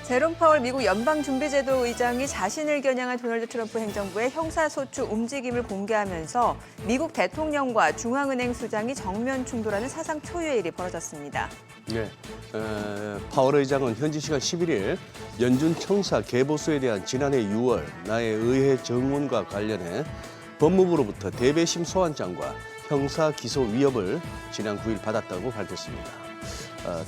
제롬 파월 미국 연방준비제도 의장이 자신을 겨냥한 도널드 트럼프 행정부의 형사소추 움직임을 공개하면서 미국 대통령과 중앙은행 수장이 정면 충돌하는 사상 초유의 일이 벌어졌습니다. 네, 파월 의장은 현지 시간 11일 연준 청사 개보수에 대한 지난해 6월 나의 의회 정문과 관련해 법무부로부터 대배심 소환장과 형사 기소 위협을 지난 9일 받았다고 밝혔습니다.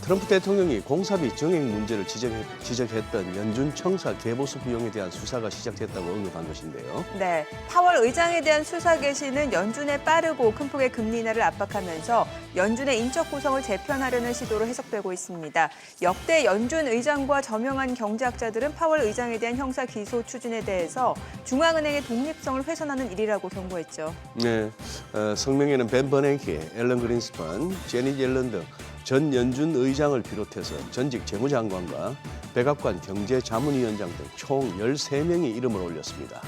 트럼프 대통령이 공사비 정액 문제를 지적했던 연준 청사 개보수 비용에 대한 수사가 시작됐다고 언급한 것인데요. 네, 파월 의장에 대한 수사 개시는 연준의 빠르고 큰 폭의 금리 인하를 압박하면서 연준의 인적 구성을 재편하려는 시도로 해석되고 있습니다. 역대 연준 의장과 저명한 경제학자들은 파월 의장에 대한 형사 기소 추진에 대해서 중앙은행의 독립성을 훼손하는 일이라고 경고했죠. 네, 성명에는 벤 버냉키, 앨런 그린스판, 제닛 옐런 등 전 연준 의장을 비롯해서 전직 재무장관과 백악관 경제자문위원장 등 총 13명이 이름을 올렸습니다.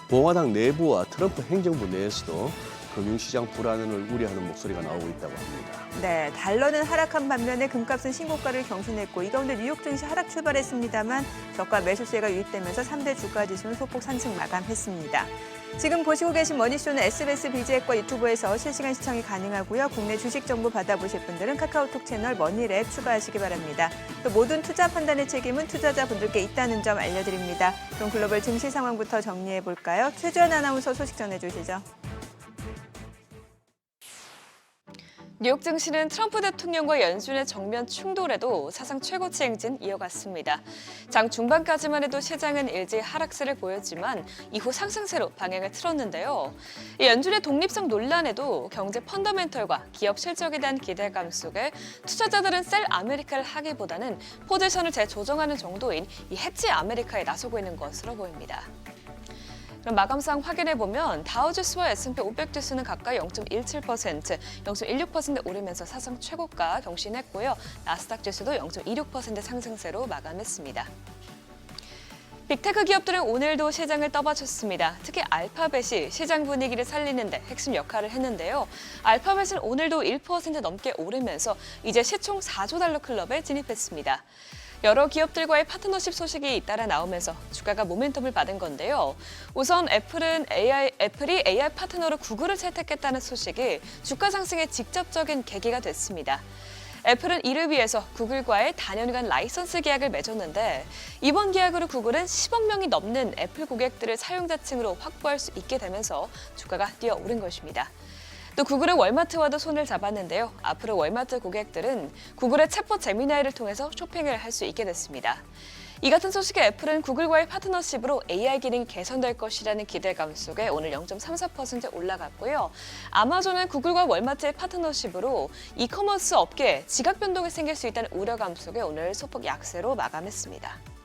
공화당 내부와 트럼프 행정부 내에서도 금융시장 불안을 우려하는 목소리가 나오고 있다고 합니다. 네, 달러는 하락한 반면에 금값은 신고가를 경신했고 이 가운데 뉴욕 증시 하락 출발했습니다만 저가 매수세가 유입되면서 3대 주가 지수는 소폭 상승 마감했습니다. 지금 보시고 계신 머니쇼는 SBS 비즈앱과 유튜브에서 실시간 시청이 가능하고요. 국내 주식 정보 받아보실 분들은 카카오톡 채널 머니랩 추가하시기 바랍니다. 또 모든 투자 판단의 책임은 투자자분들께 있다는 점 알려드립니다. 그럼 글로벌 증시 상황부터 정리해볼까요? 최주연 아나운서 소식 전해주시죠. 뉴욕 증시는 트럼프 대통령과 연준의 정면 충돌에도 사상 최고치 행진 이어갔습니다. 장 중반까지만 해도 시장은 일제 하락세를 보였지만 이후 상승세로 방향을 틀었는데요. 연준의 독립성 논란에도 경제 펀더멘털과 기업 실적에 대한 기대감 속에 투자자들은 셀 아메리카를 하기보다는 포지션을 재조정하는 정도인 이 해지 아메리카에 나서고 있는 것으로 보입니다. 그럼 마감상 확인해보면 다우지수와 S&P 500 지수는 각각 0.17%, 0.16% 오르면서 사상 최고가 경신했고요. 나스닥 지수도 0.26% 상승세로 마감했습니다. 빅테크 기업들은 오늘도 시장을 떠받쳤습니다. 특히 알파벳이 시장 분위기를 살리는 데 핵심 역할을 했는데요. 알파벳은 오늘도 1% 넘게 오르면서 이제 시총 4조 달러 클럽에 진입했습니다. 여러 기업들과의 파트너십 소식이 잇따라 나오면서 주가가 모멘텀을 받은 건데요. 우선 애플이 AI 파트너로 구글을 채택했다는 소식이 주가 상승의 직접적인 계기가 됐습니다. 애플은 이를 위해서 구글과의 단연간 라이선스 계약을 맺었는데 이번 계약으로 구글은 10억 명이 넘는 애플 고객들을 사용자층으로 확보할 수 있게 되면서 주가가 뛰어오른 것입니다. 또 구글은 월마트와도 손을 잡았는데요. 앞으로 월마트 고객들은 구글의 챗봇 제미나이를 통해서 쇼핑을 할 수 있게 됐습니다. 이 같은 소식에 애플은 구글과의 파트너십으로 AI 기능이 개선될 것이라는 기대감 속에 오늘 0.34% 올라갔고요. 아마존은 구글과 월마트의 파트너십으로 이커머스 업계에 지각 변동이 생길 수 있다는 우려감 속에 오늘 소폭 약세로 마감했습니다.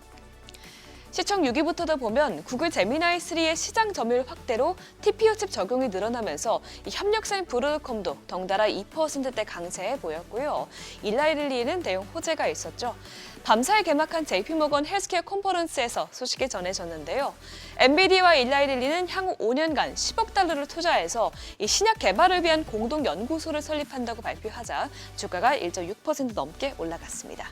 시청 6위부터도 보면 구글 제미나이 3의 시장 점유율 확대로 TPU 칩 적용이 늘어나면서 협력사인 브로드컴도 덩달아 2%대 강세 보였고요. 일라이릴리는 대형 호재가 있었죠. 밤사이 개막한 JP모건 헬스케어 컨퍼런스에서 소식이 전해졌는데요. 엔비디아와 일라이릴리는 향후 5년간 10억 달러를 투자해서 이 신약 개발을 위한 공동 연구소를 설립한다고 발표하자 주가가 1.6% 넘게 올라갔습니다.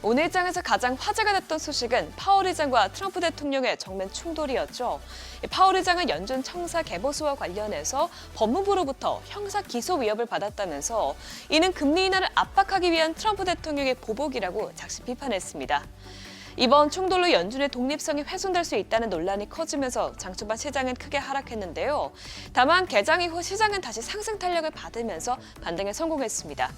오늘 장에서 가장 화제가 됐던 소식은 파월 의장과 트럼프 대통령의 정면 충돌이었죠. 파월 의장은 연준 청사 개보수와 관련해서 법무부로부터 형사 기소 위협을 받았다면서 이는 금리 인하를 압박하기 위한 트럼프 대통령의 보복이라고 작심 비판했습니다. 이번 충돌로 연준의 독립성이 훼손될 수 있다는 논란이 커지면서 장 초반 시장은 크게 하락했는데요. 다만 개장 이후 시장은 다시 상승 탄력을 받으면서 반등에 성공했습니다.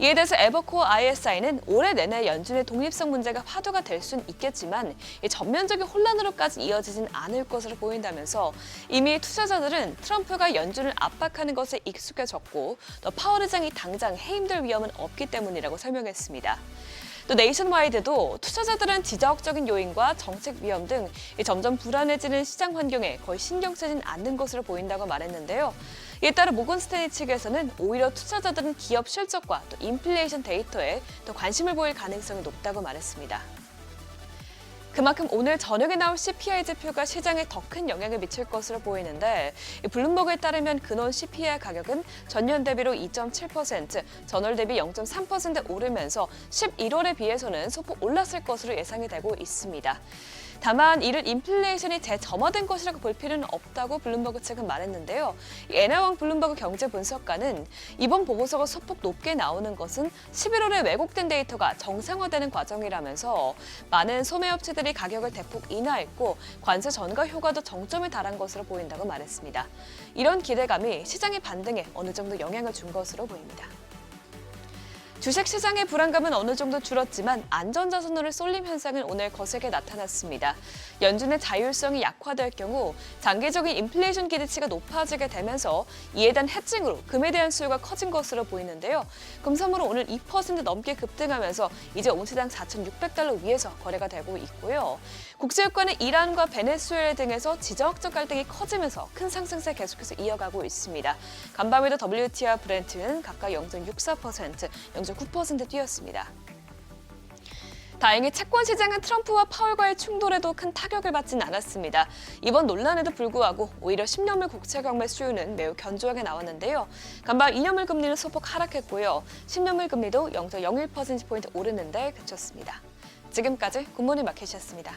이에 대해서 에버코어 ISI는 올해 내내 연준의 독립성 문제가 화두가 될 수는 있겠지만 전면적인 혼란으로까지 이어지진 않을 것으로 보인다면서 이미 투자자들은 트럼프가 연준을 압박하는 것에 익숙해졌고 또 파월 의장이 당장 해임될 위험은 없기 때문이라고 설명했습니다. 또 네이션와이드도 투자자들은 지정학적인 요인과 정책 위험 등 점점 불안해지는 시장 환경에 거의 신경 쓰진 않는 것으로 보인다고 말했는데요. 이에 따라 모건 스탠리 측에서는 오히려 투자자들은 기업 실적과 또 인플레이션 데이터에 더 관심을 보일 가능성이 높다고 말했습니다. 그만큼 오늘 저녁에 나올 CPI 지표가 시장에 더 큰 영향을 미칠 것으로 보이는데 블룸버그에 따르면 근원 CPI 가격은 전년 대비로 2.7%, 전월 대비 0.3% 오르면서 11월에 비해서는 소폭 올랐을 것으로 예상이 되고 있습니다. 다만 이를 인플레이션이 재점화된 것이라고 볼 필요는 없다고 블룸버그 측은 말했는데요. 애나왕 블룸버그 경제분석가는 이번 보고서가 소폭 높게 나오는 것은 11월에 왜곡된 데이터가 정상화되는 과정이라면서 많은 소매업체들이 가격을 대폭 인하했고 관세 전가 효과도 정점에 달한 것으로 보인다고 말했습니다. 이런 기대감이 시장의 반등에 어느 정도 영향을 준 것으로 보입니다. 주식 시장의 불안감은 어느 정도 줄었지만 안전자산으로 쏠림 현상은 오늘 거세게 나타났습니다. 연준의 자율성이 약화될 경우 장기적인 인플레이션 기대치가 높아지게 되면서 이에 대한 해칭으로 금에 대한 수요가 커진 것으로 보이는데요. 금섬으로 오늘 2% 넘게 급등하면서 이제 온스당 4,600달러 위에서 거래가 되고 있고요. 국제유가는 이란과 베네수엘라 등에서 지정학적 갈등이 커지면서 큰 상승세 계속해서 이어가고 있습니다. 간밤에도 WTI와 브렌트는 각각 0.64%, 0.9% 뛰었습니다. 다행히 채권 시장은 트럼프와 파월과의 충돌에도 큰 타격을 받진 않았습니다. 이번 논란에도 불구하고 오히려 10년물 국채 경매 수요는 매우 견조하게 나왔는데요. 간밤 2년물 금리는 소폭 하락했고요. 10년물 금리도 0.01%포인트 오르는데 그쳤습니다. 지금까지 굿모닝 마켓이었습니다.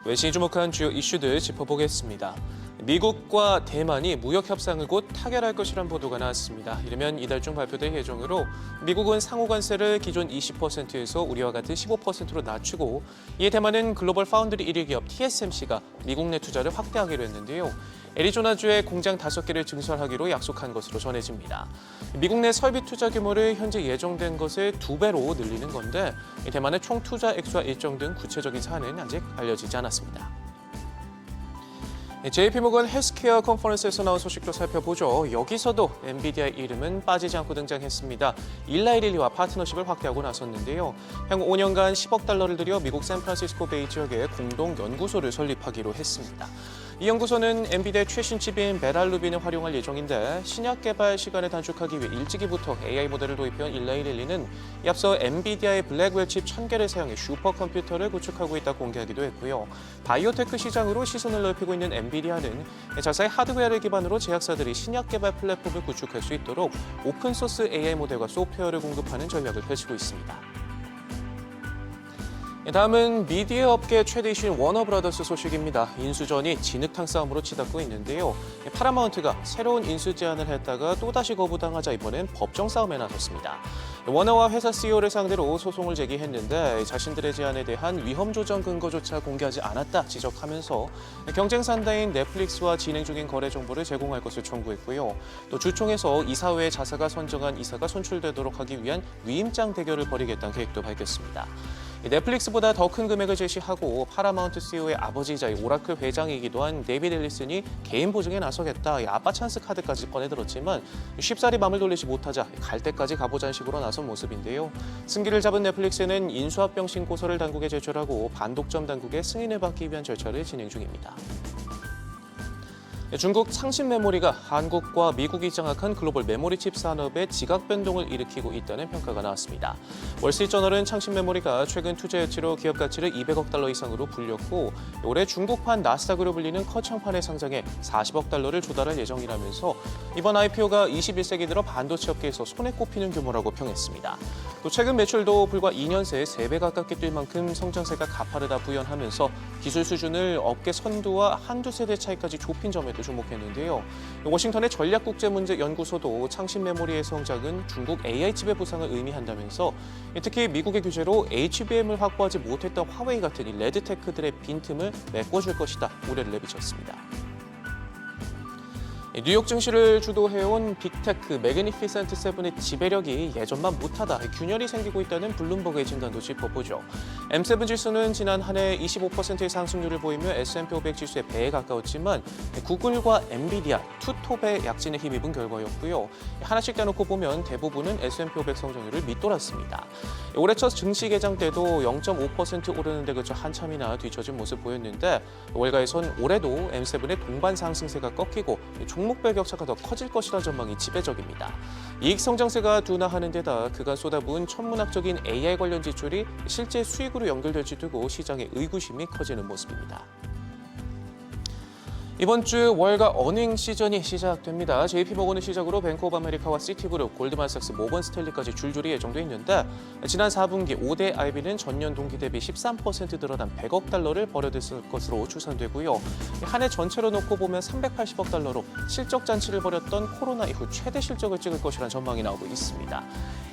외신이 주목한 주요 이슈들 짚어보겠습니다. 미국과 대만이 무역 협상을 곧 타결할 것이란 보도가 나왔습니다. 이르면 이달 중 발표될 예정으로 미국은 상호 관세를 기존 20%에서 우리와 같은 15%로 낮추고 이에 대만은 글로벌 파운드리 1위 기업 TSMC가 미국 내 투자를 확대하기로 했는데요. 애리조나주에 공장 5개를 증설하기로 약속한 것으로 전해집니다. 미국 내 설비 투자 규모를 현재 예정된 것의 2배로 늘리는 건데 대만의 총 투자 액수와 일정 등 구체적인 사안은 아직 알려지지 않았습니다. JP모건 헬스케어 컨퍼런스에서 나온 소식도 살펴보죠. 여기서도 엔비디아의 이름은 빠지지 않고 등장했습니다. 일라이 릴리와 파트너십을 확대하고 나섰는데요. 향후 5년간 10억 달러를 들여 미국 샌프란시스코 베이 지역에 공동 연구소를 설립하기로 했습니다. 이 연구소는 엔비디아의 최신 칩인 메랄 루빈을 활용할 예정인데 신약 개발 시간을 단축하기 위해 일찍이부터 AI 모델을 도입해온 일라이 릴리는 앞서 엔비디아의 블랙웰 칩 1000개를 사용해 슈퍼컴퓨터를 구축하고 있다고 공개하기도 했고요. 바이오테크 시장으로 시선을 넓히고 있는 엔비디아는 자사의 하드웨어를 기반으로 제약사들이 신약 개발 플랫폼을 구축할 수 있도록 오픈소스 AI 모델과 소프트웨어를 공급하는 전략을 펼치고 있습니다. 다음은 미디어 업계 최대 이슈인 워너브라더스 소식입니다. 인수전이 진흙탕 싸움으로 치닫고 있는데요. 파라마운트가 새로운 인수 제안을 했다가 또다시 거부당하자 이번엔 법정 싸움에 나섰습니다. 워너와 회사 CEO를 상대로 소송을 제기했는데 자신들의 제안에 대한 위험 조정 근거조차 공개하지 않았다 지적하면서 경쟁 산다인 넷플릭스와 진행 중인 거래 정보를 제공할 것을 청구했고요. 또 주총에서 이사 외에 자사가 선정한 이사가 선출되도록 하기 위한 위임장 대결을 벌이겠다는 계획도 밝혔습니다. 넷플릭스보다 더 큰 금액을 제시하고 파라마운트 CEO의 아버지이자 오라클 회장이기도 한 데이비드 앨리슨이 개인 보증에 나서겠다 아빠 찬스 카드까지 꺼내들었지만 쉽사리 맘을 돌리지 못하자 갈 때까지 가보자는 식으로 나선 모습인데요. 승기를 잡은 넷플릭스는 인수합병 신고서를 당국에 제출하고 반독점 당국의 승인을 받기 위한 절차를 진행 중입니다. 중국 상신 메모리가 한국과 미국이 장악한 글로벌 메모리 칩 산업에 지각 변동을 일으키고 있다는 평가가 나왔습니다. 월스트리트저널은 창신 메모리가 최근 투자 여치로 기업 가치를 200억 달러 이상으로 불렸고 올해 중국판 나스닥으로 불리는 커창판에 상장해 40억 달러를 조달할 예정이라면서 이번 IPO가 21세기 들어 반도체 업계에서 손에 꼽히는 규모라고 평했습니다. 또 최근 매출도 불과 2년 새 3배 가깝게 뛸 만큼 성장세가 가파르다 부연하면서 기술 수준을 업계 선두와 한두 세대 차이까지 좁힌 점에도 주목했는데요. 워싱턴의 전략국제문제연구소도 창신 메모리의 성장은 중국 AI 칩의 부상을 의미한다면서 특히 미국의 규제로 HBM을 확보하지 못했던 화웨이 같은 이 레드테크들의 빈틈을 메꿔줄 것이다 우려를 내비쳤습니다. 뉴욕 증시를 주도해온 빅테크 매그니피센트 세븐의 지배력이 예전만 못하다 균열이 생기고 있다는 블룸버그의 진단도 짚어보죠. M7 지수는 지난 한 해 25%의 상승률을 보이며 S&P 500 지수의 배에 가까웠지만 구글과 엔비디아, 투톱의 약진에 힘입은 결과였고요. 하나씩 떼놓고 보면 대부분은 S&P 500 성장률을 밑돌았습니다. 올해 첫 증시 개장 때도 0.5% 오르는 데 그쳐 한참이나 뒤처진 모습 보였는데 월가에선 올해도 M7의 동반 상승세가 꺾이고 종목별 격차가 더 커질 것이라는 전망이 지배적입니다. 이익 성장세가 둔화하는 데다 그간 쏟아부은 천문학적인 AI 관련 지출이 실제 수익으로 연결될지 두고 시장의 의구심이 커지는 모습입니다. 이번 주 월가 어닝 시즌이 시작됩니다. JP모건을 시작으로 뱅크 오브 아메리카와 시티그룹, 골드만삭스, 모건 스탠리까지 줄줄이 예정돼 있는데 지난 4분기 5대 IB는 전년 동기 대비 13% 늘어난 100억 달러를 벌여댔을 것으로 추산되고요. 한 해 전체로 놓고 보면 380억 달러로 실적 잔치를 벌였던 코로나 이후 최대 실적을 찍을 것이라는 전망이 나오고 있습니다.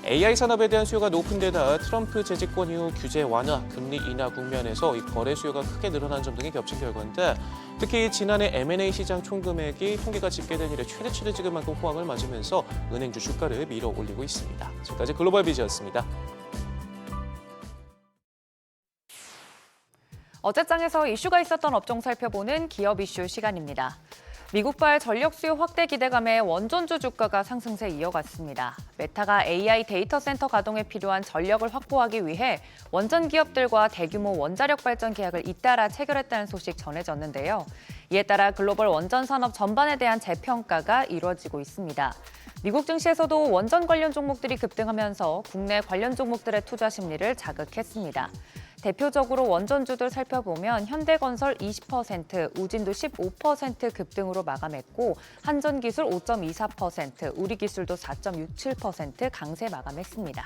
AI 산업에 대한 수요가 높은 데다 트럼프 재집권 이후 규제 완화, 금리 인하 국면에서 이 거래 수요가 크게 늘어난 점 등이 겹친 결과인데 특히 지난해 M&A 시장 총금액이 통계가 집계된 이래 최대치를 찍을 만큼 호황을 맞으면서 은행주 주가를 밀어올리고 있습니다. 지금까지 글로벌 비즈였습니다. 어제장에서 이슈가 있었던 업종 살펴보는 기업 이슈 시간입니다. 미국발 전력 수요 확대 기대감에 원전주 주가가 상승세 이어갔습니다. 메타가 AI 데이터 센터 가동에 필요한 전력을 확보하기 위해 원전 기업들과 대규모 원자력 발전 계약을 잇따라 체결했다는 소식 전해졌는데요. 이에 따라 글로벌 원전 산업 전반에 대한 재평가가 이루어지고 있습니다. 미국 증시에서도 원전 관련 종목들이 급등하면서 국내 관련 종목들의 투자 심리를 자극했습니다. 대표적으로 원전주들 살펴보면 현대건설 20%, 우진도 15% 급등으로 마감했고 한전기술 5.24%, 우리기술도 4.67% 강세 마감했습니다.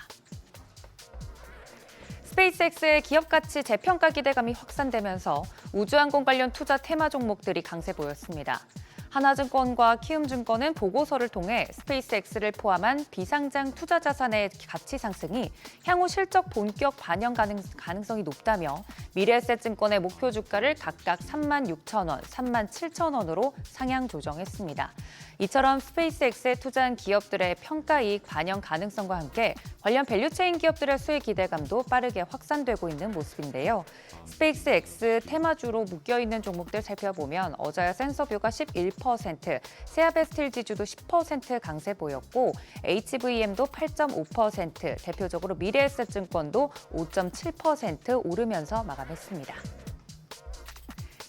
스페이스X의 기업 가치 재평가 기대감이 확산되면서 우주항공 관련 투자 테마 종목들이 강세 보였습니다. 하나증권과 키움증권은 보고서를 통해 스페이스X를 포함한 비상장 투자 자산의 가치 상승이 향후 실적 본격 반영 가능성이 높다며 미래에셋증권의 목표 주가를 각각 36,000원, 37,000원으로 상향 조정했습니다. 이처럼 스페이스X에 투자한 기업들의 평가이익 반영 가능성과 함께 관련 밸류체인 기업들의 수익 기대감도 빠르게 확산되고 있는 모습인데요. 스페이스X 테마주로 묶여있는 종목들 살펴보면 어자야 센서뷰가 11%, 세아베스틸 지주도 10% 강세 보였고 HVM도 8.5%, 대표적으로 미래에셋증권도 5.7% 오르면서 마감했습니다.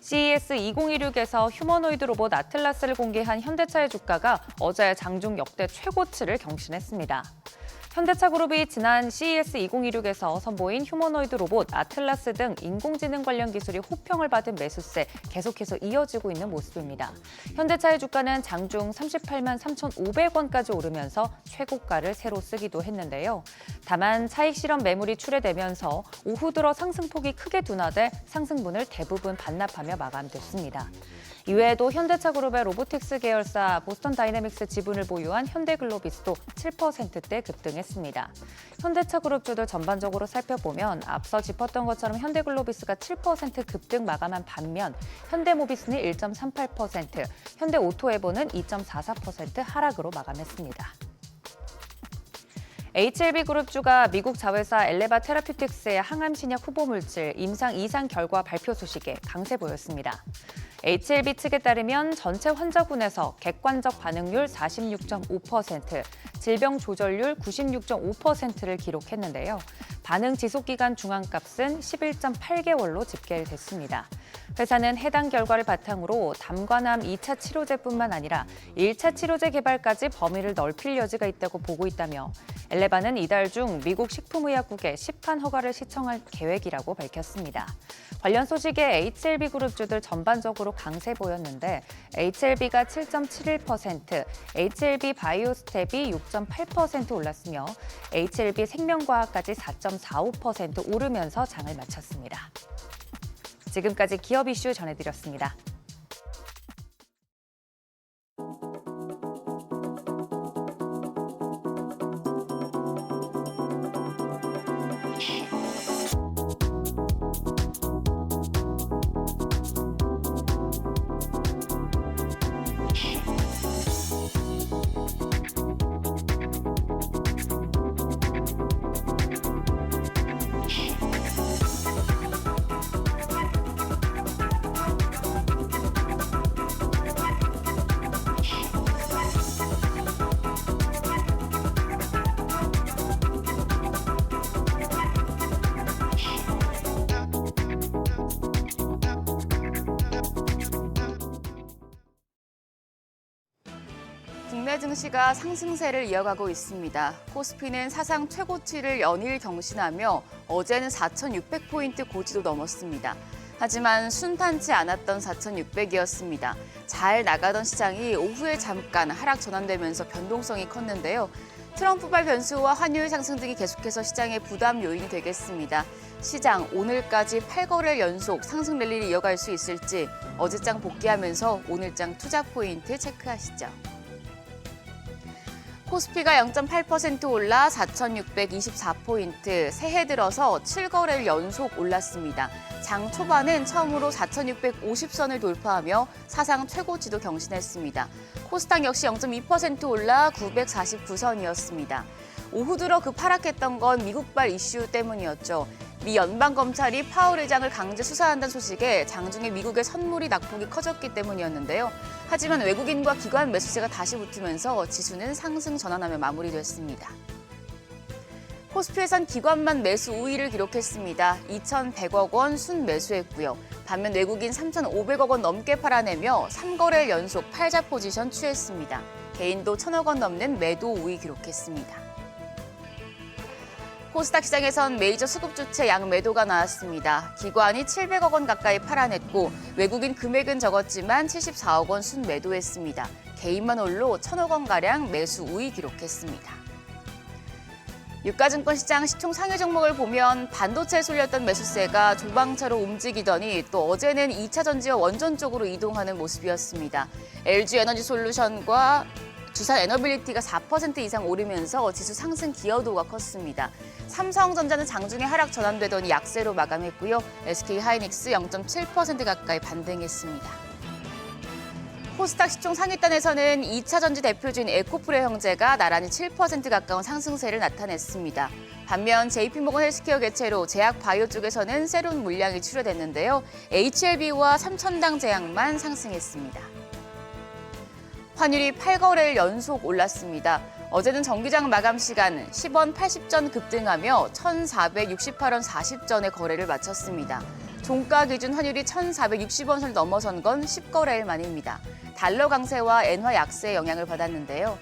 CES 2016에서 휴머노이드 로봇 아틀라스를 공개한 현대차의 주가가 어제 장중 역대 최고치를 경신했습니다. 현대차 그룹이 지난 CES 2016에서 선보인 휴머노이드 로봇, 아틀라스 등 인공지능 관련 기술이 호평을 받은 매수세 계속해서 이어지고 있는 모습입니다. 현대차의 주가는 장중 38만 3,500원까지 오르면서 최고가를 새로 쓰기도 했는데요. 다만 차익 실현 매물이 출회되면서 오후 들어 상승폭이 크게 둔화돼 상승분을 대부분 반납하며 마감됐습니다. 이외에도 현대차 그룹의 로보틱스 계열사 보스턴 다이내믹스 지분을 보유한 현대글로비스도 7%대 급등했습니다. 현대차 그룹주들 전반적으로 살펴보면 앞서 짚었던 것처럼 현대글로비스가 7% 급등 마감한 반면 현대모비스는 1.38%, 현대오토에보는 2.44% 하락으로 마감했습니다. HLB그룹주가 미국 자회사 엘레바 테라퓨틱스의 항암 신약 후보 물질 임상 2상 결과 발표 소식에 강세 보였습니다. HLB 측에 따르면 전체 환자군에서 객관적 반응률 46.5%, 질병 조절률 96.5%를 기록했는데요. 반응 지속기간 중앙값은 11.8개월로 집계됐습니다. 회사는 해당 결과를 바탕으로 담관암 2차 치료제뿐만 아니라 1차 치료제 개발까지 범위를 넓힐 여지가 있다고 보고 있다며 엘레바는 이달 중 미국 식품의약국에 시판 허가를 신청할 계획이라고 밝혔습니다. 관련 소식에 HLB그룹주들 전반적으로 강세 보였는데 HLB가 7.71%, HLB 바이오스텝이 6.8% 올랐으며 HLB 생명과학까지 4.45% 오르면서 장을 마쳤습니다. 지금까지 기업 이슈 전해드렸습니다. 국내 증시가 상승세를 이어가고 있습니다. 코스피는 사상 최고치를 연일 경신하며 어제는 4,600포인트 고지도 넘었습니다. 하지만 순탄치 않았던 4,600이었습니다. 잘 나가던 시장이 오후에 잠깐 하락 전환되면서 변동성이 컸는데요. 트럼프발 변수와 환율 상승 등이 계속해서 시장의 부담 요인이 되겠습니다. 시장 오늘까지 8거래일 연속 상승 랠리를 이어갈 수 있을지 어제장 복귀하면서 오늘장 투자 포인트 체크하시죠. 코스피가 0.8% 올라 4,624포인트, 새해 들어서 7거래일 연속 올랐습니다. 장 초반은 처음으로 4,650선을 돌파하며 사상 최고치도 경신했습니다. 코스닥 역시 0.2% 올라 949선이었습니다. 오후 들어 급하락했던 건 미국발 이슈 때문이었죠. 미 연방검찰이 파월 의장을 강제 수사한다는 소식에 장중에 미국의 선물이 낙폭이 커졌기 때문이었는데요. 하지만 외국인과 기관 매수세가 다시 붙으면서 지수는 상승 전환하며 마무리됐습니다. 코스피에선 기관만 매수 우위를 기록했습니다. 2,100억 원 순매수했고요. 반면 외국인 3,500억 원 넘게 팔아내며 3거래일 연속 팔자 포지션 취했습니다. 개인도 1,000억 원 넘는 매도 우위 기록했습니다. 코스닥 시장에선 메이저 수급 주체 양매도가 나왔습니다. 기관이 700억 원 가까이 팔아냈고 외국인 금액은 적었지만 74억 원 순매도했습니다. 개인만 홀로 1,000억 원가량 매수 우위 기록했습니다. 유가증권 시장 시총 상위 종목을 보면 반도체에 쏠렸던 매수세가 조방차로 움직이더니 또 어제는 2차 전지와 원전 쪽으로 이동하는 모습이었습니다. LG에너지솔루션과 두산에너빌리티가 4% 이상 오르면서 지수 상승 기여도가 컸습니다. 삼성전자는 장중에 하락 전환되더니 약세로 마감했고요. SK하이닉스 0.7% 가까이 반등했습니다. 코스닥 시총 상위단에서는 2차 전지 대표주인 에코프레 형제가 나란히 7% 가까운 상승세를 나타냈습니다. 반면 JP모건 헬스케어 개체로 제약 바이오 쪽에서는 새로운 물량이 출하됐는데요. HLB와 삼천당 제약만 상승했습니다. 환율이 8거래일 연속 올랐습니다. 어제는 정기장 마감 시간 10원 80전 급등하며 1,468원 40전의 거래를 마쳤습니다. 종가 기준 환율이 1,460원을 넘어선 건 10거래일 만입니다. 달러 강세와 엔화 약세의 영향을 받았는데요.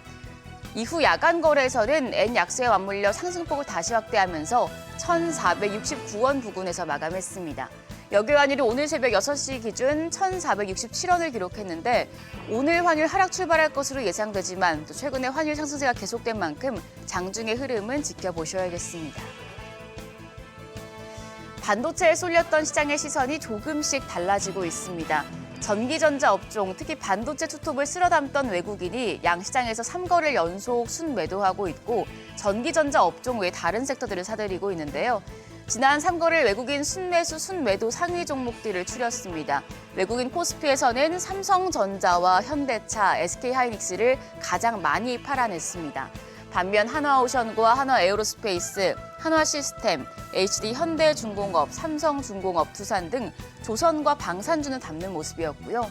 이후 야간 거래에서는 엔 약세에 맞물려 상승폭을 다시 확대하면서 1,469원 부근에서 마감했습니다. 역외 환율이 오늘 새벽 6시 기준 1,467원을 기록했는데 오늘 환율 하락 출발할 것으로 예상되지만 또 최근에 환율 상승세가 계속된 만큼 장중의 흐름은 지켜보셔야겠습니다. 반도체에 쏠렸던 시장의 시선이 조금씩 달라지고 있습니다. 전기전자 업종, 특히 반도체 투톱을 쓸어담던 외국인이 양시장에서 3거래일 연속 순매도하고 있고 전기전자 업종 외 다른 섹터들을 사들이고 있는데요. 지난 3거래일 외국인 순매수, 순매도 상위 종목들을 추렸습니다. 외국인 코스피에서는 삼성전자와 현대차, SK하이닉스를 가장 많이 팔아냈습니다. 반면 한화오션과 한화에어로스페이스, 한화시스템, HD현대중공업, 삼성중공업, 두산 등 조선과 방산주는 담는 모습이었고요.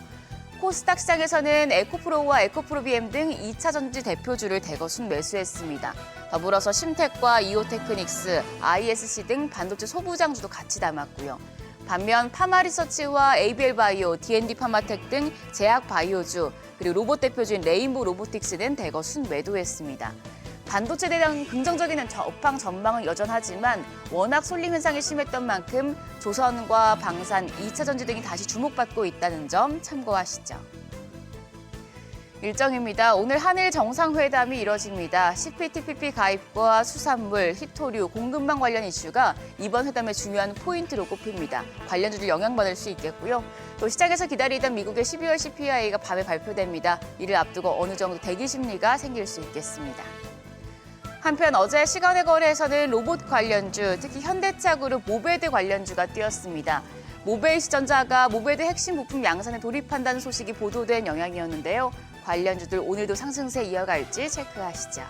코스닥 시장에서는 에코프로와 에코프로비엠 등 2차 전지 대표주를 대거 순매수했습니다. 더불어서 심텍과 이오테크닉스, ISC 등 반도체 소부장주도 같이 담았고요. 반면 파마리서치와 ABL바이오, D&D파마텍 등 제약바이오주, 그리고 로봇 대표주인 레인보우 로보틱스는 대거 순매도했습니다. 반도체에 대한 긍정적인 업황 전망은 여전하지만 워낙 쏠림 현상이 심했던 만큼 조선과 방산, 2차 전지 등이 다시 주목받고 있다는 점 참고하시죠. 일정입니다. 오늘 한일 정상회담이 이뤄집니다. CPTPP 가입과 수산물, 희토류, 공급망 관련 이슈가 이번 회담의 중요한 포인트로 꼽힙니다. 관련주들 영향받을 수 있겠고요. 또 시장에서 기다리던 미국의 12월 CPI가 밤에 발표됩니다. 이를 앞두고 어느 정도 대기 심리가 생길 수 있겠습니다. 한편 어제 시간의 거래에서는 로봇 관련주, 특히 현대차 그룹 모베드 관련주가 뛰었습니다. 모베이스전자가 모베드 핵심 부품 양산에 돌입한다는 소식이 보도된 영향이었는데요. 관련주들 오늘도 상승세 이어갈지 체크하시죠.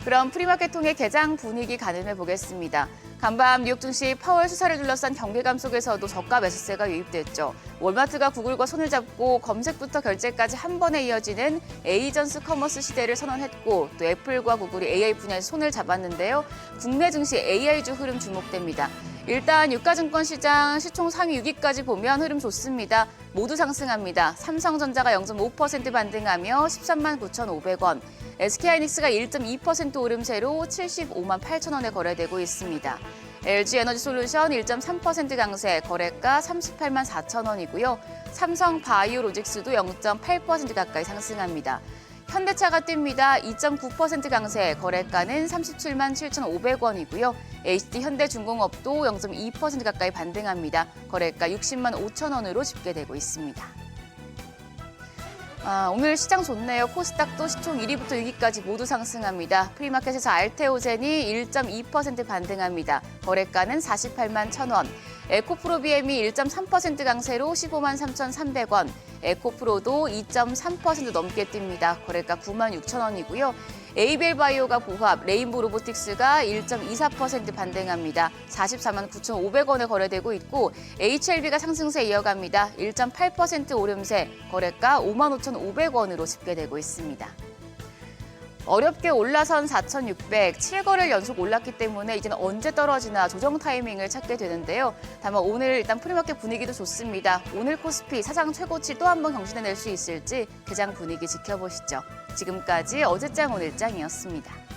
그럼 프리마켓 통해 개장 분위기 가늠해 보겠습니다. 간밤 뉴욕 증시 파월 수사를 둘러싼 경계감 속에서도 저가 매수세가 유입됐죠. 월마트가 구글과 손을 잡고 검색부터 결제까지 한 번에 이어지는 에이전스 커머스 시대를 선언했고 또 애플과 구글이 AI 분야에서 손을 잡았는데요. 국내 증시 AI주 흐름 주목됩니다. 일단 유가증권 시장 시총 상위 6위까지 보면 흐름 좋습니다. 모두 상승합니다. 삼성전자가 0.5% 반등하며 13만 9,500원, SK하이닉스가 1.2% 오름세로 75만 8천 원에 거래되고 있습니다. LG에너지솔루션 1.3% 강세, 거래가 38만 4천 원이고요. 삼성바이오로직스도 0.8% 가까이 상승합니다. 현대차가 뜁니다. 2.9% 강세, 거래가는 37만 7,500원이고요. HD현대중공업도 0.2% 가까이 반등합니다. 거래가 60만 5천 원으로 집계되고 있습니다. 오늘 시장 좋네요. 코스닥도 시총 1위부터 6위까지 모두 상승합니다. 프리마켓에서 알테오젠이 1.2% 반등합니다. 거래가는 48만 1,000원. 에코프로비엠이 1.3% 강세로 15만 3,300원. 에코프로도 2.3% 넘게 뜁니다. 거래가 9만 6천 원이고요. 에이벨바이오가 보합, 레인보 로보틱스가 1.24% 반등합니다. 44만 9,500원에 거래되고 있고 HLB가 상승세 이어갑니다. 1.8% 오름세, 거래가 5만 5,500원으로 집계되고 있습니다. 어렵게 올라선 4,600, 7거래일 연속 올랐기 때문에 이제는 언제 떨어지나 조정 타이밍을 찾게 되는데요. 다만 오늘 일단 프리마켓 분위기도 좋습니다. 오늘 코스피 사상 최고치 또 한 번 경신해낼 수 있을지 개장 분위기 지켜보시죠. 지금까지 어제장 오늘장이었습니다.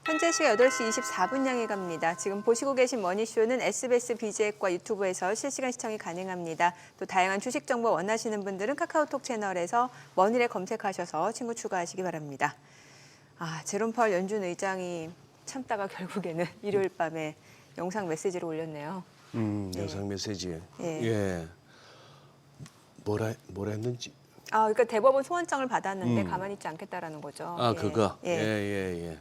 현재 시각 8시 24분 향해 갑니다. 지금 보시고 계신 머니쇼는 SBS BG앱과 유튜브에서 실시간 시청이 가능합니다. 또 다양한 주식 정보 원하시는 분들은 카카오톡 채널에서 머니를 검색하셔서 친구 추가하시기 바랍니다. 제롬 파월 연준 의장이 참다가 결국에는 일요일 밤에 영상 메시지를 올렸네요. 영상 메시지. 예. 예. 뭐라 했는지. 그러니까 대법원 소환장을 받았는데 가만히 있지 않겠다라는 거죠. 그거. 예. 예.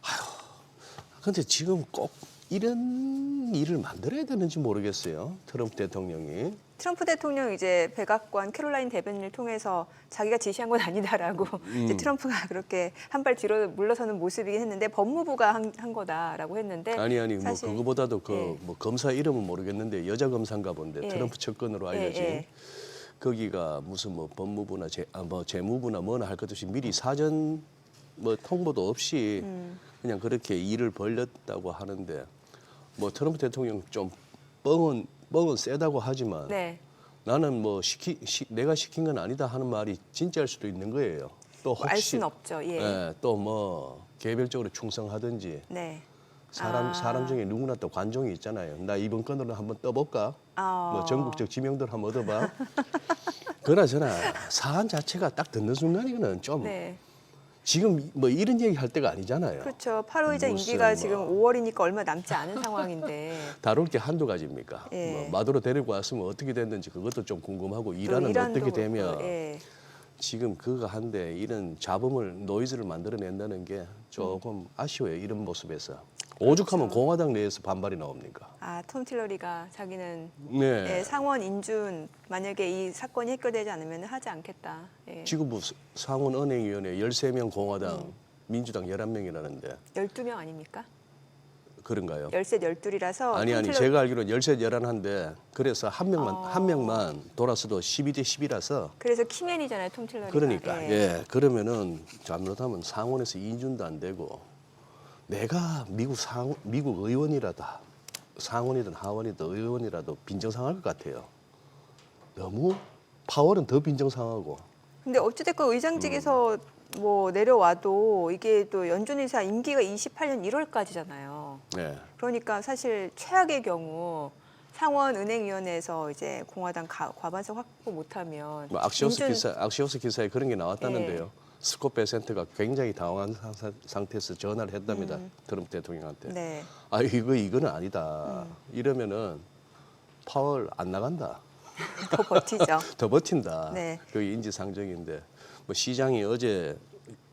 아휴, 근데 지금 꼭 이런 일을 만들어야 되는지 모르겠어요. 트럼프 대통령이. 트럼프 대통령 이제 백악관 캐롤라인 대변인을 통해서 자기가 지시한 건 아니다라고 이제 트럼프가 그렇게 한 발 뒤로 물러서는 모습이긴 했는데 법무부가 한 거다라고 했는데 아니 사실, 뭐 그거보다도 예. 뭐 검사 이름은 모르겠는데 여자 검사인가 본데 예. 트럼프 측근으로 알려진 예. 거기가 무슨 뭐 법무부나 재무부나 뭐나 할 것 없이 미리 사전 뭐 통보도 없이 그냥 그렇게 일을 벌렸다고 하는데 뭐 트럼프 대통령 좀 뻥은 세다고 하지만 네. 나는 뭐 내가 시킨 건 아니다 하는 말이 진짜일 수도 있는 거예요. 또 혹시 알 수는 없죠. 예. 또 뭐 개별적으로 충성하든지 네. 사람 중에 누구나 또 관종이 있잖아요. 나 이번 건으로 한번 떠볼까? 뭐 전국적 지명도를 한번 얻어봐. 그나저나 사안 자체가 딱 듣는 순간이는 좀 네. 지금 뭐 이런 얘기 할 때가 아니잖아요. 그렇죠. 8호 이자 무슨 임기가 뭐. 지금 5월이니까 얼마 남지 않은 상황인데 다룰 게 한두 가지입니까? 예. 뭐 마두로 데리고 왔으면 어떻게 됐는지 그것도 좀 궁금하고 또 이란은 이란도 어떻게 되면 예. 지금 그거 한데 이런 잡음을 노이즈를 만들어낸다는 게 조금 아쉬워요. 이런 모습에서. 오죽하면 공화당 내에서 반발이 나옵니까? 톰 틸러리가 자기는 네. 상원 인준 만약에 이 사건이 해결되지 않으면 하지 않겠다. 예. 지금 뭐 상원은행위원회 13명 공화당, 민주당 11명이라는데 12명 아닙니까? 그런가요? 13, 12이라서 아니 제가 알기로는 13, 11한데 그래서 한 명만 돌아서도 12대 10이라서 그래서 키맨이잖아요, 톰 틸러리가. 그러니까 그러면은 잘못하면 상원에서 2인준도 안 되고 내가 미국 의원이라도 상원이든 하원이든 의원이라도 빈정상할 것 같아요. 너무 파월은 더 빈정상하고. 근데 어찌됐건 의장직에서 뭐 내려와도 이게 또 연준 의사 임기가 28년 1월까지잖아요. 네. 그러니까 사실 최악의 경우 상원 은행위원회에서 이제 공화당 과반석 확보 못하면 뭐 악시오스 기사에 그런 게 나왔다는데요. 스콧 베센트가 굉장히 당황한 상태에서 전화를 했답니다. 트럼프 대통령한테. 네. 아 이거는 아니다. 이러면은 파월 안 나간다. 더 버티죠. 더 버틴다. 네. 그게 인지상정인데 뭐 시장이 어제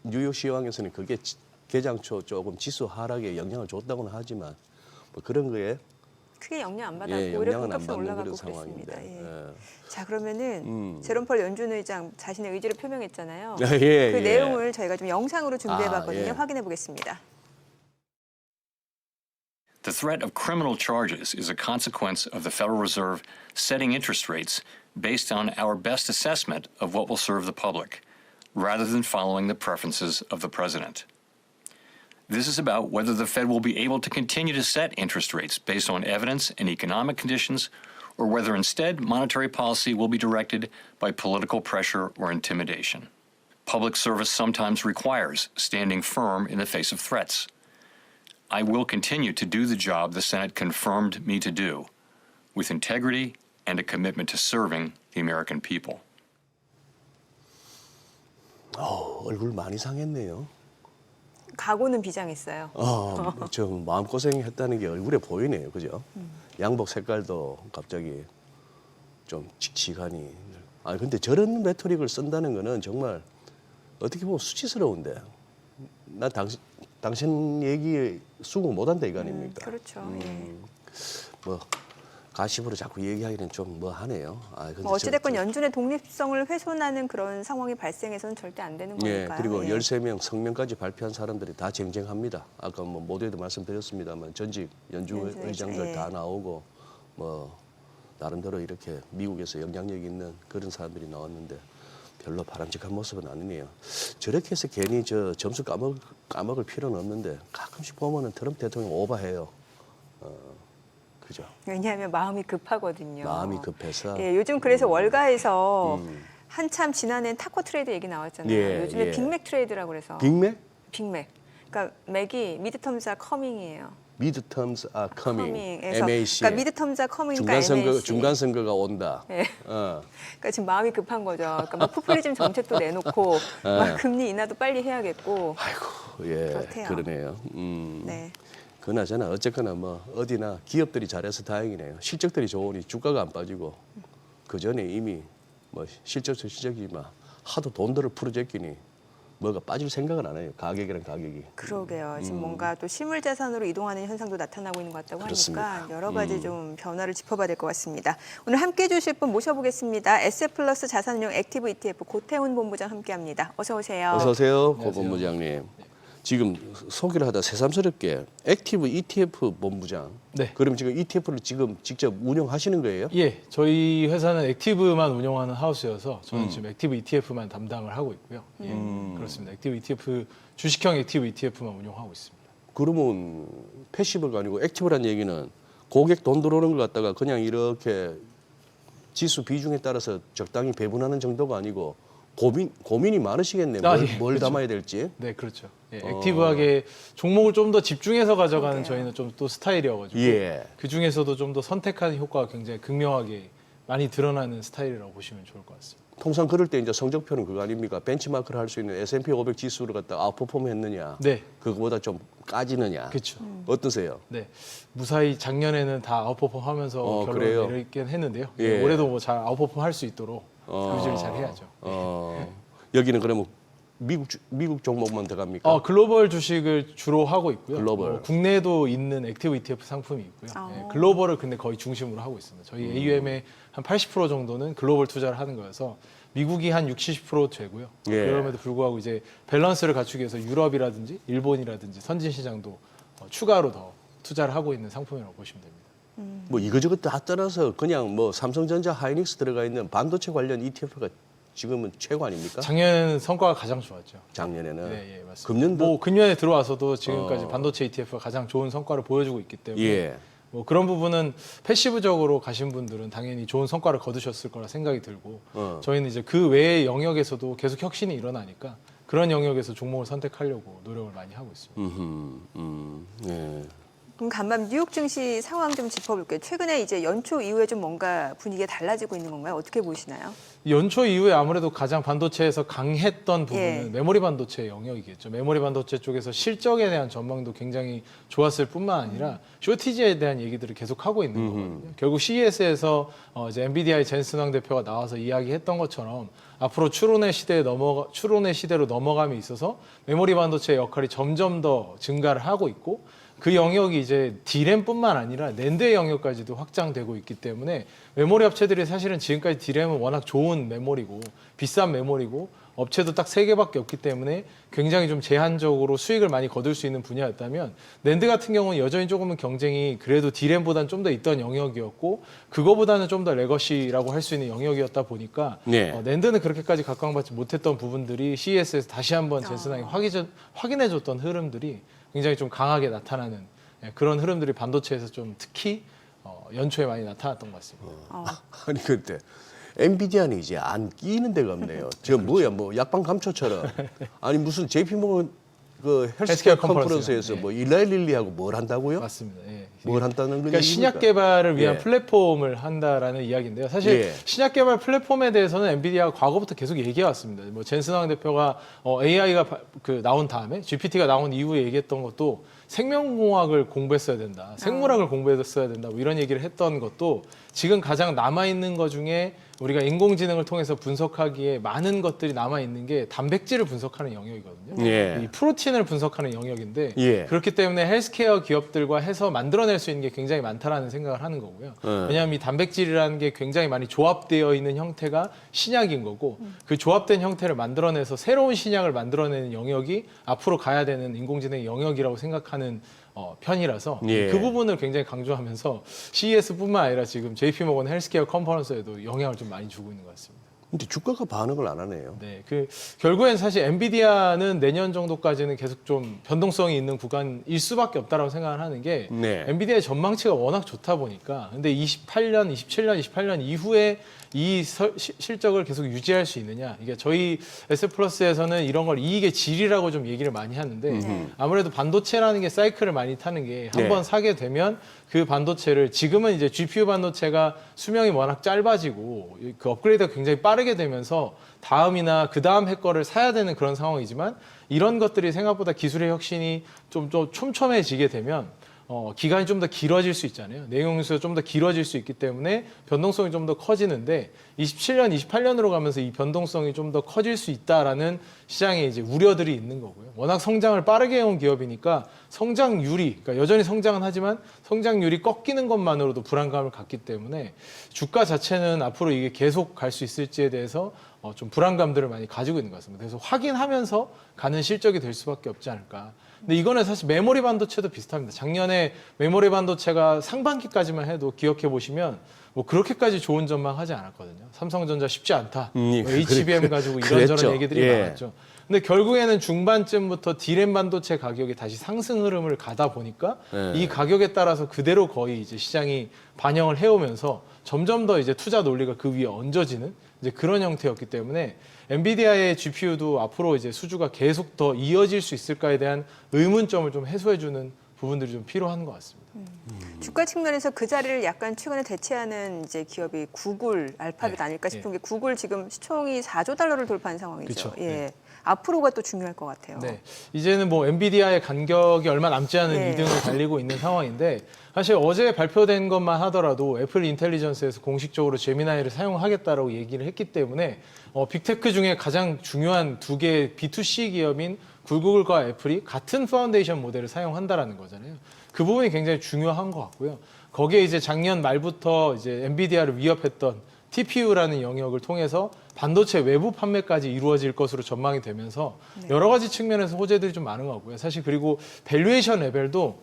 뉴욕 시황에서는 그게 개장 초 조금 지수 하락에 영향을 줬다고는 하지만 뭐 그런 거에 크게 영향 안 받았고 오히려 영향은 안 금값은 받는 올라가고 그런 그랬습니다. 상황인데. 예. 자 그러면은 제롬 펄 연준 의장 자신의 의지를 표명했잖아요. 그 내용을 저희가 좀 영상으로 준비해봤거든요. 확인해 보겠습니다. The threat of criminal charges is a consequence of the Federal Reserve setting interest rates based on our best assessment of what will serve the public, rather than following the preferences of the president. This is about whether the Fed will be able to continue to set interest rates based on evidence and economic conditions, or whether instead monetary policy will be directed by political pressure or intimidation. Public service sometimes requires standing firm in the face of threats. I will continue to do the job the Senate confirmed me to do, with integrity and a commitment to serving the American people. 얼굴 많이 상했네요. 각오는 비장했어요. 좀 마음고생했다는 게 얼굴에 보이네요. 그죠? 양복 색깔도 갑자기 좀 칙칙하니. 근데 저런 레토릭을 쓴다는 거는 정말 어떻게 보면 수치스러운데. 나 당신 얘기에 수긍 못한다 이거 아닙니까? 그렇죠. 뭐 가십으로 자꾸 얘기하기는 좀 뭐 하네요. 근데 뭐 어찌됐건 연준의 독립성을 훼손하는 그런 상황이 발생해서는 절대 안 되는 거니까요. 그리고 13명 성명까지 발표한 사람들이 다 쟁쟁합니다. 아까 뭐 모두에도 말씀드렸습니다만 전직 연준 의장들 다 나오고 뭐 나름대로 이렇게 미국에서 영향력 있는 그런 사람들이 나왔는데 별로 바람직한 모습은 아니네요. 저렇게 해서 괜히 저 점수 까먹을 필요는 없는데 가끔씩 보면은 트럼프 대통령 오버해요. 그죠? 왜냐하면 마음이 급하거든요. 마음이 급해서. 요즘 그래서 월가에서 한참 지난해 타코 트레이드 얘기 나왔잖아요. 요즘에 빅맥 트레이드라고 그래서. 빅맥? 빅맥. 그러니까 맥이 미드텀즈와 커밍이에요. 미드텀스 아 커밍. MAC. 그러니까 미드텀즈와 커밍이니까 MAC. 중간 선거가 온다. 네. 그러니까 지금 마음이 급한 거죠. 그러니까 막 포퓰리즘 정책도 내놓고 막 금리 인하도 빨리 해야겠고. 아이고 그렇대요. 그러네요. 네. 그나저나 어쨌거나 뭐 어디나 기업들이 잘해서 다행이네요. 실적들이 좋으니 주가가 안 빠지고 그 전에 이미 뭐 실적도 실적이지만 하도 돈들을 풀어제끼니 뭐가 빠질 생각은 안 해요. 가격이랑 가격이. 그러게요. 지금 뭔가 또 실물 자산으로 이동하는 현상도 나타나고 있는 것 같다고 그렇습니다. 하니까 여러 가지 좀 변화를 짚어봐야 될 것 같습니다. 오늘 함께해 주실 분 모셔보겠습니다. SF플러스 자산운용 액티브 ETF 고태훈 본부장 함께합니다. 어서 오세요. 어서 오세요, 고 본부장님. 지금 소개를 하다 새삼스럽게 액티브 ETF 본부장. 네. 그럼 지금 ETF를 지금 직접 운영하시는 거예요? 예, 저희 회사는 액티브만 운영하는 하우스여서 저는 지금 액티브 ETF만 담당을 하고 있고요. 예, 그렇습니다. 액티브 ETF 주식형 액티브 ETF만 운영하고 있습니다. 그러면 패시브가 아니고 액티브란 얘기는 고객 돈 들어오는 걸 갖다가 그냥 이렇게 지수 비중에 따라서 적당히 배분하는 정도가 아니고 고민이 많으시겠네요. 뭘 그렇죠. 담아야 될지. 네, 그렇죠. 예, 액티브하게 종목을 좀 더 집중해서 가져가는 저희는 좀 또 스타일이어가지고 그 중에서도 좀 더 선택하는 효과가 굉장히 극명하게 많이 드러나는 스타일이라고 보시면 좋을 것 같습니다. 통상 그럴 때 이제 성적표는 그거 아닙니까? 벤치마크를 할 수 있는 S&P 500 지수를 갖다 아웃퍼폼 했느냐, 네. 그거보다 좀 까지느냐. 그렇죠. 어떠세요? 네, 무사히 작년에는 다 아웃퍼폼 하면서 그래요? 결론을 내리긴 했는데요. 예. 올해도 뭐 잘 아웃퍼폼 할 수 있도록 유지를 잘 해야죠. 여기는 그러면 미국 종목만 들어갑니까? 글로벌 주식을 주로 하고 있고요. 글로벌. 국내에도 있는 액티브 ETF 상품이 있고요. 예, 글로벌을 근데 거의 중심으로 하고 있습니다. 저희 AUM의 한 80% 정도는 글로벌 투자를 하는 거여서 미국이 한 60, 70% 되고요. 예. 그럼에도 불구하고 이제 밸런스를 갖추기 위해서 유럽이라든지 일본이라든지 선진 시장도 추가로 더 투자를 하고 있는 상품이라고 보시면 됩니다. 뭐 이거저것 다 떠나서 그냥 뭐 삼성전자, 하이닉스 들어가 있는 반도체 관련 ETF가 지금은 최고 아닙니까? 작년에는 성과가 가장 좋았죠. 작년에는. 네, 예, 맞습니다. 금년도 뭐 금년에 들어와서도 지금까지 반도체 ETF가 가장 좋은 성과를 보여주고 있기 때문에 예. 뭐 그런 부분은 패시브적으로 가신 분들은 당연히 좋은 성과를 거두셨을 거라 생각이 들고 저희는 이제 그 외의 영역에서도 계속 혁신이 일어나니까 그런 영역에서 종목을 선택하려고 노력을 많이 하고 있습니다. 예. 그럼 간밤 뉴욕 증시 상황 좀 짚어볼게요. 최근에 이제 연초 이후에 좀 뭔가 분위기가 달라지고 있는 건가요? 어떻게 보시나요? 연초 이후에 아무래도 가장 반도체에서 강했던 부분은 예. 메모리 반도체 영역이겠죠. 메모리 반도체 쪽에서 실적에 대한 전망도 굉장히 좋았을 뿐만 아니라 쇼티지에 대한 얘기들을 계속 하고 있는 거거든요. 결국 CES에서 이제 엔비디아의 젠슨 황 대표가 나와서 이야기했던 것처럼 앞으로 추론의 시대로 넘어감에 있어서 메모리 반도체의 역할이 점점 더 증가를 하고 있고 그 영역이 이제 D램뿐만 아니라 낸드의 영역까지도 확장되고 있기 때문에 메모리 업체들이 사실은 지금까지 D램은 워낙 좋은 메모리고 비싼 메모리고 업체도 딱 3개밖에 없기 때문에 굉장히 좀 제한적으로 수익을 많이 거둘 수 있는 분야였다면 낸드 같은 경우는 여전히 조금은 경쟁이 그래도 D램보다는 좀 더 있던 영역이었고 그거보다는 좀 더 레거시라고 할 수 있는 영역이었다 보니까 네. 낸드는 그렇게까지 각광받지 못했던 부분들이 CES에서 다시 한번 젠슨왕이 확인해줬던 흐름들이 굉장히 좀 강하게 나타나는 그런 흐름들이 반도체에서 좀 특히 연초에 많이 나타났던 것 같습니다. 아니 근데 엔비디아는 이제 안 끼는 데가 없네요. 저 뭐야 뭐 약방 감초처럼 아니 무슨 JP모건 그 헬스케어 컨퍼런스에서 뭐 일라이 릴리하고 뭘 한다고요? 맞습니다. 예. 뭘 한다는 그러니까 거죠? 신약 개발을 위한 예. 플랫폼을 한다라는 이야기인데요. 사실 예. 신약 개발 플랫폼에 대해서는 엔비디아가 과거부터 계속 얘기해 왔습니다. 뭐 젠슨 황 대표가 AI가 나온 다음에 GPT가 나온 이후에 얘기했던 것도 생명공학을 공부했어야 된다, 생물학을 공부했어야 된다, 뭐 이런 얘기를 했던 것도 지금 가장 남아 있는 것 중에 우리가 인공지능을 통해서 분석하기에 많은 것들이 남아 있는 게 단백질을 분석하는 영역이거든요. 예. 이 프로틴을 분석하는 영역인데 예. 그렇기 때문에 헬스케어 기업들과 해서 만들어낼 수 있는 게 굉장히 많다라는 생각을 하는 거고요. 왜냐하면 이 단백질이라는 게 굉장히 많이 조합되어 있는 형태가 신약인 거고 그 조합된 형태를 만들어내서 새로운 신약을 만들어내는 영역이 앞으로 가야 되는 인공지능의 영역이라고 생각하는 편이라서 예. 그 부분을 굉장히 강조하면서 CES뿐만 아니라 지금 JP모건 헬스케어 컨퍼런스에도 영향을 좀 많이 주고 있는 것 같습니다. 근데 주가가 반응을 안 하네요. 네, 결국엔 사실 엔비디아는 내년 정도까지는 계속 좀 변동성이 있는 구간일 수밖에 없다라고 생각을 하는 게 네. 엔비디아의 전망치가 워낙 좋다 보니까 근데 28년, 27년 이후에 이 실적을 계속 유지할 수 있느냐 이게 저희 S플러스에서는 이런 걸 이익의 질이라고 좀 얘기를 많이 하는데 아무래도 반도체라는 게 사이클을 많이 타는 게 한 번 네. 사게 되면 그 반도체를 지금은 이제 GPU 반도체가 수명이 워낙 짧아지고 그 업그레이드가 굉장히 빠르게 되면서 다음이나 그 다음 해 거를 사야 되는 그런 상황이지만 이런 것들이 생각보다 기술의 혁신이 좀 촘촘해지게 되면 기간이 좀 더 길어질 수 있잖아요. 내용 연수가 좀 더 길어질 수 있기 때문에 변동성이 좀 더 커지는데 27년, 28년으로 가면서 이 변동성이 좀 더 커질 수 있다라는 시장에 이제 우려들이 있는 거고요. 워낙 성장을 빠르게 해온 기업이니까 성장률이, 그러니까 여전히 성장은 하지만 성장률이 꺾이는 것만으로도 불안감을 갖기 때문에 주가 자체는 앞으로 이게 계속 갈 수 있을지에 대해서 좀 불안감들을 많이 가지고 있는 것 같습니다. 그래서 확인하면서 가는 실적이 될 수밖에 없지 않을까. 근데 이거는 사실 메모리 반도체도 비슷합니다. 작년에 메모리 반도체가 상반기까지만 해도 기억해 보시면 뭐 그렇게까지 좋은 전망하지 않았거든요. 삼성전자 쉽지 않다. 뭐 HBM 가지고 이런저런 그랬죠. 얘기들이 예. 많았죠. 근데 결국에는 중반쯤부터 D램 반도체 가격이 다시 상승 흐름을 가다 보니까 이 가격에 따라서 그대로 거의 이제 시장이 반영을 해오면서 점점 더 이제 투자 논리가 그 위에 얹어지는 이제 그런 형태였기 때문에 엔비디아의 GPU도 앞으로 이제 수주가 계속 더 이어질 수 있을까에 대한 의문점을 좀 해소해주는 부분들이 좀 필요한 것 같습니다. 주가 측면에서 그 자리를 약간 최근에 대체하는 이제 기업이 구글, 알파벳 네. 아닐까 싶은 게 구글 지금 시총이 4조 달러를 돌파한 상황이죠. 그쵸. 예. 네. 앞으로가 또 중요할 것 같아요. 네, 이제는 뭐 엔비디아의 간격이 얼마 남지 않은 네. 2등을 달리고 있는 상황인데 사실 어제 발표된 것만 하더라도 애플 인텔리전스에서 공식적으로 제미나이를 사용하겠다라고 얘기를 했기 때문에 빅테크 중에 가장 중요한 두 개의 B2C 기업인 구글과 애플이 같은 파운데이션 모델을 사용한다라는 거잖아요. 그 부분이 굉장히 중요한 것 같고요. 거기에 이제 작년 말부터 이제 엔비디아를 위협했던 TPU라는 영역을 통해서 반도체 외부 판매까지 이루어질 것으로 전망이 되면서 여러 가지 측면에서 호재들이 좀 많은 것 같고요. 사실 그리고 밸류에이션 레벨도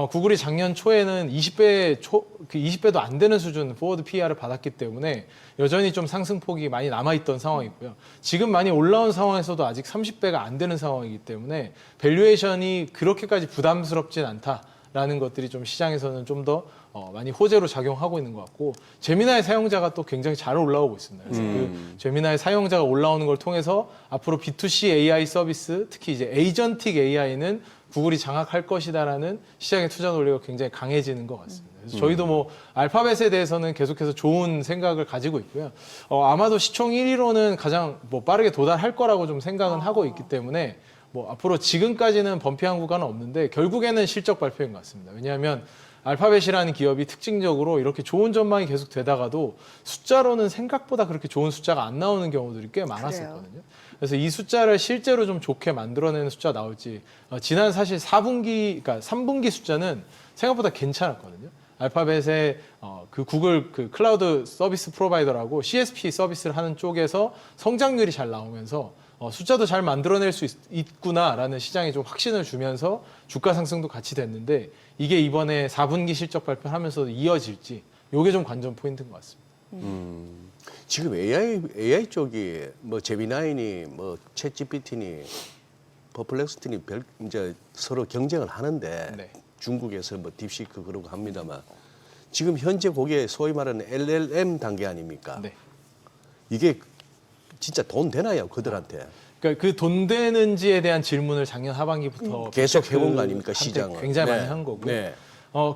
구글이 작년 초에는 20배도 안 되는 수준 포워드 PER을 받았기 때문에 여전히 좀 상승폭이 많이 남아있던 상황이고요. 지금 많이 올라온 상황에서도 아직 30배가 안 되는 상황이기 때문에 밸류에이션이 그렇게까지 부담스럽진 않다라는 것들이 좀 시장에서는 좀 더 많이 호재로 작용하고 있는 것 같고, 제미나이 사용자가 또 굉장히 잘 올라오고 있습니다. 그래서 그 제미나이 사용자가 올라오는 걸 통해서 앞으로 B2C AI 서비스, 특히 이제 에이전틱 AI는 구글이 장악할 것이다라는 시장의 투자 논리가 굉장히 강해지는 것 같습니다. 그래서 저희도 뭐 알파벳에 대해서는 계속해서 좋은 생각을 가지고 있고요. 아마도 시총 1위로는 가장 뭐 빠르게 도달할 거라고 좀 생각은 하고 있기 때문에 뭐 앞으로 지금까지는 범피한 구간은 없는데 결국에는 실적 발표인 것 같습니다. 왜냐하면 알파벳이라는 기업이 특징적으로 이렇게 좋은 전망이 계속 되다가도 숫자로는 생각보다 그렇게 좋은 숫자가 안 나오는 경우들이 꽤 많았었거든요. 그래서 이 숫자를 실제로 좀 좋게 만들어내는 숫자 나올지, 지난 사실 4분기, 그러니까 3분기 숫자는 생각보다 괜찮았거든요. 알파벳의 그 구글 그 클라우드 서비스 프로바이더라고 CSP 서비스를 하는 쪽에서 성장률이 잘 나오면서 숫자도 잘 만들어낼 수 있구나라는 시장에 좀 확신을 주면서 주가 상승도 같이 됐는데, 이게 이번에 4분기 실적 발표하면서도 이어질지, 이게 좀 관전 포인트인 것 같습니다. 지금 AI 쪽이 뭐 제미나이니 뭐 챗GPT니 퍼플렉스티니 이제 서로 경쟁을 하는데, 네. 중국에서 뭐 딥시크 그러고 합니다만, 지금 현재 그게 소위 말하는 LLM 단계 아닙니까? 네. 이게 진짜 돈 되나요, 그들한테? 그러니까 그 돈 되는지에 대한 질문을 작년 하반기부터 계속 해본 거 아닙니까, 시장은? 굉장히 네. 많이 한 거고요. 네.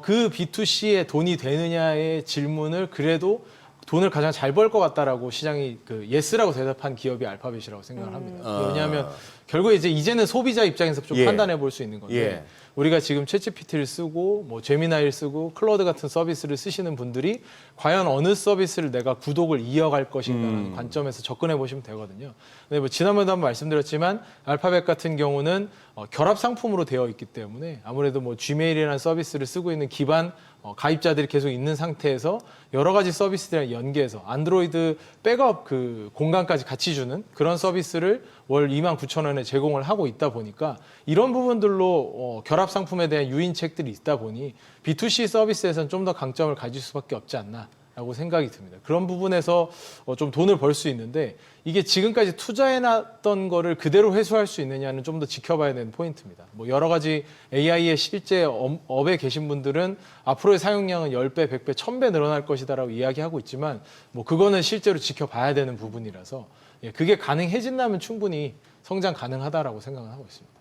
그 B2C에 돈이 되느냐의 질문을 그래도 돈을 가장 잘 벌 것 같다라고 시장이 그 예스라고 대답한 기업이 알파벳이라고 생각을 합니다. 왜냐하면 결국에 이제는 소비자 입장에서 좀 예. 판단해 볼 수 있는 건데, 예. 우리가 지금 챗GPT를 쓰고 뭐 제미나이를 쓰고 클로드 같은 서비스를 쓰시는 분들이 과연 어느 서비스를 내가 구독을 이어갈 것인가라는 관점에서 접근해 보시면 되거든요. 근데 뭐 지난번에도 한번 말씀드렸지만 알파벳 같은 경우는 결합 상품으로 되어 있기 때문에 아무래도 뭐 지메일이라는 서비스를 쓰고 있는 기반 가입자들이 계속 있는 상태에서 여러 가지 서비스들이랑 연계해서 안드로이드 백업 그 공간까지 같이 주는 그런 서비스를 월 29,000원에 제공을 하고 있다 보니까 이런 부분들로 결합 상품에 대한 유인책들이 있다 보니 B2C 서비스에서는 좀 더 강점을 가질 수밖에 없지 않나라고 생각이 듭니다. 그런 부분에서 좀 돈을 벌 수 있는데, 이게 지금까지 투자해놨던 거를 그대로 회수할 수 있느냐는 좀 더 지켜봐야 되는 포인트입니다. 뭐 여러 가지 AI의 실제 업에 계신 분들은 앞으로의 사용량은 10배, 100배, 1000배 늘어날 것이다라고 이야기하고 있지만, 뭐 그거는 실제로 지켜봐야 되는 부분이라서 그게 가능해진다면 충분히 성장 가능하다라고 생각을 하고 있습니다.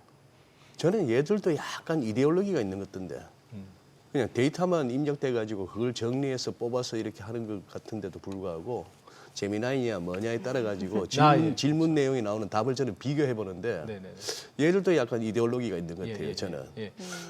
저는 얘들도 약간 이데올로기가 있는 것 같던데. 그냥 데이터만 입력돼가지고 그걸 정리해서 뽑아서 이렇게 하는 것 같은데도 불구하고 제미나이냐 뭐냐에 따라 가지고 질문 내용이 나오는 답을 저는 비교해 보는데, 네네. 얘들도 약간 이데올로기가 있는 것 같아요. 저는.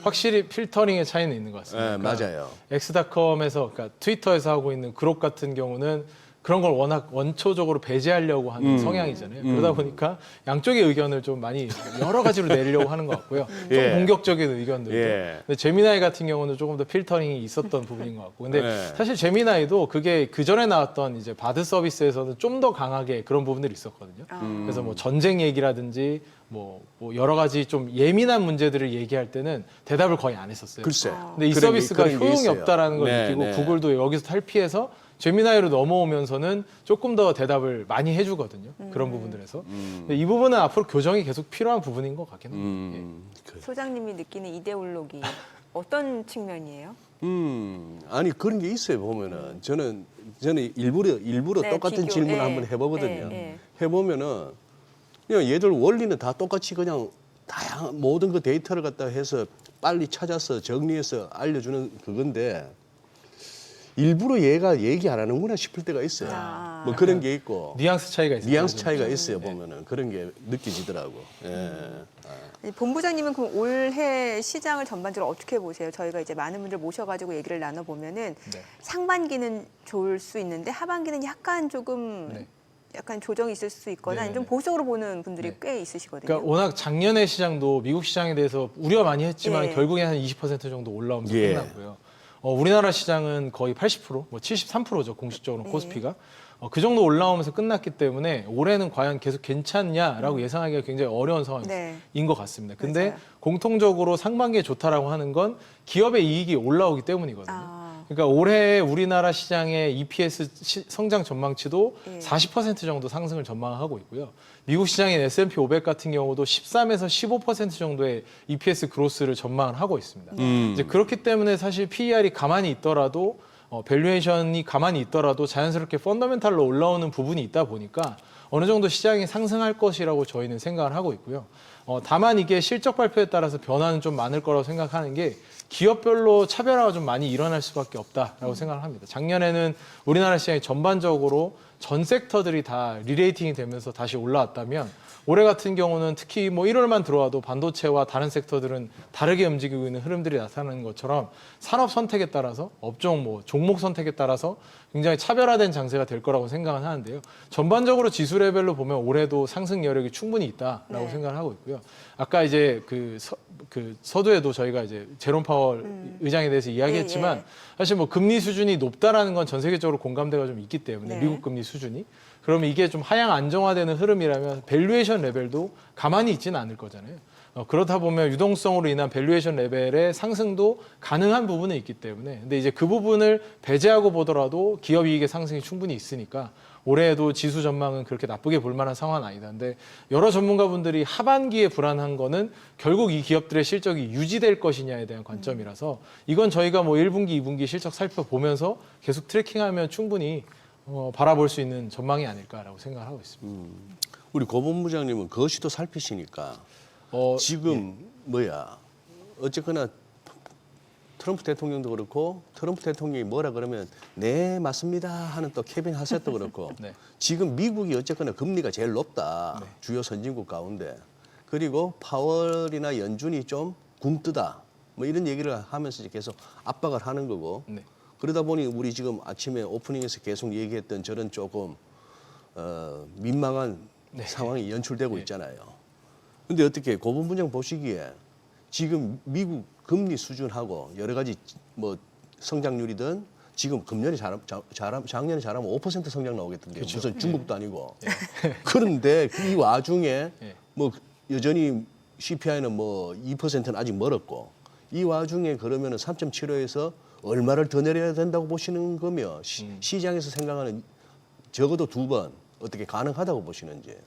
확실히 필터링의 차이는 있는 것 같습니다. 맞아요. 엑스닷컴에서, 그러니까 트위터에서 하고 있는 그룹 같은 경우는 그런 걸 워낙 원초적으로 배제하려고 하는 성향이잖아요. 그러다 보니까 양쪽의 의견을 좀 많이 여러 가지로 내리려고 하는 것 같고요. 좀 예. 공격적인 의견들도. 예. 근데 제미나이 같은 경우는 조금 더 필터링이 있었던 부분인 것 같고. 근데 예. 사실 제미나이도 그게 그 전에 나왔던 이제 바드 서비스에서는 좀 더 강하게 그런 부분들이 있었거든요. 그래서 뭐 전쟁 얘기라든지 뭐 여러 가지 좀 예민한 문제들을 얘기할 때는 대답을 거의 안 했었어요. 글쎄. 근데 이 그런 서비스가 게 효용이 있어요. 없다라는 걸 네, 느끼고 네. 구글도 여기서 탈피해서 제미나이로 넘어오면서는 조금 더 대답을 많이 해주거든요. 그런 부분들에서. 근데 이 부분은 앞으로 교정이 계속 필요한 부분인 것 같긴 합니다. 소장님이 느끼는 이데올로기 어떤 측면이에요? 아니 그런 게 있어요. 보면은 저는 일부러 네, 똑같은 비교. 질문을 예. 한번 해보거든요. 예. 해보면은 그냥 얘들 원리는 다 똑같이 그냥 다양한 모든 그 데이터를 갖다 해서 빨리 찾아서 정리해서 알려주는 그건데, 일부러 얘가 얘기 안 하는구나 싶을 때가 있어요. 뭐 그런 게 있고 뉘앙스 차이가 있어요. 뉘앙스 차이가 있어요. 보면은 그런 게 느껴지더라고. 예. 본부장님은 그럼 올해 시장을 전반적으로 어떻게 보세요? 저희가 이제 많은 분들 모셔가지고 얘기를 나눠보면은 네. 상반기는 좋을 수 있는데 하반기는 약간 조금 네. 약간 조정이 있을 수 있거나 네, 좀 네. 보수적으로 보는 분들이 네. 꽤 있으시거든요. 그러니까 워낙 작년의 시장도 미국 시장에 대해서 우려 많이 했지만 예. 결국에 한 20% 정도 올라오면서 예. 끝났고요. 우리나라 시장은 거의 80%, 뭐 73%죠 공식적으로 네. 코스피가. 그 정도 올라오면서 끝났기 때문에 올해는 과연 계속 괜찮냐라고 예상하기가 굉장히 어려운 상황인 네. 것 같습니다. 근데 맞아요. 공통적으로 상반기에 좋다라고 하는 건 기업의 이익이 올라오기 때문이거든요. 아. 그러니까 올해 우리나라 시장의 EPS 성장 전망치도 예. 40% 정도 상승을 전망하고 있고요. 미국 시장인 S&P 500 같은 경우도 13에서 15% 정도의 EPS 그로스를 전망을 하고 있습니다. 이제 그렇기 때문에 사실 PER이 가만히 있더라도 밸류에이션이 가만히 있더라도 자연스럽게 펀더멘탈로 올라오는 부분이 있다 보니까 어느 정도 시장이 상승할 것이라고 저희는 생각을 하고 있고요. 다만 이게 실적 발표에 따라서 변화는 좀 많을 거라고 생각하는 게 기업별로 차별화가 좀 많이 일어날 수밖에 없다라고 생각을 합니다. 작년에는 우리나라 시장이 전반적으로 전 섹터들이 다 리레이팅이 되면서 다시 올라왔다면 올해 같은 경우는 특히 뭐 1월만 들어와도 반도체와 다른 섹터들은 다르게 움직이고 있는 흐름들이 나타나는 것처럼 산업 선택에 따라서 업종 뭐 종목 선택에 따라서 굉장히 차별화된 장세가 될 거라고 생각은 하는데요. 전반적으로 지수 레벨로 보면 올해도 상승 여력이 충분히 있다라고 네. 생각을 하고 있고요. 아까 이제 서두에도 저희가 이제 제롬 파월 의장에 대해서 이야기했지만 예. 사실 뭐 금리 수준이 높다라는 건 전 세계적으로 공감대가 좀 있기 때문에 네. 미국 금리 수준이 그러면 이게 좀 하향 안정화되는 흐름이라면 밸류에이션 레벨도 가만히 있지는 않을 거잖아요. 그렇다 보면 유동성으로 인한 밸류에이션 레벨의 상승도 가능한 부분은 있기 때문에 근데 이제 그 부분을 배제하고 보더라도 기업 이익의 상승이 충분히 있으니까 올해에도 지수 전망은 그렇게 나쁘게 볼 만한 상황은 아니다. 근데 여러 전문가분들이 하반기에 불안한 거는 결국 이 기업들의 실적이 유지될 것이냐에 대한 관점이라서 이건 저희가 뭐 1분기, 2분기 실적 살펴보면서 계속 트래킹하면 충분히 바라볼 수 있는 전망이 아닐까라고 생각을 하고 있습니다. 우리 고 본부장님은 거시도 살피시니까 지금 어쨌거나 트럼프 대통령도 그렇고 트럼프 대통령이 뭐라 그러면 네 맞습니다 하는 또 케빈 하셋도 그렇고 네. 지금 미국이 어쨌거나 금리가 제일 높다. 주요 선진국 가운데. 그리고 파월이나 연준이 좀 굼뜨다. 뭐 이런 얘기를 하면서 이제 계속 압박을 하는 거고. 네. 그러다 보니 우리 지금 아침에 오프닝에서 계속 얘기했던 저런 조금 민망한 상황이 연출되고 있잖아요. 근데 어떻게 고 본부장 보시기에 지금 미국 금리 수준하고 여러 가지 뭐 성장률이든 지금 금년에 작년에 잘하면 5% 성장 나오겠던데요. 무슨 중국도 아니고. 그런데 이 와중에 뭐 여전히 CPI는 뭐 2%는 아직 멀었고 이 와중에 그러면은 3.75에서 얼마를 더 내려야 된다고 보시는 거며 시장에서 생각하는 적어도 2번 어떻게 가능하다고 보시는지.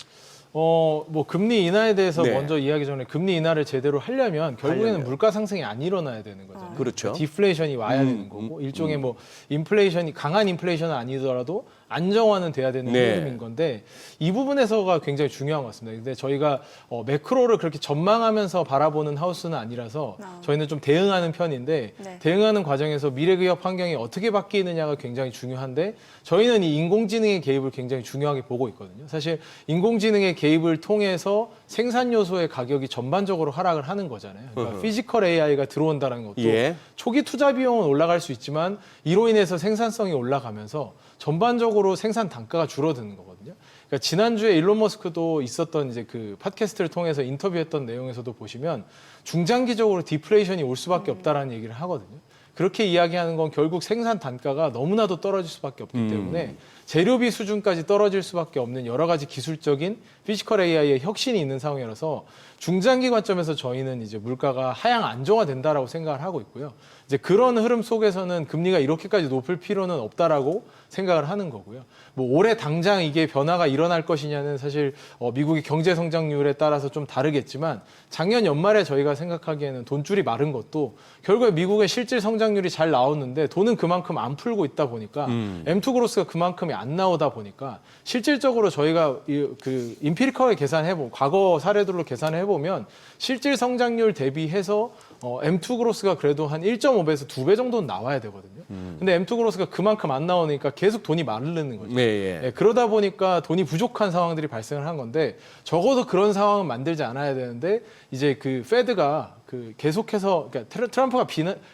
뭐 금리 인하에 대해서 네. 먼저 이야기 전에 금리 인하를 제대로 하려면 결국에는 하려면. 물가 상승이 안 일어나야 되는 거잖아요. 그렇죠. 디플레이션이 와야 되는 거고 일종의 뭐 인플레이션이 강한 인플레이션은 아니더라도 안정화는 돼야 되는 네. 흐름인 건데 이 부분에서가 굉장히 중요한 것 같습니다. 근데 저희가 매크로를 그렇게 전망하면서 바라보는 하우스는 아니라서 저희는 좀 대응하는 편인데 네. 대응하는 과정에서 미래 기업 환경이 어떻게 바뀌느냐가 굉장히 중요한데 저희는 이 인공지능의 개입을 굉장히 중요하게 보고 있거든요. 사실 인공지능의 개입을 통해서 생산 요소의 가격이 전반적으로 하락을 하는 거잖아요. 그러니까 피지컬 AI가 들어온다는 것도 예. 초기 투자 비용은 올라갈 수 있지만 이로 인해서 생산성이 올라가면서 전반적으로 생산 단가가 줄어드는 거거든요. 그러니까 지난주에 일론 머스크도 있었던 이제 그 팟캐스트를 통해서 인터뷰했던 내용에서도 보시면 중장기적으로 디플레이션이 올 수밖에 없다라는 얘기를 하거든요. 그렇게 이야기하는 건 결국 생산 단가가 너무나도 떨어질 수밖에 없기 때문에 재료비 수준까지 떨어질 수밖에 없는 여러 가지 기술적인 피지컬 AI의 혁신이 있는 상황이라서 중장기 관점에서 저희는 이제 물가가 하향 안정화된다라고 생각을 하고 있고요. 이제 그런 흐름 속에서는 금리가 이렇게까지 높을 필요는 없다라고 생각을 하는 거고요. 뭐 올해 당장 이게 변화가 일어날 것이냐는 사실 미국의 경제 성장률에 따라서 좀 다르겠지만 작년 연말에 저희가 생각하기에는 돈줄이 마른 것도 결국에 미국의 실질 성장률이 잘 나오는데 돈은 그만큼 안 풀고 있다 보니까 M2 그로스가 그만큼이 안 나오다 보니까 실질적으로 저희가 그 임피리컬에 계산해보고 과거 사례들로 계산해보면 실질 성장률 대비해서 M2 그로스가 그래도 한 1.5배에서 2배 정도는 나와야 되거든요. 근데 M2 그로스가 그만큼 안 나오니까 계속 돈이 마르는 거죠. 네, 그러다 보니까 돈이 부족한 상황들이 발생을 한 건데 적어도 그런 상황은 만들지 않아야 되는데 이제 그 페드가 그 계속해서 그러니까 트럼프가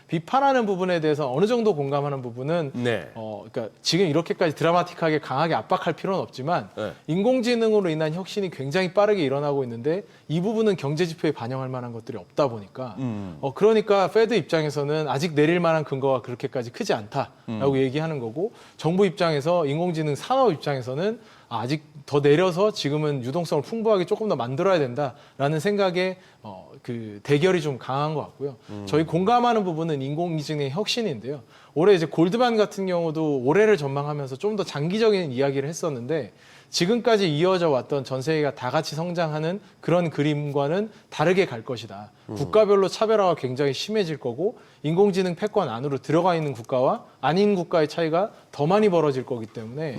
비판하는 부분에 대해서 어느 정도 공감하는 부분은 네. 그러니까 지금 이렇게까지 드라마틱하게 강하게 압박할 필요는 없지만 네. 인공지능으로 인한 혁신이 굉장히 빠르게 일어나고 있는데 이 부분은 경제 지표에 반영할 만한 것들이 없다 보니까 그러니까 페드 입장에서는 아직 내릴 만한 근거가 그렇게까지 크지 않다라고 얘기하는 거고 정부 입장에서 인공지능 산업 입장에서는 아직 더 내려서 지금은 유동성을 풍부하게 조금 더 만들어야 된다라는 생각에 그 대결이 좀 강한 것 같고요. 저희 공감하는 부분은 인공지능의 혁신인데요. 올해 이제 골드만 같은 경우도 올해를 전망하면서 좀 더 장기적인 이야기를 했었는데 지금까지 이어져 왔던 전 세계가 다 같이 성장하는 그런 그림과는 다르게 갈 것이다. 국가별로 차별화가 굉장히 심해질 거고 인공지능 패권 안으로 들어가 있는 국가와 아닌 국가의 차이가 더 많이 벌어질 거기 때문에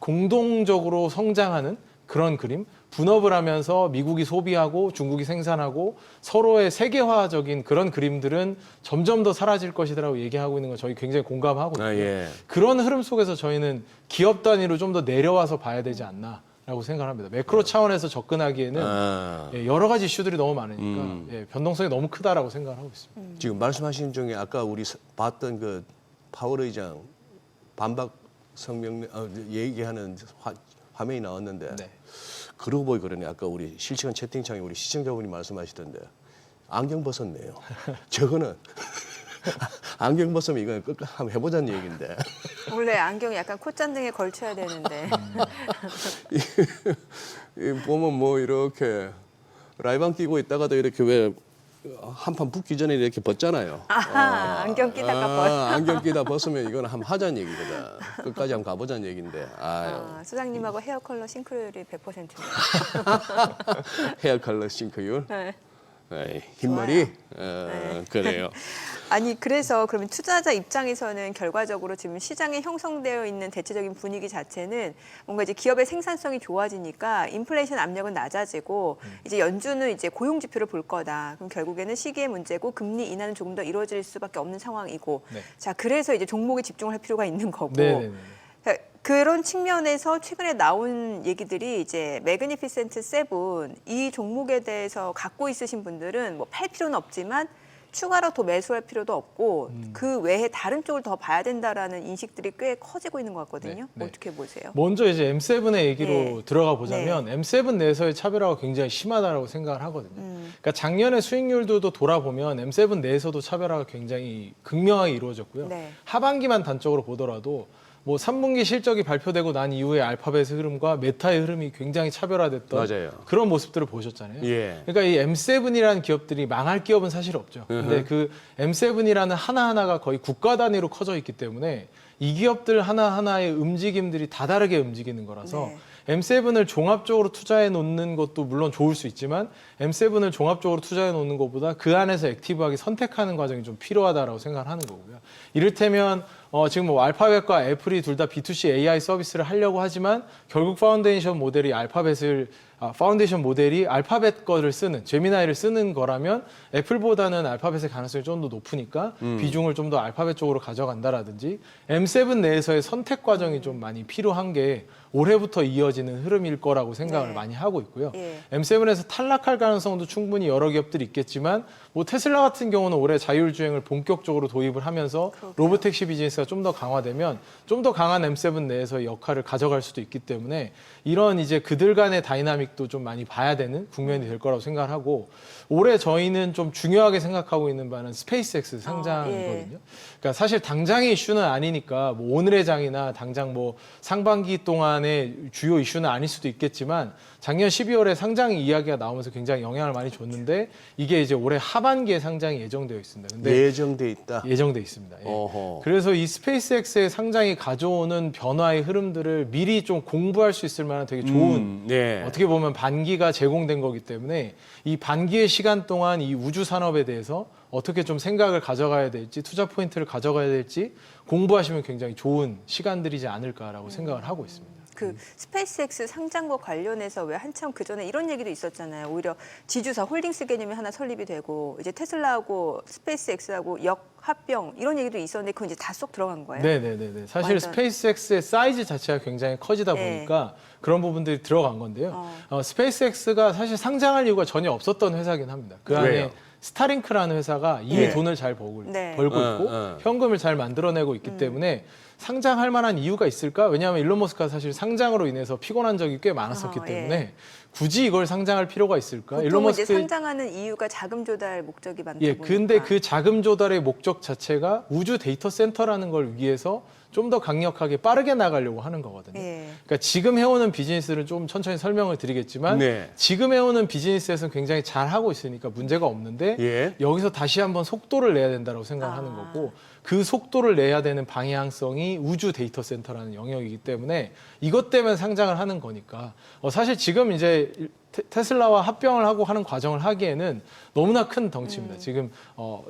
공동적으로 성장하는 그런 그림, 분업을 하면서 미국이 소비하고 중국이 생산하고 서로의 세계화적인 그런 그림들은 점점 더 사라질 것이라고 얘기하고 있는 거 저희 굉장히 공감하거든요. 예. 그런 흐름 속에서 저희는 기업 단위로 좀 더 내려와서 봐야 되지 않나라고 생각합니다. 매크로 차원에서 접근하기에는 여러 가지 이슈들이 너무 많으니까 변동성이 너무 크다라고 생각을 하고 있습니다. 지금 말씀하신 중에 아까 우리 봤던 그 파월 의장 반박 성명 얘기하는 화면이 나왔는데 네. 그러고 보니 그러네. 아까 우리 실시간 채팅창에 우리 시청자분이 말씀하시던데 안경 벗었네요. 저거는 안경 벗으면 이건 끝까지 한번 해보자는 얘기인데. 원래 안경이 약간 콧잔등에 걸쳐야 되는데. 이 보면 뭐 이렇게 라이방 끼고 있다가도 이렇게 왜 한판 붙기 전에 이렇게 벗잖아요. 안경 끼다가 안경 끼다 벗으면 이건 한번 하자는 얘기거든. 끝까지 한번 가보자는 얘기인데. 아유. 소장님하고 헤어 컬러 싱크율이 100%입니다. 헤어 컬러 싱크율. 네. 에이, 흰머리. 그래요. 아니 그래서 그러면 투자자 입장에서는 결과적으로 지금 시장에 형성되어 있는 대체적인 분위기 자체는 뭔가 이제 기업의 생산성이 좋아지니까 인플레이션 압력은 낮아지고 이제 연준은 이제 고용 지표를 볼 거다. 그럼 결국에는 시기의 문제고 금리 인하는 조금 더 이루어질 수밖에 없는 상황이고. 네. 자 그래서 이제 종목에 집중을 할 필요가 있는 거고. 네네네. 자, 그런 측면에서 최근에 나온 얘기들이 이제 매그니피센트 세븐 이 종목에 대해서 갖고 있으신 분들은 뭐 팔 필요는 없지만 추가로 더 매수할 필요도 없고 그 외에 다른 쪽을 더 봐야 된다라는 인식들이 꽤 커지고 있는 것 같거든요. 네. 어떻게 보세요? 먼저 이제 M7의 얘기로 네. 들어가 보자면 M7 내에서의 차별화가 굉장히 심하다고 생각을 하거든요. 그러니까 작년에 수익률도 돌아보면 M7 내에서도 차별화가 굉장히 극명하게 이루어졌고요. 네. 하반기만 단적으로 보더라도 뭐 3분기 실적이 발표되고 난 이후에 알파벳의 흐름과 메타의 흐름이 굉장히 차별화됐던 맞아요. 그런 모습들을 보셨잖아요. 예. 그러니까 이 M7이라는 기업들이 망할 기업은 사실 없죠. 근데 그 M7이라는 하나하나가 거의 국가 단위로 커져 있기 때문에 이 기업들 하나하나의 움직임들이 다 다르게 움직이는 거라서 네. M7을 종합적으로 투자해 놓는 것도 물론 좋을 수 있지만 M7을 종합적으로 투자해 놓는 것보다 그 안에서 액티브하게 선택하는 과정이 좀 필요하다라고 생각을 하는 거고요. 이를테면 지금 뭐 알파벳과 애플이 둘 다 B2C AI 서비스를 하려고 하지만 결국 파운데이션 모델이 알파벳 거를 쓰는 제미나이를 쓰는 거라면 애플보다는 알파벳의 가능성이 좀 더 높으니까 비중을 좀 더 알파벳 쪽으로 가져간다라든지 M7 내에서의 선택 과정이 좀 많이 필요한 게 올해부터 이어지는 흐름일 거라고 생각을 네. 많이 하고 있고요. 예. M7에서 탈락할 가능성도 충분히 여러 기업들이 있겠지만 뭐 테슬라 같은 경우는 올해 자율주행을 본격적으로 도입을 하면서 로보택시 비즈니스가 좀 더 강화되면 좀 더 강한 M7 내에서의 역할을 가져갈 수도 있기 때문에 이런 이제 그들 간의 다이나믹도 좀 많이 봐야 되는 국면이 될 거라고 생각을 하고 올해 저희는 좀 중요하게 생각하고 있는 바는 스페이스X 상장이거든요. 그러니까 사실 당장의 이슈는 아니니까 뭐 오늘의 장이나 당장 뭐 상반기 동안의 주요 이슈는 아닐 수도 있겠지만 작년 12월에 상장 이야기가 나오면서 굉장히 영향을 많이 줬는데 이게 이제 올해 하반기에 상장이 예정되어 있습니다. 근데 예정돼 있다. 예정돼 있습니다. 예. 어허. 그래서 이 스페이스X의 상장이 가져오는 변화의 흐름들을 미리 좀 공부할 수 있을 만한 되게 좋은 네. 어떻게 보면 반기가 제공된 거기 때문에 이 반기의 시간 동안 이 우주 산업에 대해서 어떻게 좀 생각을 가져가야 될지 투자 포인트를 가져가야 될지 공부하시면 굉장히 좋은 시간들이지 않을까라고 생각을 하고 있습니다. 그 스페이스X 상장과 관련해서 왜 한참 그 전에 이런 얘기도 있었잖아요. 오히려 지주사 홀딩스 개념이 하나 설립이 되고 이제 테슬라하고 스페이스X하고 역합병 이런 얘기도 있었는데 그건 이제 다 쏙 들어간 거예요. 네네네. 사실 완전. 스페이스X의 사이즈 자체가 굉장히 커지다 네. 보니까 그런 부분들이 들어간 건데요. 스페이스X가 사실 상장할 이유가 전혀 없었던 회사긴 합니다. 그 안에 왜요? 스타링크라는 회사가 이미 네. 돈을 잘 벌고 있고 네. 현금을 잘 만들어내고 있기 때문에 상장할 만한 이유가 있을까? 왜냐하면 일론 머스크가 사실 상장으로 인해서 피곤한 적이 꽤 많았었기 때문에 굳이 이걸 상장할 필요가 있을까? 보통 이제 상장하는 이유가 자금 조달 목적이 많다 보니까. 근데 그 자금 조달의 목적 자체가 우주 데이터 센터라는 걸 위해서 좀 더 강력하게 빠르게 나가려고 하는 거거든요. 예. 그러니까 지금 해오는 비즈니스를 좀 천천히 설명을 드리겠지만 네. 지금 해오는 비즈니스에서는 굉장히 잘 하고 있으니까 문제가 없는데 예. 여기서 다시 한번 속도를 내야 된다고 생각하는 거고 그 속도를 내야 되는 방향성이 우주 데이터 센터라는 영역이기 때문에 이것 때문에 상장을 하는 거니까 사실 지금 이제 테슬라와 합병을 하고 하는 과정을 하기에는 너무나 큰 덩치입니다. 지금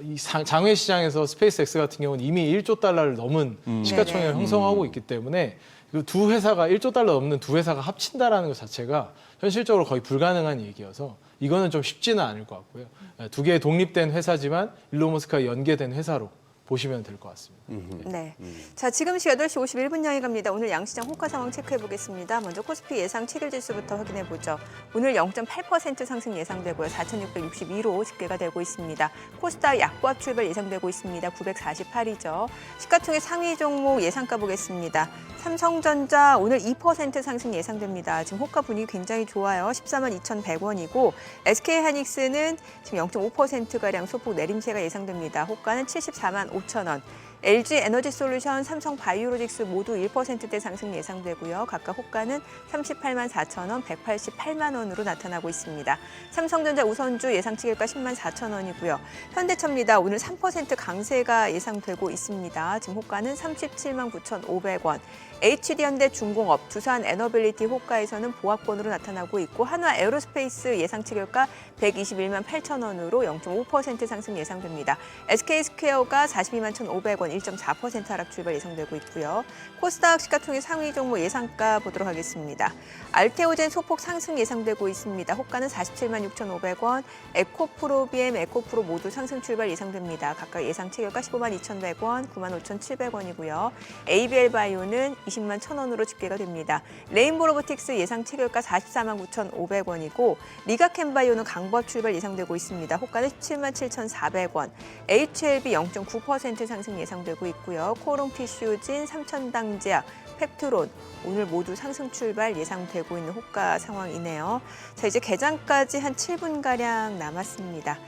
이 장외 시장에서 스페이스X 같은 경우는 이미 1조 달러를 넘은 시가총액을 형성하고 있기 때문에 그 두 회사가 1조 달러 넘는 두 회사가 합친다라는 것 자체가 현실적으로 거의 불가능한 얘기여서 이거는 좀 쉽지는 않을 것 같고요. 두 개의 독립된 회사지만 일론 머스크와 연계된 회사로 보시면 될 것 같습니다. 네. 자, 지금 시각 8시 51분 향해 갑니다. 오늘 양시장 호가 상황 체크해 보겠습니다. 먼저 코스피 예상 체결 지수부터 확인해 보죠. 오늘 0.8% 상승 예상되고요. 4,662로 집계가 되고 있습니다. 코스닥 약보합 출발 예상되고 있습니다. 948이죠. 시가총액 상위 종목 예상가 보겠습니다. 삼성전자 오늘 2% 상승 예상됩니다. 지금 호가 분위기 굉장히 좋아요. 142,100원이고 SK하이닉스는 지금 0.5%가량 소폭 내림세가 예상됩니다. 호가는 745,000원. LG에너지솔루션, 삼성바이오로직스 모두 1%대 상승 예상되고요. 각각 호가는 384,000원, 188만 원으로 나타나고 있습니다. 삼성전자 우선주 예상 체결가 104,000원이고요. 현대차입니다. 오늘 3% 강세가 예상되고 있습니다. 지금 호가는 379,500원. HD현대 중공업, 두산 에너빌리티 호가에서는 보합권으로 나타나고 있고 한화 에어로스페이스 예상 체결가 121만 8천 원으로 0.5% 상승 예상됩니다. SK스퀘어가 42만 1,500원, 1.4% 하락 출발 예상되고 있고요. 코스닥 시가총액 상위 종목 예상가 보도록 하겠습니다. 알테오젠 소폭 상승 예상되고 있습니다. 호가는 47만 6,500원, 에코프로비엠, 에코프로 모두 상승 출발 예상됩니다. 각각 예상 체결가 15만 2,100원, 9만 5,700원이고요. ABL바이오는 20만 1,000원으로 집계가 됩니다. 레인보로보틱스 예상 체결가 44만 9,500원이고 리가캠바이오는 강보합 출발 예상되고 있습니다. 호가는 17만 7,400원. HLB 0.9% 상승 예상되고 있고요. 코롱티슈진, 삼천당제약, 펩트론 오늘 모두 상승 출발 예상되고 있는 호가 상황이네요. 자, 이제 개장까지 한 7분가량 남았습니다.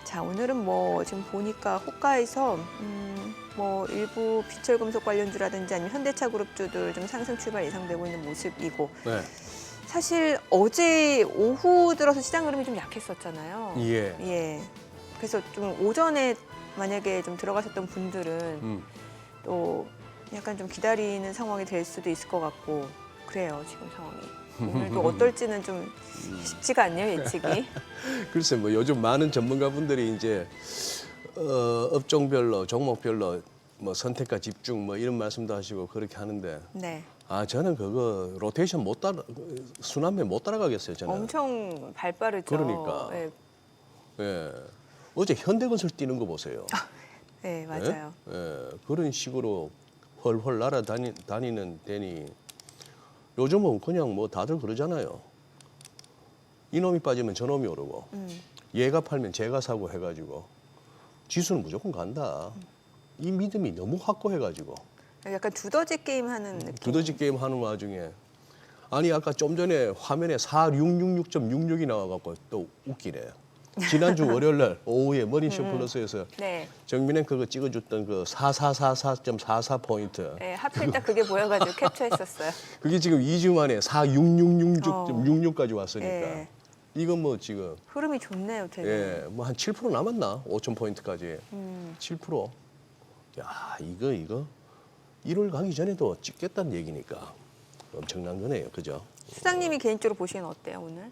자, 오늘은 뭐 지금 보니까 호가에서 뭐 일부 비철금속 관련주라든지 아니면 현대차 그룹주들 좀 상승 출발 예상되고 있는 모습이고 네. 사실 어제 오후 들어서 시장 흐름이 좀 약했었잖아요. 예. 예. 그래서 좀 오전에 만약에 좀 들어가셨던 분들은 또 약간 좀 기다리는 상황이 될 수도 있을 것 같고 그래요, 지금 상황이. 오늘도 어떨지는 좀 쉽지가 않네요, 예측이. 글쎄 뭐 요즘 많은 전문가분들이 이제 업종별로 종목별로 뭐 선택과 집중 뭐 이런 말씀도 하시고 그렇게 하는데 네. 저는 그거 로테이션 못 따라 순환매 못 따라가겠어요 저는. 엄청 발빠르죠. 그러니까. 예, 예. 어제 현대건설 뛰는 거 보세요. 네, 맞아요. 예. 그런 식으로 헐헐 날아다니는 데니 요즘은 그냥 뭐 다들 그러잖아요. 이놈이 빠지면 저놈이 오르고 얘가 팔면 제가 사고 해가지고 지수는 무조건 간다. 이 믿음이 너무 확고해가지고 약간 두더지 게임 하는 느낌. 두더지 게임 하는 와중에 아니 아까 좀 전에 화면에 4666.66이 나와갖고 또 웃기네. 지난주 월요일날 오후에 머니쇼 플러스에서 네. 정민행 그거 찍어줬던 그 4444.44포인트. 네, 하필 딱 그게 보여가지고 캡처했었어요. 그게 지금 2주 만에 4666.66까지 왔으니까. 예. 이건 뭐 지금 흐름이 좋네요, 되게. 예, 뭐 한 7% 남았나? 5,000포인트까지. 7%. 야, 이거 1월 가기 전에도 찍겠다는 얘기니까 엄청난 거네요. 그죠? 소장님이 개인적으로 보시기엔 어때요, 오늘?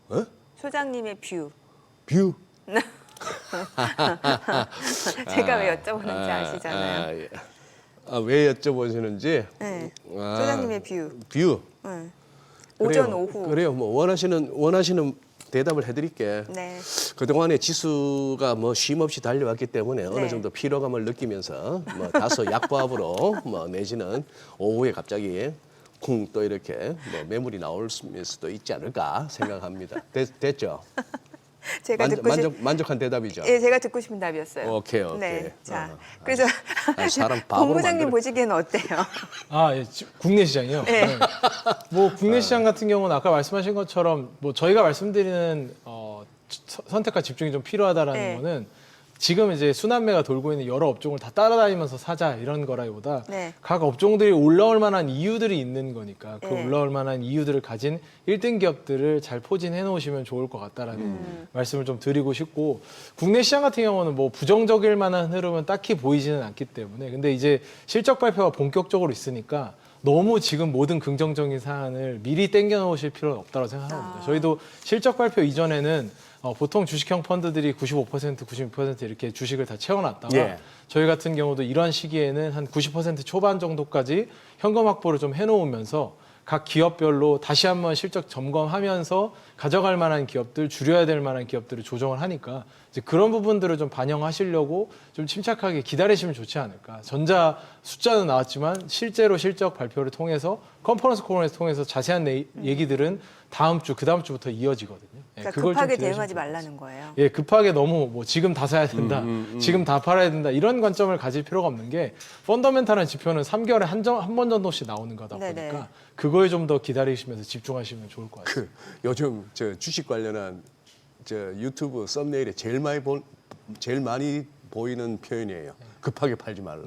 어? 소장님의 뷰. 뷰. 제가 왜 여쭤보는지 아시잖아요. 예. 왜 여쭤보시는지? 네. 소장님의 뷰. 뷰. 네. 오전, 오후. 그래요. 뭐 원하시는 대답을 해드릴게. 네. 그동안에 지수가 뭐 쉼없이 달려왔기 때문에 어느 네. 정도 피로감을 느끼면서 뭐 다소 약보합으로 뭐 내지는 오후에 갑자기 쿵 또 이렇게 뭐 매물이 나올 수도 있지 않을까 생각합니다. 됐죠? 제가 듣고 만족한 대답이죠. 예, 제가 듣고 싶은 답이었어요. 오케이. 네, 자, 어. 그래서 아니, 사람 바보로 본부장님 만들어. 보시기에는 어때요? 아, 예, 국내 시장이요? 네. 네. 뭐 국내 시장 같은 경우는 아까 말씀하신 것처럼 뭐 저희가 말씀드리는 선택과 집중이 좀 필요하다라는 네. 거는 지금 이제 순환매가 돌고 있는 여러 업종을 다 따라다니면서 사자 이런 거라기보다 네. 각 업종들이 올라올 만한 이유들이 있는 거니까 그 네. 올라올 만한 이유들을 가진 1등 기업들을 잘 포진해 놓으시면 좋을 것 같다라는 말씀을 좀 드리고 싶고 국내 시장 같은 경우는 뭐 부정적일 만한 흐름은 딱히 보이지는 않기 때문에 근데 이제 실적 발표가 본격적으로 있으니까 너무 지금 모든 긍정적인 사안을 미리 땡겨 놓으실 필요는 없다고 생각합니다. 저희도 실적 발표 이전에는 보통 주식형 펀드들이 95%, 96% 이렇게 주식을 다 채워놨다가 예. 저희 같은 경우도 이런 시기에는 한 90% 초반 정도까지 현금 확보를 좀 해놓으면서 각 기업별로 다시 한번 실적 점검하면서 가져갈 만한 기업들, 줄여야 될 만한 기업들을 조정을 하니까 이제 그런 부분들을 좀 반영하시려고 좀 침착하게 기다리시면 좋지 않을까. 전자 숫자는 나왔지만 실제로 실적 발표를 통해서 컨퍼런스 콜에서 통해서 자세한 얘기들은 다음 주, 그 다음 주부터 이어지거든요. 예, 그러니까 그걸 좀 급하게 기다리시면 대응하지 좋을 것 말라는 거예요. 예, 급하게 너무 뭐 지금 다 사야 된다, 지금 다 팔아야 된다 이런 관점을 가질 필요가 없는 게 펀더멘탈한 지표는 3개월에 한 번 정도씩 나오는 거다 보니까 네네. 그거에 좀 더 기다리시면서 집중하시면 좋을 것 같아요. 요즘 저 주식 관련한 저 유튜브 썸네일에 제일 많이 보이는 표현이에요. 급하게 팔지 말라.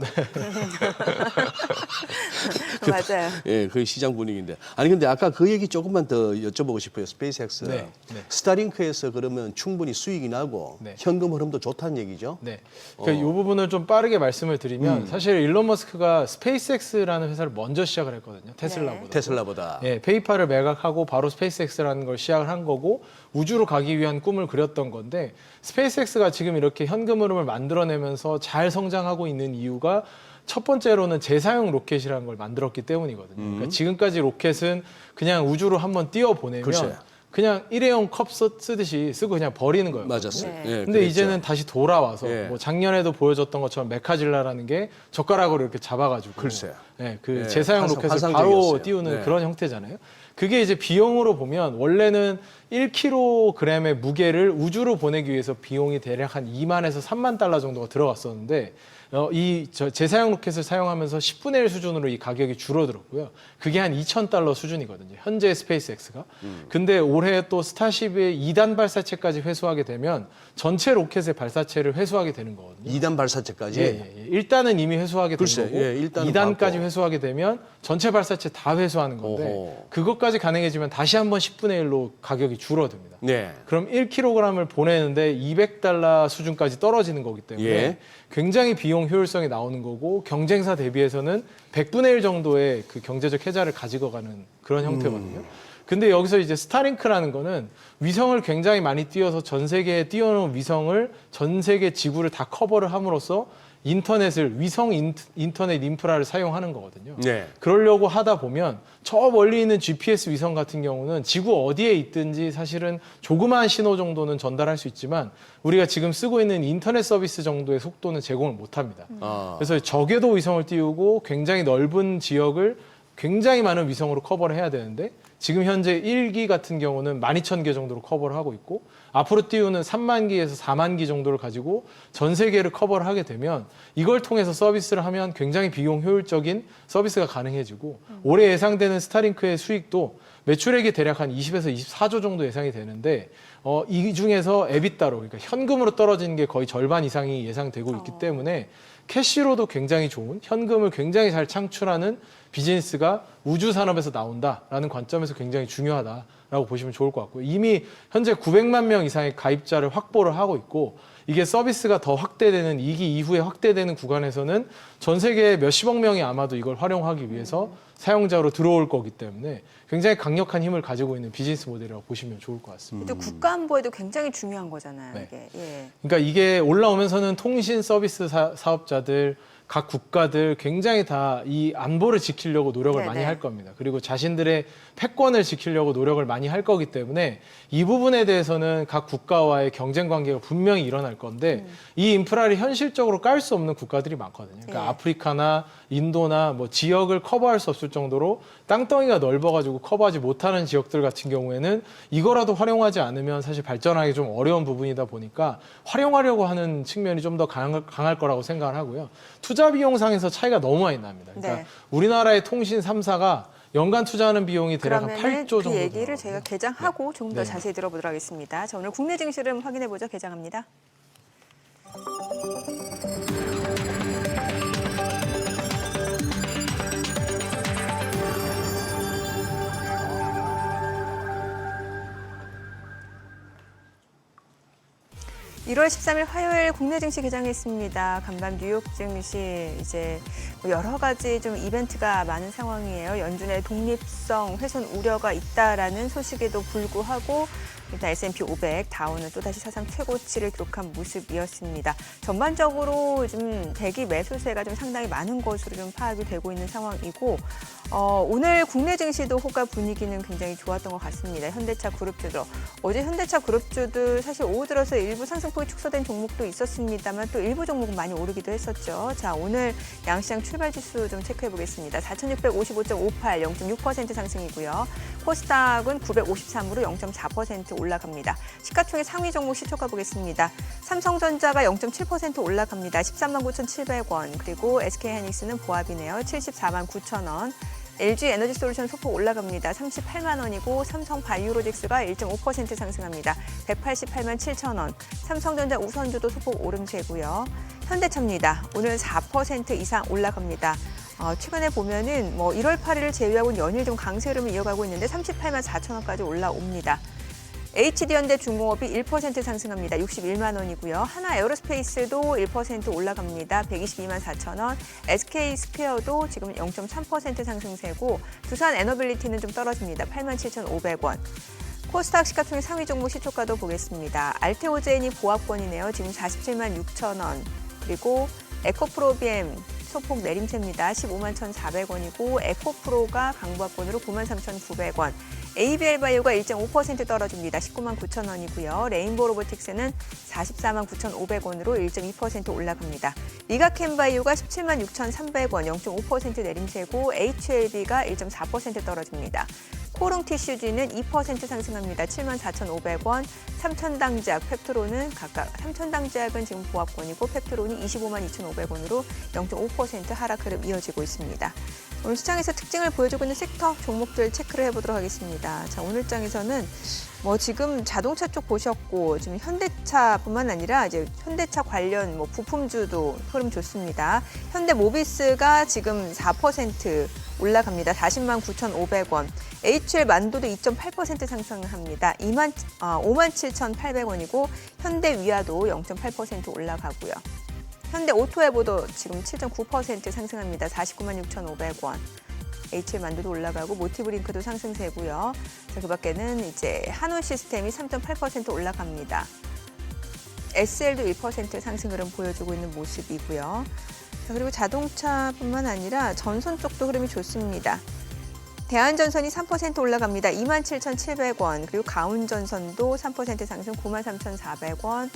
맞아요. 예, 그 시장 분위기인데. 아니 근데 아까 그 얘기 조금만 더 여쭤보고 싶어요. 스페이스X. 네, 네. 스타링크에서 그러면 충분히 수익이 나고 네. 현금 흐름도 좋다는 얘기죠. 네. 그러니까 이 부분을 좀 빠르게 말씀을 드리면 사실 일론 머스크가 스페이스X라는 회사를 먼저 시작을 했거든요. 테슬라보다. 테슬라보다. 예, 페이팔을 매각하고 바로 스페이스X라는 걸 시작을 한 거고 우주로 가기 위한 꿈을 그렸던 건데 스페이스X가 지금 이렇게 현금 흐름을 만들어내면서 잘 성장하고 있는 이유가 첫 번째로는 재사용 로켓이라는 걸 만들었기 때문이거든요. 그러니까 지금까지 로켓은 그냥 우주로 한번 띄워보내면 글쎄. 그냥 일회용 컵 쓰듯이 쓰고 그냥 버리는 거예요. 맞았어요. 네. 예, 근데 그랬죠. 이제는 다시 돌아와서 예. 뭐 작년에도 보여줬던 것처럼 메카질라라는 게 젓가락으로 이렇게 잡아가지고 글쎄요. 예, 그 예, 재사용 로켓을 바로 환상적이었어요. 띄우는 네. 그런 형태잖아요. 그게 이제 비용으로 보면 원래는 1kg의 무게를 우주로 보내기 위해서 비용이 대략 한 2만에서 3만 달러 정도가 들어갔었는데 재사용 로켓을 사용하면서 10분의 1 수준으로 이 가격이 줄어들었고요. 그게 한 2,000달러 수준이거든요. 현재 스페이스X가. 근데 올해 또 스타쉽의 2단 발사체까지 회수하게 되면 전체 로켓의 발사체를 회수하게 되는 거거든요. 2단 발사체까지. 예. 1단은 이미 회수하게 된 글쎄, 거고 예, 1단은 2단까지 받고. 회수하게 되면 전체 발사체 다 회수하는 건데 오호. 그것까지 가능해지면 다시 한번 10분의 1로 가격이 줄어듭니다. 네. 그럼 1kg을 보내는데 200달러 수준까지 떨어지는 거기 때문에 예. 굉장히 비용 효율성이 나오는 거고 경쟁사 대비해서는 100분의 1 정도의 그 경제적 혜자를 가지고 가는 그런 형태거든요. 근데 여기서 이제 스타링크라는 거는 위성을 굉장히 많이 띄워서 전 세계에 띄워놓은 위성을 전 세계 지구를 다 커버를 함으로써 인터넷을 위성 인터넷 인프라를 사용하는 거거든요. 네. 그러려고 하다 보면 저 멀리 있는 GPS 위성 같은 경우는 지구 어디에 있든지 사실은 조그마한 신호 정도는 전달할 수 있지만 우리가 지금 쓰고 있는 인터넷 서비스 정도의 속도는 제공을 못합니다. 그래서 저궤도 위성을 띄우고 굉장히 넓은 지역을 굉장히 많은 위성으로 커버를 해야 되는데 지금 현재 1기 같은 경우는 12,000개 정도로 커버를 하고 있고 앞으로 띄우는 3만 기에서 4만 기 정도를 가지고 전 세계를 커버를 하게 되면 이걸 통해서 서비스를 하면 굉장히 비용 효율적인 서비스가 가능해지고 올해 예상되는 스타링크의 수익도 매출액이 대략 한 20에서 24조 정도 예상이 되는데 이 중에서 에비타로 그러니까 현금으로 떨어지는 게 거의 절반 이상이 예상되고 있기 때문에 캐시로도 굉장히 좋은 현금을 굉장히 잘 창출하는 비즈니스가 우주 산업에서 나온다라는 관점에서 굉장히 중요하다라고 보시면 좋을 것 같고요. 이미 현재 900만 명 이상의 가입자를 확보를 하고 있고 이게 서비스가 더 확대되는 2기 이후에 확대되는 구간에서는 전 세계 몇십억 명이 아마도 이걸 활용하기 위해서 사용자로 들어올 거기 때문에 굉장히 강력한 힘을 가지고 있는 비즈니스 모델이라고 보시면 좋을 것 같습니다. 또 국가 안보에도 굉장히 중요한 거잖아요. 네. 이게. 예. 그러니까 이게 올라오면서는 통신 서비스 사업자들, 각 국가들 굉장히 다 이 안보를 지키려고 노력을 네네. 많이 할 겁니다. 그리고 자신들의 패권을 지키려고 노력을 많이 할 거기 때문에 이 부분에 대해서는 각 국가와의 경쟁 관계가 분명히 일어날 건데 이 인프라를 현실적으로 깔 수 없는 국가들이 많거든요. 그러니까 예. 아프리카나 인도나 뭐 지역을 커버할 수 없을 정도로 땅덩이가 넓어가지고 커버하지 못하는 지역들 같은 경우에는 이거라도 활용하지 않으면 사실 발전하기 좀 어려운 부분이다 보니까 활용하려고 하는 측면이 좀 더 강할 거라고 생각을 하고요. 투자 비용상에서 차이가 너무 많이 납니다. 그러니까 네. 우리나라의 통신 3사가 연간 투자하는 비용이 대략 한 그러면은 8조 정도 그 얘기를 들어가거든요. 저희가 개장하고 조금 더 네. 자세히 들어보도록 하겠습니다. 자, 오늘 국내 증시 흐름 확인해 보죠. 개장합니다. (1월 13일) 화요일 국내 증시 개장했습니다. 간밤 뉴욕 증시 이제 뭐 여러 가지 좀 이벤트가 많은 상황이에요. 연준의 독립성 훼손 우려가 있다라는 소식에도 불구하고 일단 S&P 500, 다우는 또다시 사상 최고치를 기록한 모습이었습니다. 전반적으로 좀 대기 매수세가 좀 상당히 많은 것으로 좀 파악이 되고 있는 상황이고 오늘 국내 증시도 호가 분위기는 굉장히 좋았던 것 같습니다. 현대차 그룹주들. 어제 현대차 그룹주들 사실 오후 들어서 일부 상승폭이 축소된 종목도 있었습니다만 또 일부 종목은 많이 오르기도 했었죠. 자, 오늘 양시장 출발 지수 좀 체크해 보겠습니다. 4,655.58, 0.6% 상승이고요. 코스닥은 953으로 0.4% 올라갑니다. 시가총액 상위 종목 시초가 보겠습니다. 삼성전자가 0.7% 올라갑니다. 13만 9,700원. 그리고 SK하이닉스는 보합이네요. 74만 9,000원. LG에너지솔루션 소폭 올라갑니다. 38만 원이고 삼성바이오로직스가 1.5% 상승합니다. 188만 7천 원. 삼성전자 우선주도 소폭 오름세고요. 현대차입니다. 오늘 4% 이상 올라갑니다. 최근에 보면은 뭐 1월 8일을 제외하고는 연일 좀 강세 흐름을 이어가고 있는데 38만 4천 원까지 올라옵니다. HD현대중공업이 1% 상승합니다. 61만 원이고요. 하나 에어로스페이스도 1% 올라갑니다. 122만 4천 원. SK스퀘어도 지금 0.3% 상승세고 두산 에너빌리티는 좀 떨어집니다. 8만 7,500원. 코스닥 시가총액 상위 종목 시초가도 보겠습니다. 알테오제인이 보합권이네요. 지금 47만 6천 원. 그리고 에코프로비엠 소폭 내림세입니다. 15만 1,400원이고 에코프로가 강보합권으로 9만 3,900원. ABL바이오가 1.5% 떨어집니다. 19만 9천 원이고요. 레인보우 로보틱스는 44만 9,500원으로 1.2% 올라갑니다. 리가캠바이오가 17만 6,300원, 0.5% 내림세고 HLB가 1.4% 떨어집니다. 코롱티슈지는 2% 상승합니다. 7만 4,500원. 삼천당제약, 펩트론은 각각 삼천당제약은 지금 보합권이고 펩트론이 25만 2,500원으로 0.5% 하락 흐름 이어지고 있습니다. 오늘 시장에서 특징을 보여주고 있는 섹터 종목들 체크를 해보도록 하겠습니다. 자, 오늘 장에서는 뭐 지금 자동차 쪽 보셨고 지금 현대차뿐만 아니라 이제 현대차 관련 뭐 부품주도 흐름 좋습니다. 현대모비스가 지금 4% 올라갑니다. 40만 9,500원. HL 만도도 2.8% 상승합니다. 57,800원이고 현대위아도 0.8% 올라가고요. 현대오토에보도 지금 7.9% 상승합니다. 49만 6,500원. HL 만두도 올라가고 모티브링크도 상승세고요. 자, 그 밖에는 이제 한우시스템이 3.8% 올라갑니다. SL도 1% 상승 흐름 보여주고 있는 모습이고요. 자, 그리고 자동차뿐만 아니라 전선 쪽도 흐름이 좋습니다. 대한전선이 3% 올라갑니다. 27,700원. 그리고 가운전선도 3% 상승 93,400원.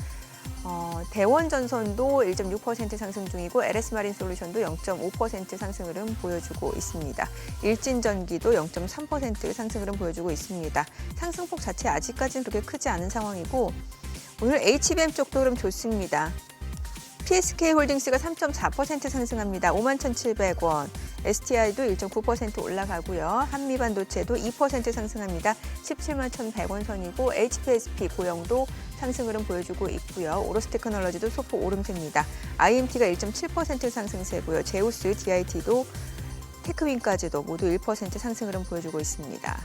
대원전선도 1.6% 상승 중이고 LS마린솔루션도 0.5% 상승 흐름 보여주고 있습니다. 일진전기도 0.3% 상승 흐름 보여주고 있습니다. 상승폭 자체 아직까지는 그렇게 크지 않은 상황이고 오늘 HBM 쪽도 흐름 좋습니다. PSK홀딩스가 3.4% 상승합니다. 51,700원. STI도 1.9% 올라가고요. 한미반도체도 2% 상승합니다. 17만 1,100원 선이고 HPSP 고영도 상승 흐름 보여주고 있고요. 오로스테크놀로지도 소폭 오름세입니다. IMT가 1.7% 상승세고요. 제우스, DIT도 테크윈까지도 모두 1% 상승 흐름 보여주고 있습니다.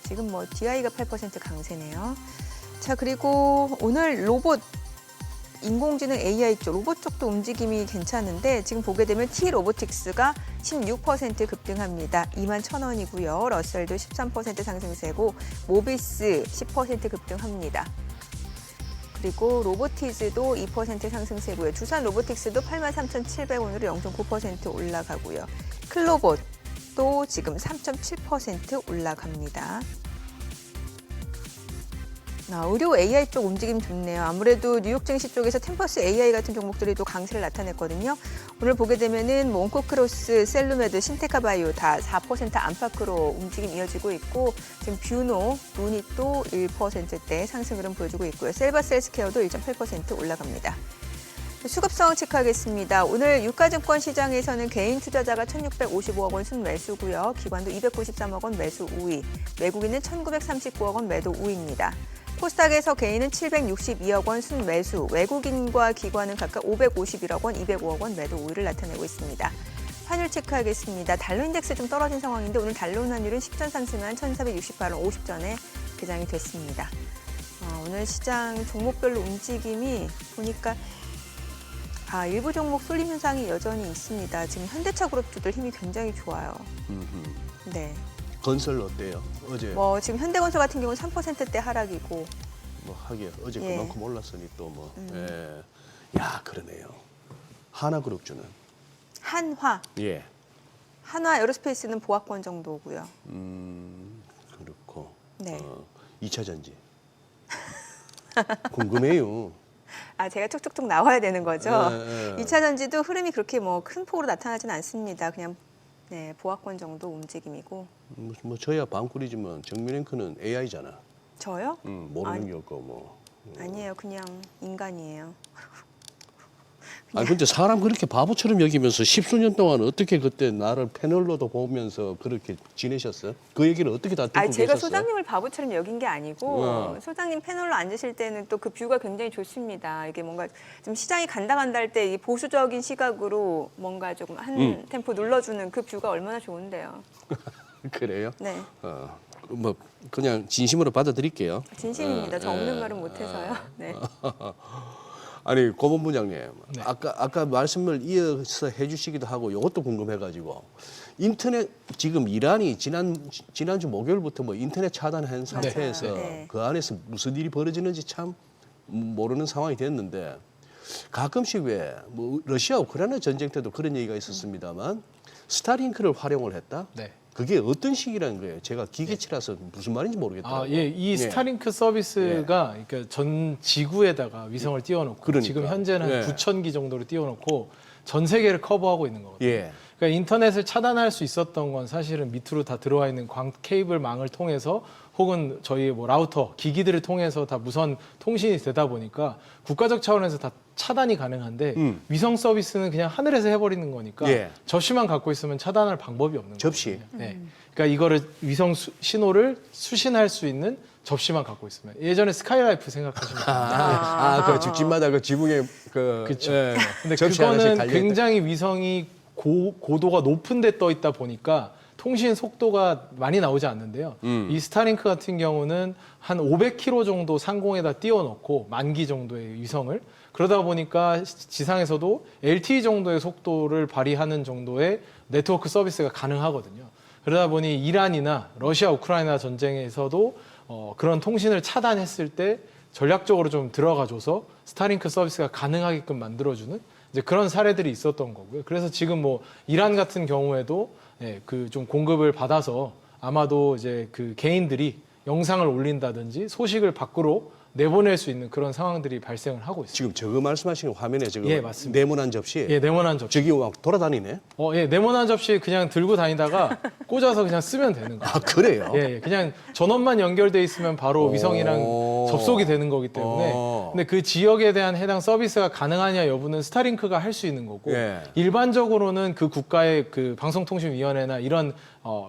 지금 뭐 DI가 8% 강세네요. 자, 그리고 오늘 로봇 인공지능 AI 쪽, 로봇 쪽도 움직임이 괜찮은데 지금 보게 되면 T로보틱스가 16% 급등합니다. 21,000원이고요. 러셀도 13% 상승세고 모비스 10% 급등합니다. 그리고 로보티즈도 2% 상승세고요. 두산 로보틱스도 83,700원으로 0.9% 올라가고요. 클로봇도 지금 3.7% 올라갑니다. 의료 AI 쪽 움직임 좋네요. 아무래도 뉴욕 증시 쪽에서 템퍼스 AI 같은 종목들이 또 강세를 나타냈거든요. 오늘 보게 되면은 온코크로스, 셀루메드, 신테카바이오 다 4% 안팎으로 움직임 이어지고 있고 지금 뷰노, 루니 또 1%대 상승 흐름 보여주고 있고요. 셀바셀스케어도 1.8% 올라갑니다. 수급성 체크하겠습니다. 오늘 유가증권 시장에서는 개인 투자자가 1,655억 원 순매수고요. 기관도 293억 원 매수 우위, 외국인은 1,939억 원 매도 우위입니다. 코스닥에서 개인은 762억 원 순매수, 외국인과 기관은 각각 551억 원, 205억 원 매도 우위를 나타내고 있습니다. 환율 체크하겠습니다. 달러 인덱스 좀 떨어진 상황인데 오늘 달러 환율은 10전 상승한 1,468원 50전에 개장이 됐습니다. 오늘 시장 종목별로 움직임이 보니까 일부 종목 쏠림 현상이 여전히 있습니다. 지금 현대차 그룹주들 힘이 굉장히 좋아요. 네. 건설 어때요? 어제 지금 현대건설 같은 경우는 3%대 하락이고. 하기야 어제 예. 그만큼 올랐으니 또 예. 야 그러네요. 하나그룹주는 한화. 예. 한화 에어로스페이스는 보합권 정도고요. 그렇고. 네. 2차 전지. 궁금해요. 제가 툭툭툭 나와야 되는 거죠. 예. 2차 전지도 흐름이 그렇게 큰 폭으로 나타나진 않습니다. 그냥 보합권 정도 움직임이고. 저야 방꿀이지만 정밀 앵커는 AI잖아. 저요? 모르는 게 없고 아니에요. 그냥 인간이에요. 근데 사람 그렇게 바보처럼 여기면서 십수년 동안 어떻게 그때 나를 패널로도 보면서 그렇게 지내셨어요? 그 얘기를 어떻게 다 듣고 제가 계셨어요? 소장님을 바보처럼 여긴 게 아니고 소장님 패널로 앉으실 때는 또 그 뷰가 굉장히 좋습니다. 이게 뭔가 좀 시장이 간다 할 때 보수적인 시각으로 뭔가 조금 한 템포 눌러주는 그 뷰가 얼마나 좋은데요. 그래요? 네, 그냥 진심으로 받아들일게요. 진심입니다. 저 없는 말은 못해서요. 네. 아니 고문부장님, 네. 아까 말씀을 이어서 해주시기도 하고 이것도 궁금해가지고 인터넷 지금 이란이 지난주 목요일부터 인터넷 차단한 상태에서 네. 그 안에서 무슨 일이 벌어지는지 참 모르는 상황이 됐는데 가끔씩 왜 러시아 우크라이나 전쟁 때도 그런 얘기가 있었습니다만 스타링크를 활용을 했다. 네. 그게 어떤 식이라는 거예요? 제가 기계치라서 무슨 말인지 모르겠더라고요. 이 스타링크 서비스가 그러니까 전 지구에다가 위성을 띄워놓고 그러니까. 지금 현재는 예. 9,000기 정도를 띄워놓고 전 세계를 커버하고 있는 거거든요. 예. 그러니까 인터넷을 차단할 수 있었던 건 사실은 밑으로 다 들어와 있는 케이블망을 통해서 혹은 저희 라우터, 기기들을 통해서 다 무선 통신이 되다 보니까 국가적 차원에서 다 차단이 가능한데 위성 서비스는 그냥 하늘에서 해버리는 거니까 예. 접시만 갖고 있으면 차단할 방법이 없는 거예요. 접시. 네. 그러니까 이거를 위성 신호를 수신할 수 있는 접시만 갖고 있으면 예전에 스카이라이프 생각하시면 됩니다. 그 집마다 그 지붕에 그렇죠. 예, 근데 접시 하나씩 그거는 달려있다. 굉장히 위성이 고도가 높은 데 떠 있다 보니까 통신 속도가 많이 나오지 않는데요. 이 스타링크 같은 경우는 한 500km 정도 상공에다 띄워놓고 10,000기 정도의 위성을 그러다 보니까 지상에서도 LTE 정도의 속도를 발휘하는 정도의 네트워크 서비스가 가능하거든요. 그러다 보니 이란이나 러시아 우크라이나 전쟁에서도 그런 통신을 차단했을 때 전략적으로 좀 들어가줘서 스타링크 서비스가 가능하게끔 만들어주는 이제 그런 사례들이 있었던 거고요. 그래서 지금 이란 같은 경우에도 그 좀 공급을 받아서 아마도 이제 그 개인들이 영상을 올린다든지 소식을 밖으로 내보낼 수 있는 그런 상황들이 발생을 하고 있습니다. 지금 저거 말씀하시는 화면에 지금 예, 맞습니다. 네모난 접시. 네모난 접시. 저기 막 돌아다니네. 네모난 접시 그냥 들고 다니다가 꽂아서 그냥 쓰면 되는 거예요. 그래요? 그냥 전원만 연결돼 있으면 바로 위성이랑 접속이 되는 거기 때문에. 근데 그 지역에 대한 해당 서비스가 가능하냐 여부는 스타링크가 할 수 있는 거고 예. 일반적으로는 그 국가의 그 방송통신위원회나 이런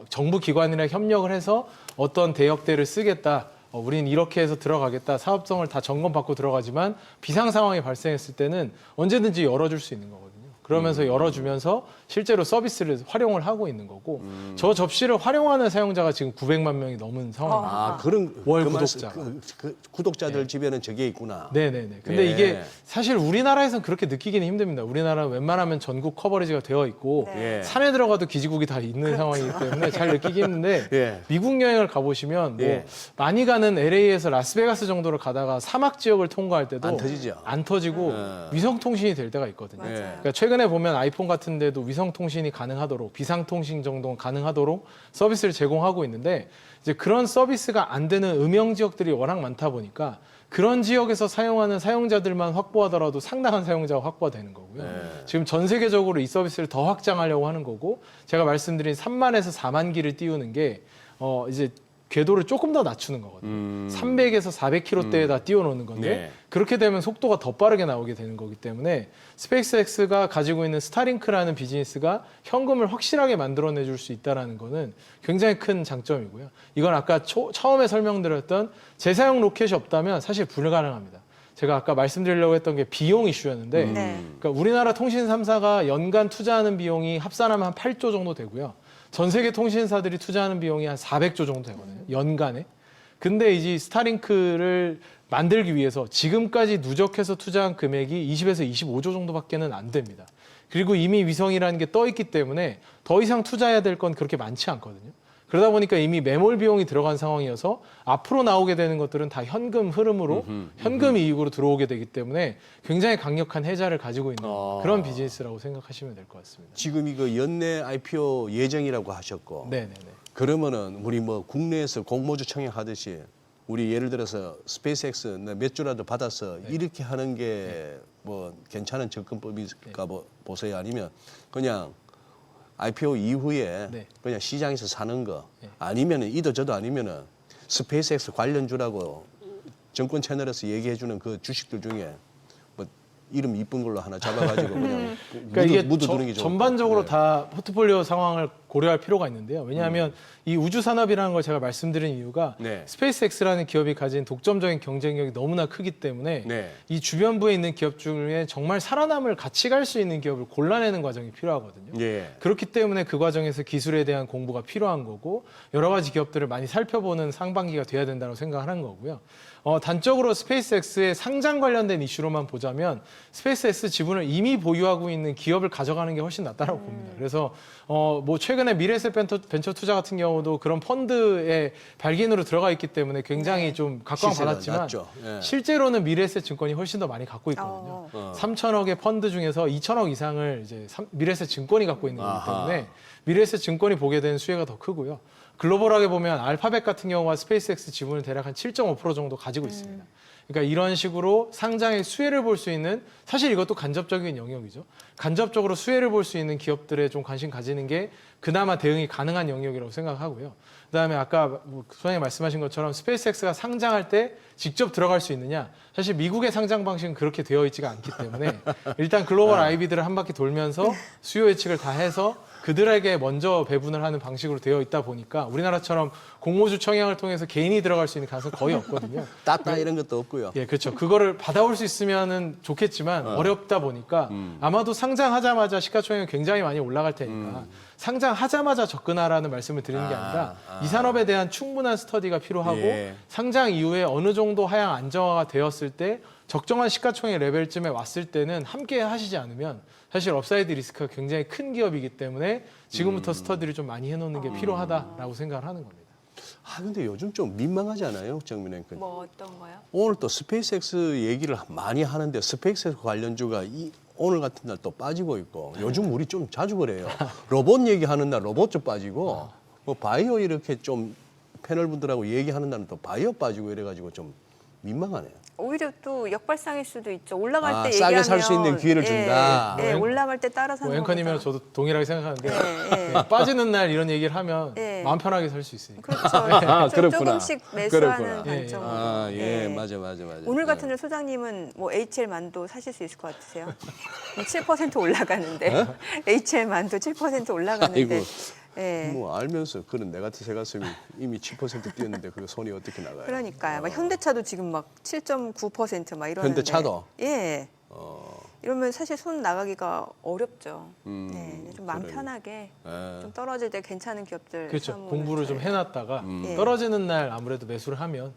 정부 기관이랑 협력을 해서 어떤 대역대를 쓰겠다. 우린 이렇게 해서 들어가겠다. 사업성을 다 점검받고 들어가지만 비상 상황이 발생했을 때는 언제든지 열어줄 수 있는 거거든요. 그러면서 열어주면서 실제로 서비스를 활용을 하고 있는 거고 저 접시를 활용하는 사용자가 지금 900만 명이 넘은 상황입니다. 아, 그런 월 그 구독자가. 그 구독자들 집에는 저게 있구나. 네네네. 근데 예. 이게 사실 우리나라에서는 그렇게 느끼기는 힘듭니다. 우리나라는 웬만하면 전국 커버리지가 되어 있고 네. 예. 산에 들어가도 기지국이 다 있는 상황이기 때문에 잘 느끼기 힘든데 예. 미국 여행을 가보시면 뭐 예. 많이 가는 LA에서 라스베가스 정도로 가다가 사막 지역을 통과할 때도 안 터지죠. 안 터지고 위성 통신이 될 때가 있거든요. 맞아요. 그러니까 최근에 보면 아이폰 같은 데도 위성 통신이 가능하도록 비상 통신 정도 가능하도록 서비스를 제공하고 있는데 이제 그런 서비스가 안 되는 음영 지역들이 워낙 많다 보니까 그런 지역에서 사용하는 사용자들만 확보하더라도 상당한 사용자가 확보가 되는 거고요. 지금 전 세계적으로 이 서비스를 더 확장하려고 하는 거고 제가 말씀드린 3만에서 4만 기를 띄우는 게 이제 궤도를 조금 더 낮추는 거거든요. 300에서 400km대에다 띄워놓는 건데 네. 그렇게 되면 속도가 더 빠르게 나오게 되는 거기 때문에 스페이스X가 가지고 있는 스타링크라는 비즈니스가 현금을 확실하게 만들어내줄 수 있다는 거는 굉장히 큰 장점이고요. 이건 아까 처음에 설명드렸던 재사용 로켓이 없다면 사실 불가능합니다. 제가 아까 말씀드리려고 했던 게 비용 이슈였는데 네. 그러니까 우리나라 통신 3사가 연간 투자하는 비용이 합산하면 한 8조 정도 되고요. 전 세계 통신사들이 투자하는 비용이 한 400조 정도 되거든요. 연간에. 근데 이제 스타링크를 만들기 위해서 지금까지 누적해서 투자한 금액이 20에서 25조 정도밖에는 안 됩니다. 그리고 이미 위성이라는 게 떠 있기 때문에 더 이상 투자해야 될 건 그렇게 많지 않거든요. 그러다 보니까 이미 매몰 비용이 들어간 상황이어서 앞으로 나오게 되는 것들은 다 현금 흐름으로 현금 이익으로 들어오게 되기 때문에 굉장히 강력한 해자를 가지고 있는 그런 비즈니스라고 생각하시면 될 것 같습니다. 지금 이거 연내 IPO 예정이라고 하셨고 네네네. 그러면은 우리 뭐 국내에서 공모주 청약하듯이 우리 예를 들어서 스페이스X 몇 주라도 받아서 이렇게 하는 게 뭐 괜찮은 접근법일까 보세요. 아니면 그냥 IPO 이후에 네. 그냥 시장에서 사는 거 아니면은 이도저도 아니면은 스페이스X 관련주라고 정권 채널에서 얘기해주는 그 주식들 중에 뭐 이름 이쁜 걸로 하나 잡아가지고 그냥 그러니까 이게 묻어두는 게 좋을 전반적으로 것 같아요. 다 포트폴리오 상황을 고려할 필요가 있는데요. 왜냐하면 이 우주 산업이라는 걸 제가 말씀드린 이유가 네. 스페이스X라는 기업이 가진 독점적인 경쟁력이 너무나 크기 때문에 네. 이 주변부에 있는 기업 중에 정말 살아남을 같이 갈 수 있는 기업을 골라내는 과정이 필요하거든요. 예. 그렇기 때문에 그 과정에서 기술에 대한 공부가 필요한 거고 여러 가지 기업들을 많이 살펴보는 상반기가 돼야 된다고 생각하는 거고요. 단적으로 스페이스X의 상장 관련된 이슈로만 보자면 스페이스X 지분을 이미 보유하고 있는 기업을 가져가는 게 훨씬 낫다고 봅니다. 그래서 뭐 최근에 미래에셋 벤처 투자 같은 경우도 그런 펀드의 발기인으로 들어가 있기 때문에 굉장히 좀 각광받았지만 낮죠. 예. 실제로는 미래에셋 증권이 훨씬 더 많이 갖고 있거든요. 3천억의 펀드 중에서 2천억 이상을 이제 미래에셋 증권이 갖고 있는 거기 때문에 미래에셋 증권이 보게 되는 수혜가 더 크고요. 글로벌하게 보면 알파벳 같은 경우가 스페이스X 지분을 대략 한 7.5% 정도 가지고 있습니다. 그러니까 이런 식으로 상장의 수혜를 볼 수 있는 사실 이것도 간접적인 영역이죠. 간접적으로 수혜를 볼 수 있는 기업들에 좀 관심 가지는 게 그나마 대응이 가능한 영역이라고 생각하고요. 그다음에 아까 소장님 말씀하신 것처럼 스페이스X가 상장할 때 직접 들어갈 수 있느냐? 사실 미국의 상장 방식은 그렇게 되어 있지가 않기 때문에 일단 글로벌 IB들을 한 바퀴 돌면서 수요 예측을 다 해서 그들에게 먼저 배분을 하는 방식으로 되어 있다 보니까 우리나라처럼 공모주 청약을 통해서 개인이 들어갈 수 있는 가능성이 거의 없거든요. 따따 이런 것도 없고요. 예, 그렇죠. 그거를 받아올 수 있으면은 좋겠지만 어렵다 보니까 아마도 상장하자마자 시가총액이 굉장히 많이 올라갈 테니까 상장하자마자 접근하라는 말씀을 드리는 게 아니라 이 산업에 대한 충분한 스터디가 필요하고 예. 상장 이후에 어느 정도 하향 안정화가 되었을 때 적정한 시가총액 레벨쯤에 왔을 때는 함께 하시지 않으면 사실 업사이드 리스크가 굉장히 큰 기업이기 때문에 지금부터 스터디를 좀 많이 해놓는 게 필요하다라고 생각을 하는 겁니다. 근데 요즘 좀 민망하지 않아요, 정민 앵커? 뭐 어떤 거요? 오늘 또 스페이스X 얘기를 많이 하는데 스페이스X 관련주가 오늘 같은 날 또 빠지고 있고 요즘 우리 좀 자주 그래요. 로봇 얘기하는 날 로봇 좀 빠지고 뭐 바이오 이렇게 좀 패널 분들하고 얘기하는 날은 또 바이오 빠지고 이래가지고 좀 민망하네요. 오히려 또 역발상일 수도 있죠. 올라갈 때 싸게 얘기하면 살 수 있는 기회를 준다. 예, 올라갈 때 따라 사는 뭐 앵커님이랑 저도 동일하게 생각하는데 예, 예. 빠지는 날 이런 얘기를 하면 예. 마음 편하게 살 수 있으니까. 그렇죠. 그렇구나. 조금씩 매수하는 그렇구나. 관점으로. 예, 예. 맞아. 오늘 같은 날 소장님은 뭐 HL 만도 사실 수 있을 것 같으세요? 7% 올라가는데 HL 만도 7% 올라가는데. 아이고. 예. 뭐 알면서 그런 내 같은 새 가슴이 이미 7% 뛰었는데 그 손이 어떻게 나가요? 그러니까요. 막 현대차도 지금 막 7.9% 막 이러는데. 현대차도? 예. 이러면 사실 손 나가기가 어렵죠. 네, 좀 마음 그래요. 편하게 예. 좀 떨어질 때 괜찮은 기업들 그렇죠. 사모는 공부를 좀 저희가. 해놨다가 예. 떨어지는 날 아무래도 매수를 하면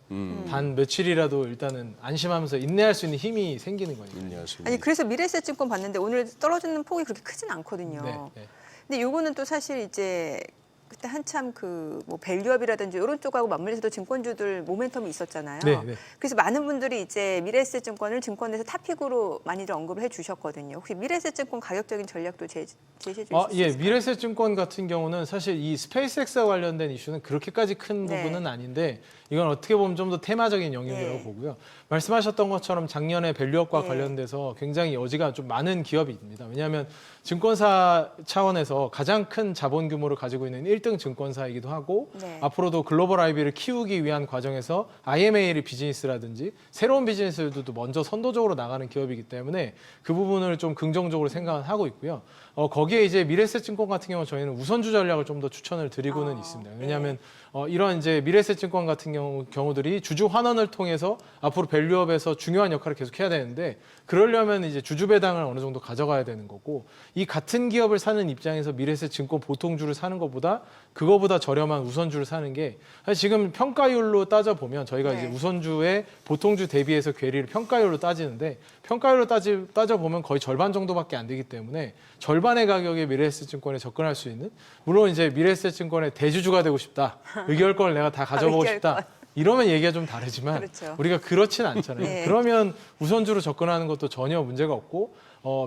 단 며칠이라도 일단은 안심하면서 인내할 수 있는 힘이 생기는 거니까. 인내하십니다. 아니 그래서 미래에셋증권 봤는데 오늘 떨어지는 폭이 그렇게 크진 않거든요. 네, 네. 근데 요거는 또 사실 이제 그때 한참 그 뭐 밸류업이라든지 이런 쪽하고 맞물려서도 증권주들 모멘텀이 있었잖아요. 네, 네. 그래서 많은 분들이 이제 미래에셋증권을 증권에서 탑픽으로 많이들 언급을 해주셨거든요. 혹시 미래에셋증권 가격적인 전략도 제시해 주실 수 예, 있을까요? 미래에셋증권 같은 경우는 사실 이 스페이스X와 관련된 이슈는 그렇게까지 큰 네. 부분은 아닌데 이건 어떻게 보면 좀 더 테마적인 영역이라고 네. 보고요. 말씀하셨던 것처럼 작년에 밸류업과 네. 관련돼서 굉장히 여지가 좀 많은 기업입니다. 왜냐하면 증권사 차원에서 가장 큰 자본 규모를 가지고 있는 1등 증권사이기도 하고 네. 앞으로도 글로벌 IB를 키우기 위한 과정에서 IMA 비즈니스라든지 새로운 비즈니스들도 먼저 선도적으로 나가는 기업이기 때문에 그 부분을 좀 긍정적으로 생각을 하고 있고요. 거기에 이제 미래에셋증권 같은 경우 저희는 우선주 전략을 좀 더 추천을 드리고는 있습니다. 왜냐하면 이런 이제 미래에셋증권 같은 경우들이 주주 환원을 통해서 앞으로 밸류업에서 중요한 역할을 계속 해야 되는데 그러려면 이제 주주 배당을 어느 정도 가져가야 되는 거고 이 같은 기업을 사는 입장에서 미래에셋증권 보통주를 사는 것보다 그거보다 저렴한 우선주를 사는 게 사실 지금 평가율로 따져 보면 저희가 네. 이제 우선주의 보통주 대비해서 괴리를 평가율로 따지는데 평가율로 따져 보면 거의 절반 정도밖에 안 되기 때문에 절반의 가격에 미래에셋증권에 접근할 수 있는 물론 이제 미래에셋증권의 대주주가 되고 싶다 의결권을 내가 다 가져보고 의결권. 싶다. 이러면 얘기가 좀 다르지만 그렇죠. 우리가 그렇진 않잖아요. 네. 그러면 우선주로 접근하는 것도 전혀 문제가 없고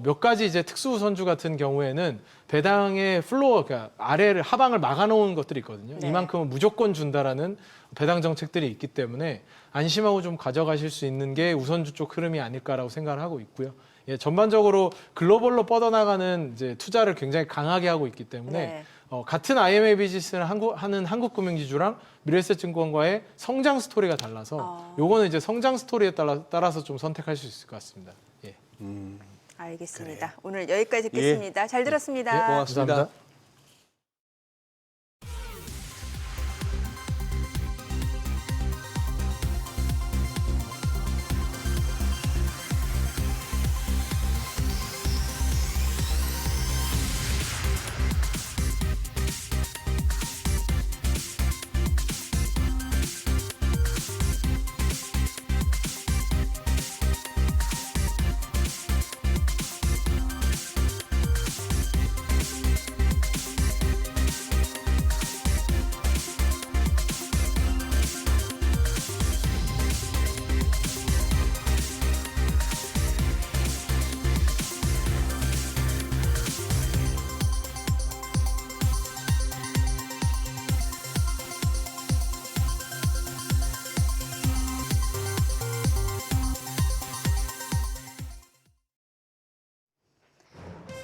몇 가지 이제 특수 우선주 같은 경우에는 배당의 플로어, 그러니까 아래를 하방을 막아놓은 것들이 있거든요. 네. 이만큼은 무조건 준다라는 배당 정책들이 있기 때문에 안심하고 좀 가져가실 수 있는 게 우선주 쪽 흐름이 아닐까라고 생각을 하고 있고요. 예, 전반적으로 글로벌로 뻗어나가는 이제 투자를 굉장히 강하게 하고 있기 때문에 네. 같은 IMA 비즈니스를 하는 한국금융지주랑 미래에셋증권과의 성장 스토리가 달라서 요거는 이제 성장 스토리에 따라서 좀 선택할 수 있을 것 같습니다. 예. 알겠습니다. 오늘 여기까지 듣겠습니다. 잘 들었습니다. 예, 고맙습니다. 감사합니다.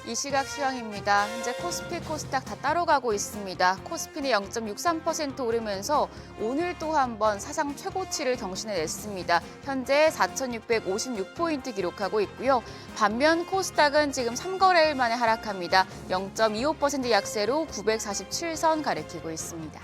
이 시각 시황입니다. 현재 코스피, 코스닥 다 따로 가고 있습니다. 코스피는 0.63% 오르면서 오늘 또 한 번 사상 최고치를 경신해냈습니다. 현재 4,656포인트 기록하고 있고요. 반면 코스닥은 지금 3거래일 만에 하락합니다. 0.25% 약세로 947선 가리키고 있습니다.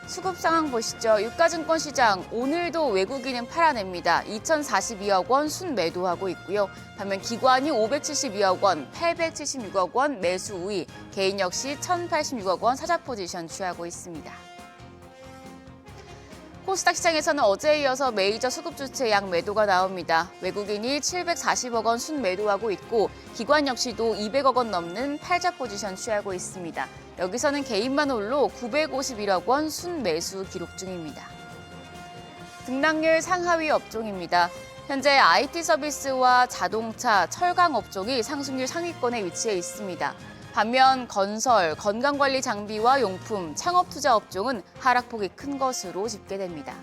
수급 상황 보시죠. 유가증권 시장 오늘도 외국인은 팔아냅니다. 2,042억 원 순매도하고 있고요. 반면 기관이 572억 원, 876억 원 매수 우위, 개인 역시 1,086억 원 사자 포지션 취하고 있습니다. 코스닥 시장에서는 어제에 이어서 메이저 수급 주체 양 매도가 나옵니다. 외국인이 740억 원 순매도하고 있고 기관 역시도 200억 원 넘는 팔자 포지션 취하고 있습니다. 여기서는 개인만 홀로 951억 원 순매수 기록 중입니다. 등락률 상하위 업종입니다. 현재 IT 서비스와 자동차, 철강 업종이 상승률 상위권에 위치해 있습니다. 반면 건설, 건강관리 장비와 용품, 창업투자 업종은 하락폭이 큰 것으로 집계됩니다.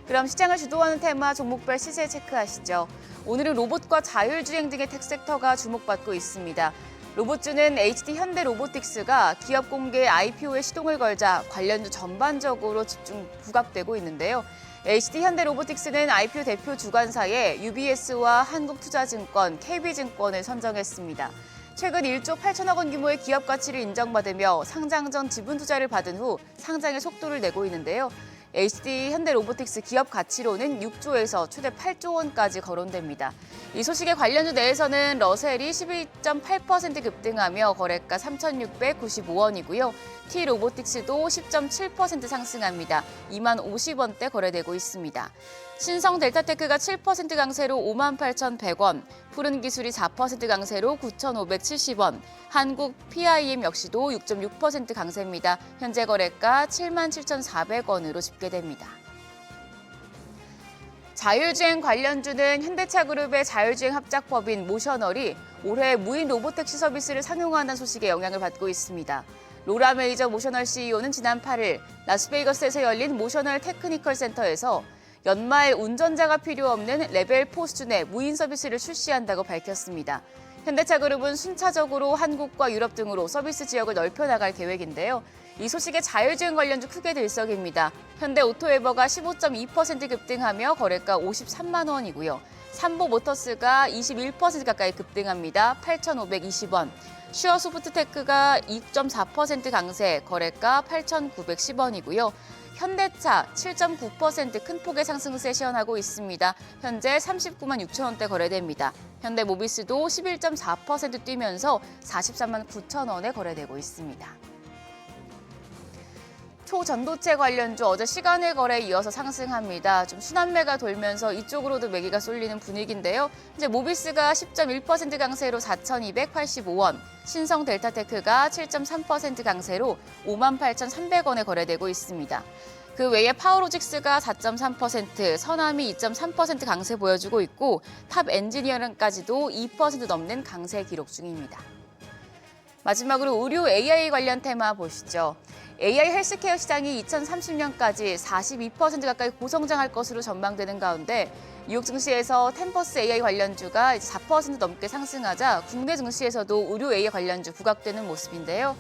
그럼 시장을 주도하는 테마 종목별 시세 체크하시죠. 오늘은 로봇과 자율주행 등의 텍 섹터가 주목받고 있습니다. 로봇주는 HD 현대로보틱스가 기업 공개 IPO에 시동을 걸자 관련주 전반적으로 집중 부각되고 있는데요. HD 현대로보틱스는 IPO 대표 주관사에 UBS와 한국투자증권, KB증권을 선정했습니다. 최근 1조 8천억 원 규모의 기업 가치를 인정받으며 상장 전 지분 투자를 받은 후 상장의 속도를 내고 있는데요. HD 현대로보틱스 기업 가치로는 6조에서 최대 8조 원까지 거론됩니다. 이 소식에 관련주 내에서는 러셀이 12.8% 급등하며 거래가 3,695원이고요. T로보틱스도 10.7% 상승합니다. 20,050원대 거래되고 있습니다. 신성 델타테크가 7% 강세로 58,100원, 푸른기술이 4% 강세로 9,570원, 한국 PIM 역시도 6.6% 강세입니다. 현재 거래가 77,400원으로 집계됩니다. 자율주행 관련주는 현대차그룹의 자율주행 합작법인 모셔널이 올해 무인 로보택시 서비스를 상용화한다는 소식에 영향을 받고 있습니다. 로라 메이저 모셔널 CEO는 지난 8일 라스베이거스에서 열린 모셔널 테크니컬 센터에서 연말 운전자가 필요 없는 레벨 4 수준의 무인 서비스를 출시한다고 밝혔습니다. 현대차그룹은 순차적으로 한국과 유럽 등으로 서비스 지역을 넓혀나갈 계획인데요. 이 소식에 자율주행 관련주 크게 들썩입니다. 현대오토웨버가 15.2% 급등하며 거래가 53만 원이고요. 삼보모터스가 21% 가까이 급등합니다. 8,520원. 슈어소프트테크가 2.4% 강세, 거래가 8,910원이고요. 현대차 7.9% 큰 폭의 상승세 시현하고 있습니다. 현재 39만 6천 원대 거래됩니다. 현대모비스도 11.4% 뛰면서 43만 9천 원에 거래되고 있습니다. 초전도체 관련주 어제 시간의 거래에 이어서 상승합니다. 좀 순환매가 돌면서 이쪽으로도 매기가 쏠리는 분위기인데요. 이제 모비스가 10.1% 강세로 4,285원, 신성 델타테크가 7.3% 강세로 58,300원에 거래되고 있습니다. 그 외에 파워로직스가 4.3%, 서남이 2.3% 강세 보여주고 있고 탑 엔지니어링까지도 2% 넘는 강세 기록 중입니다. 마지막으로 의료 AI 관련 테마 보시죠. AI 헬스케어 시장이 2030년까지 42% 가까이 고성장할 것으로 전망되는 가운데 뉴욕 증시에서 템퍼스 AI 관련주가 4% 넘게 상승하자 국내 증시에서도 의료 AI 관련주 부각되는 모습인데요.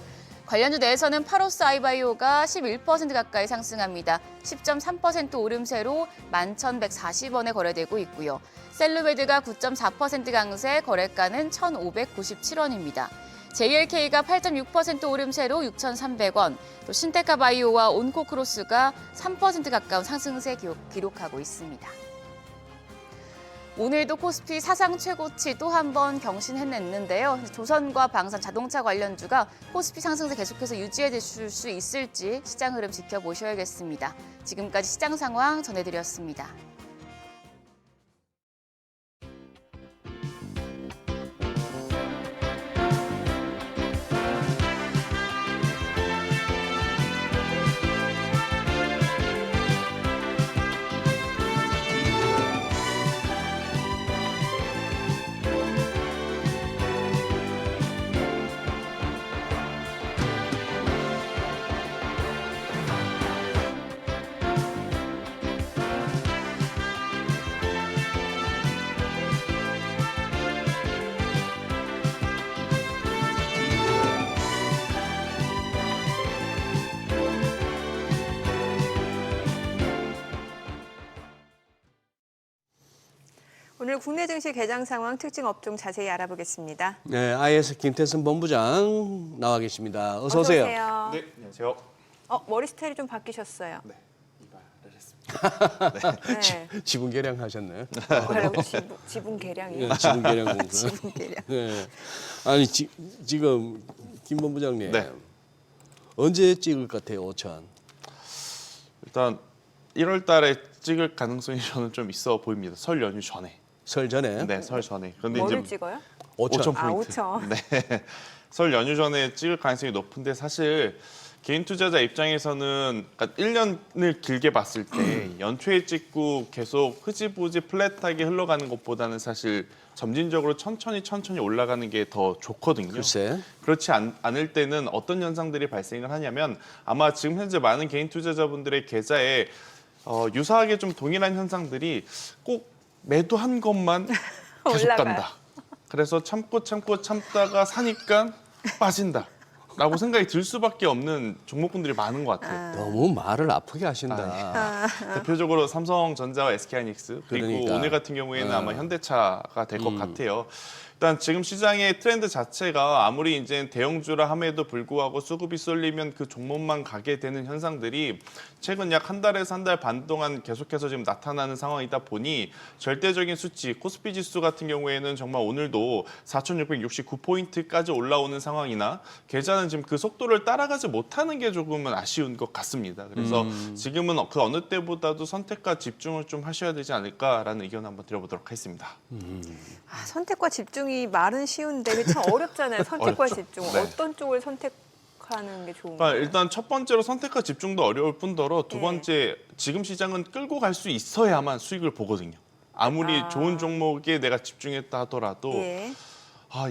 관련주 내에서는 파로스 아이바이오가 11% 가까이 상승합니다. 10.3% 오름세로 11,140원에 거래되고 있고요. 셀루메드가 9.4% 강세, 거래가는 1,597원입니다. JLK가 8.6% 오름세로 6,300원, 또 신테카 바이오와 온코크로스가 3% 가까운 상승세 기록하고 있습니다. 오늘도 코스피 사상 최고치 또 한 번 경신해냈는데요. 조선과 방산 자동차 관련주가 코스피 상승세 계속해서 유지해 줄 수 있을지 시장 흐름 지켜보셔야겠습니다. 지금까지 시장 상황 전해드렸습니다. 오늘 국내 증시 개장 상황 특징 업종 자세히 알아보겠습니다. 네, IS 김태선 본부장 나와 계십니다. 어서 오세요. 네, 안녕하세요. 머리 스타일이 좀 바뀌셨어요. 네, 이발을 했습니다. 네. 지분 개량 하셨네. 뭐라고 지분 개량이요? 네, 지분 개량 공사. 지분 개량. 네. 아니 지금 김 본부장님 네. 언제 찍을 것 같아요, 5천? 일단 1월 달에 찍을 가능성이 저는 좀 있어 보입니다. 설 연휴 전에. 설 전에? 네, 설 전에. 그런데 뭐를 이제 찍어요? 5천. 5,000포인트. 5천. 네. 설 연휴 전에 찍을 가능성이 높은데 사실 개인 투자자 입장에서는 그러니까 1년을 길게 봤을 때 연초에 찍고 계속 흐지부지 플랫하게 흘러가는 것보다는 사실 점진적으로 천천히 올라가는 게 더 좋거든요. 글쎄. 그렇지 않을 때는 어떤 현상들이 발생을 하냐면 아마 지금 현재 많은 개인 투자자분들의 계좌에 유사하게 좀 동일한 현상들이 꼭 매도한 것만 계속 올라가요. 간다. 그래서 참다가 사니까 빠진다. 라고 생각이 들 수밖에 없는 종목군들이 많은 것 같아요. 너무 말을 아프게 하신다. 대표적으로 삼성전자와 SK하이닉스 그리고 그러니까. 오늘 같은 경우에는 아마 현대차가 될 것 같아요. 일단 지금 시장의 트렌드 자체가 아무리 이제 대형주라 함에도 불구하고 수급이 쏠리면 그 종목만 가게 되는 현상들이 최근 약 한 달에서 한 달 반 동안 계속해서 지금 나타나는 상황이다 보니 절대적인 수치, 코스피 지수 같은 경우에는 정말 오늘도 4,669포인트까지 올라오는 상황이나 계좌는 지금 그 속도를 따라가지 못하는 게 조금은 아쉬운 것 같습니다. 그래서 지금은 그 어느 때보다도 선택과 집중을 좀 하셔야 되지 않을까라는 의견 한번 드려보도록 하겠습니다. 선택과 집중이 말은 쉬운데 그게 참 어렵잖아요. 선택과 어렵죠. 집중. 네. 어떤 쪽을 선택하는 게 좋은가요? 그러니까 일단 첫 번째로 선택과 집중도 어려울 뿐더러 두 번째 지금 시장은 끌고 갈 수 있어야만 수익을 보거든요. 아무리 좋은 종목에 내가 집중했다 하더라도 예.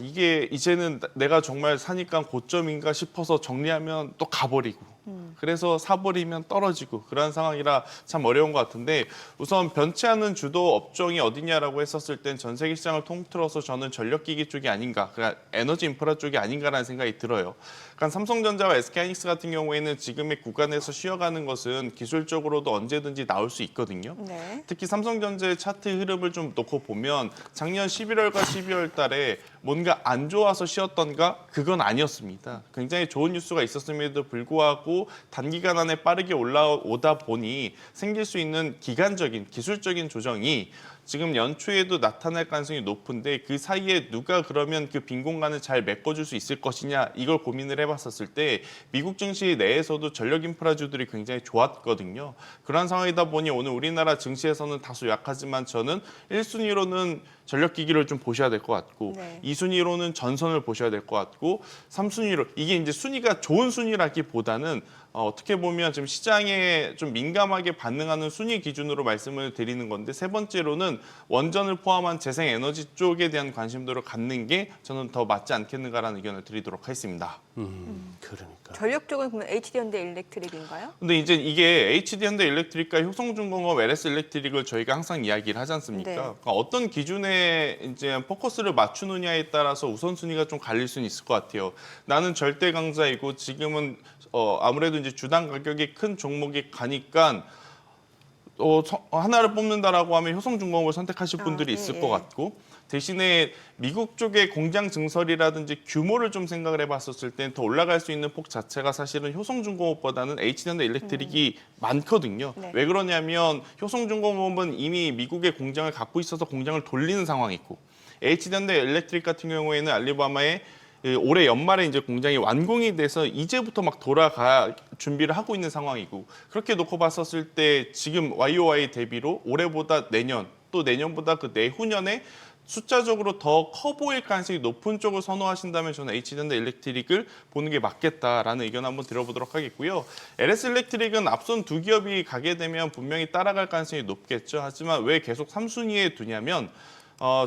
이게 이제는 내가 정말 사니까 고점인가 싶어서 정리하면 또 가버리고 그래서 사버리면 떨어지고 그런 상황이라 참 어려운 것 같은데 우선 변치 않는 주도 업종이 어디냐라고 했었을 땐 전 세계 시장을 통틀어서 저는 전력기기 쪽이 아닌가, 그러니까 에너지 인프라 쪽이 아닌가라는 생각이 들어요. 그러니까 삼성전자와 SK하이닉스 같은 경우에는 지금의 구간에서 쉬어가는 것은 기술적으로도 언제든지 나올 수 있거든요. 네. 특히 삼성전자의 차트 흐름을 좀 놓고 보면 작년 11월과 12월 달에 뭔가 안 좋아서 쉬었던가? 그건 아니었습니다. 굉장히 좋은 뉴스가 있었음에도 불구하고 단기간 안에 빠르게 올라오다 보니 생길 수 있는 기간적인 기술적인 조정이 지금 연초에도 나타날 가능성이 높은데 그 사이에 누가 그러면 그 빈 공간을 잘 메꿔줄 수 있을 것이냐 이걸 고민을 해봤었을 때 미국 증시 내에서도 전력 인프라주들이 굉장히 좋았거든요. 그런 상황이다 보니 오늘 우리나라 증시에서는 다소 약하지만 저는 1순위로는 전력기기를 좀 보셔야 될 것 같고 네. 2순위로는 전선을 보셔야 될 것 같고 3순위로 이게 이제 순위가 좋은 순위라기보다는 어떻게 보면 지금 시장에 좀 민감하게 반응하는 순위 기준으로 말씀을 드리는 건데 세 번째로는 원전을 포함한 재생에너지 쪽에 대한 관심도를 갖는 게 저는 더 맞지 않겠는가라는 의견을 드리도록 하겠습니다. 그러니까. 전력 쪽은 그러면 HD현대 일렉트릭인가요? 근데 이제 이게 HD현대 일렉트릭과 효성중공업, LS 일렉트릭을 저희가 항상 이야기를 하지 않습니까? 네. 그러니까 어떤 기준에 이제 포커스를 맞추느냐에 따라서 우선순위가 좀 갈릴 수는 있을 것 같아요. 나는 절대 강자이고 지금은 아무래도 이제 주당 가격이 큰 종목이 가니까 하나를 뽑는다라고 하면 효성중공업을 선택하실 분들이 있을 것 같고 대신에 미국 쪽의 공장 증설이라든지 규모를 좀 생각을 해봤었을 땐 더 올라갈 수 있는 폭 자체가 사실은 효성중공업보다는 HD현대 일렉트릭이 많거든요. 네. 왜 그러냐면 효성중공업은 이미 미국의 공장을 갖고 있어서 공장을 돌리는 상황이고 HD현대 일렉트릭 같은 경우에는 알리바마의 올해 연말에 이제 공장이 완공이 돼서 이제부터 막 돌아가 준비를 하고 있는 상황이고 그렇게 놓고 봤었을 때 지금 YOY 대비로 올해보다 내년 또 내년보다 그 내후년에 숫자적으로 더 커 보일 가능성이 높은 쪽을 선호하신다면 저는 HD현대 일렉트릭을 보는 게 맞겠다라는 의견 한번 들어보도록 하겠고요. LS 일렉트릭은 앞선 두 기업이 가게 되면 분명히 따라갈 가능성이 높겠죠. 하지만 왜 계속 3순위에 두냐면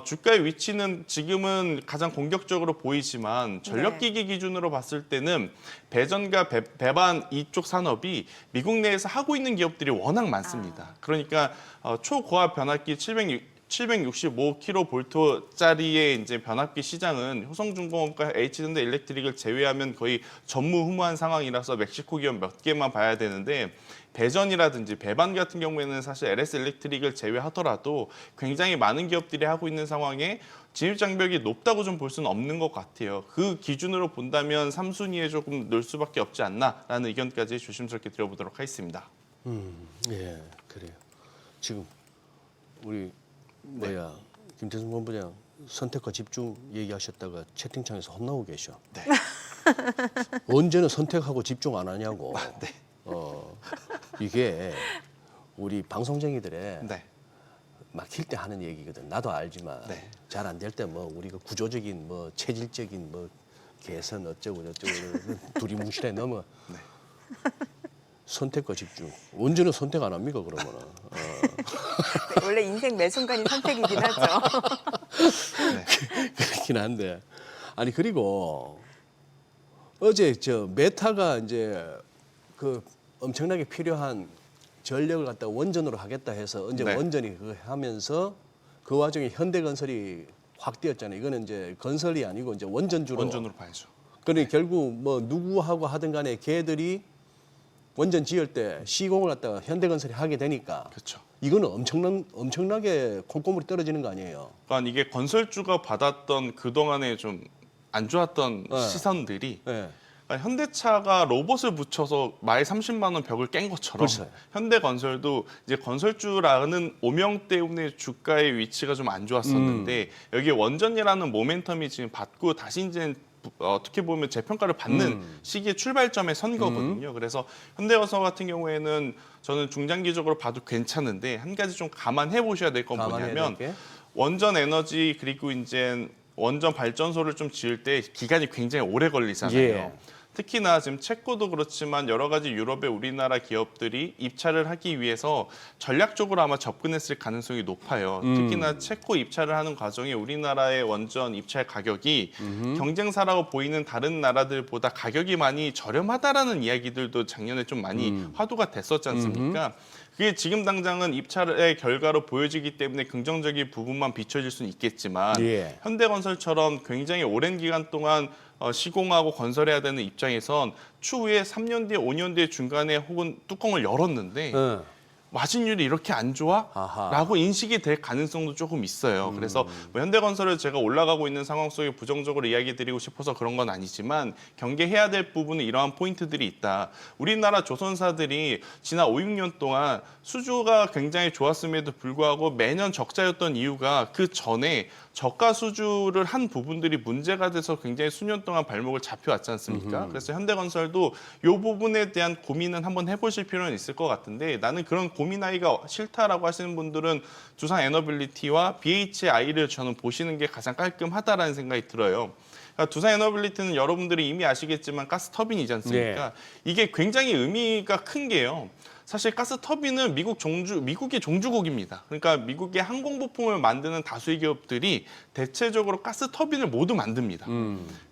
주가의 위치는 지금은 가장 공격적으로 보이지만 전력기기 기준으로 봤을 때는 배전과 배반 이쪽 산업이 미국 내에서 하고 있는 기업들이 워낙 많습니다. 그러니까 초고압 변압기 765kV짜리의 이제 변압기 시장은 효성중공업과 HD현대 일렉트릭을 제외하면 거의 전무후무한 상황이라서 멕시코 기업 몇 개만 봐야 되는데 배전이라든지 배반 같은 경우에는 사실 LS 일렉트릭을 제외하더라도 굉장히 많은 기업들이 하고 있는 상황에 진입 장벽이 높다고 좀 볼 수는 없는 것 같아요. 그 기준으로 본다면 3순위에 조금 넣을 수밖에 없지 않나라는 의견까지 조심스럽게 드려보도록 하겠습니다. 예, 그래요. 지금 우리 김태승 본부장 선택과 집중 얘기하셨다가 채팅창에서 혼나고 계셔. 네. 언제는 선택하고 집중 안 하냐고. 네. 이게 우리 방송쟁이들의 네. 막힐 때 하는 얘기거든. 나도 알지만 네. 잘 안 될 때 뭐 우리가 구조적인 뭐 체질적인 뭐 개선 어쩌고 저쩌고 두리뭉실에 넘어. 네. 선택과 집중. 언제는 선택 안 합니까 그러면은? 원래 인생 매 순간이 선택이긴 하죠. 그렇긴 한데. 아니 그리고 어제 메타가 이제 그 엄청나게 필요한 전력을 갖다 원전으로 하겠다 해서 언제 네. 원전이 그거 하면서 그 와중에 현대건설이 확 뛰었잖아요. 이거는 이제 건설이 아니고 이제 원전주로. 원전으로 봐야죠. 그러니 결국 뭐 누구하고 하든 간에 걔들이 원전 지을 때 시공을 갖다가 현대건설이 하게 되니까 그렇죠. 이거는 엄청나게 콩고물이 떨어지는 거 아니에요? 그러니까 이게 건설주가 받았던 그동안에 좀 안 좋았던 네. 시선들이 네. 그러니까 현대차가 로봇을 붙여서 말 30만 원 벽을 깬 것처럼 그렇죠. 현대건설도 이제 건설주라는 오명 때문에 주가의 위치가 좀 안 좋았었는데 여기 원전이라는 모멘텀이 지금 받고 다시 이제 어떻게 보면 재평가를 받는 시기의 출발점에 선 거거든요. 그래서 현대건설 같은 경우에는 저는 중장기적으로 봐도 괜찮은데 한 가지 좀 감안해 보셔야 될 건 감안해야 뭐냐면 될 게? 원전 에너지 그리고 이제 원전 발전소를 좀 지을 때 기간이 굉장히 오래 걸리잖아요. 예. 특히나 지금 체코도 그렇지만 여러 가지 유럽의 우리나라 기업들이 입찰을 하기 위해서 전략적으로 아마 접근했을 가능성이 높아요. 특히나 체코 입찰을 하는 과정에 우리나라의 원전 입찰 가격이 경쟁사라고 보이는 다른 나라들보다 가격이 많이 저렴하다라는 이야기들도 작년에 좀 많이 화두가 됐었지 않습니까? 그게 지금 당장은 입찰의 결과로 보여지기 때문에 긍정적인 부분만 비춰질 수는 있겠지만 예. 현대건설처럼 굉장히 오랜 기간 동안 시공하고 건설해야 되는 입장에선 추후에 3년 뒤에 5년 뒤에 중간에 혹은 뚜껑을 열었는데 네. 마진율이 이렇게 안 좋아? 아하. 라고 인식이 될 가능성도 조금 있어요. 그래서 뭐 현대건설을 제가 올라가고 있는 상황 속에 부정적으로 이야기 드리고 싶어서 그런 건 아니지만 경계해야 될 부분은 이러한 포인트들이 있다. 우리나라 조선사들이 지난 5, 6년 동안 수주가 굉장히 좋았음에도 불구하고 매년 적자였던 이유가 그 전에 저가 수주를 한 부분들이 문제가 돼서 굉장히 수년 동안 발목을 잡혀왔지 않습니까? 그래서 현대건설도 이 부분에 대한 고민은 한번 해보실 필요는 있을 것 같은데 나는 그런 고민하기가 싫다라고 하시는 분들은 두산 에너빌리티와 BHI를 저는 보시는 게 가장 깔끔하다라는 생각이 들어요. 그러니까 두산 에너빌리티는 여러분들이 이미 아시겠지만 가스 터빈이지 않습니까? 이게 굉장히 의미가 큰 게요. 사실 가스 터빈은 미국의 종주국입니다. 그러니까 미국의 항공 부품을 만드는 다수의 기업들이 대체적으로 가스 터빈을 모두 만듭니다.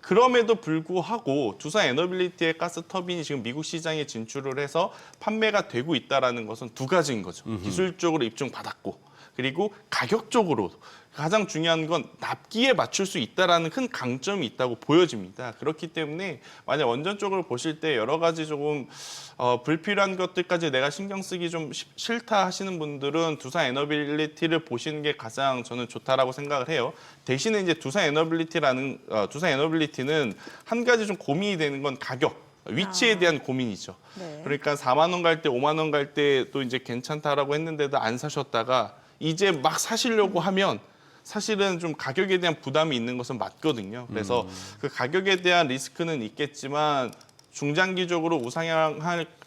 그럼에도 불구하고 두산 에너빌리티의 가스 터빈이 지금 미국 시장에 진출을 해서 판매가 되고 있다는 것은 두 가지인 거죠. 기술적으로 입증받았고 그리고 가격적으로 가장 중요한 건 납기에 맞출 수 있다는 큰 강점이 있다고 보여집니다. 그렇기 때문에 만약 원전 쪽을 보실 때 여러 가지 조금 불필요한 것들까지 내가 신경 쓰기 좀 싫다 하시는 분들은 두산 에너빌리티를 보시는 게 가장 저는 좋다라고 생각을 해요. 대신에 이제 두산 에너빌리티는 한 가지 좀 고민이 되는 건 가격. 위치에 대한 고민이죠. 네. 그러니까 4만 원 갈 때 5만 원 갈 때 또 이제 괜찮다라고 했는데도 안 사셨다가 이제 막 사시려고 하면 사실은 좀 가격에 대한 부담이 있는 것은 맞거든요. 그래서 그 가격에 대한 리스크는 있겠지만 중장기적으로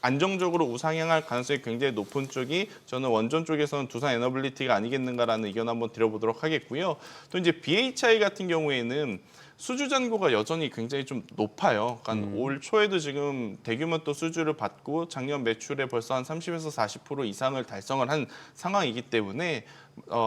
안정적으로 우상향할 가능성이 굉장히 높은 쪽이 저는 원전 쪽에서는 두산 에너빌리티가 아니겠는가라는 의견 한번 드려보도록 하겠고요. 또 이제 BHI 같은 경우에는 수주 잔고가 여전히 굉장히 좀 높아요. 그러니까 올 초에도 지금 대규모 또 수주를 받고 작년 매출에 벌써 한 30에서 40% 이상을 달성을 한 상황이기 때문에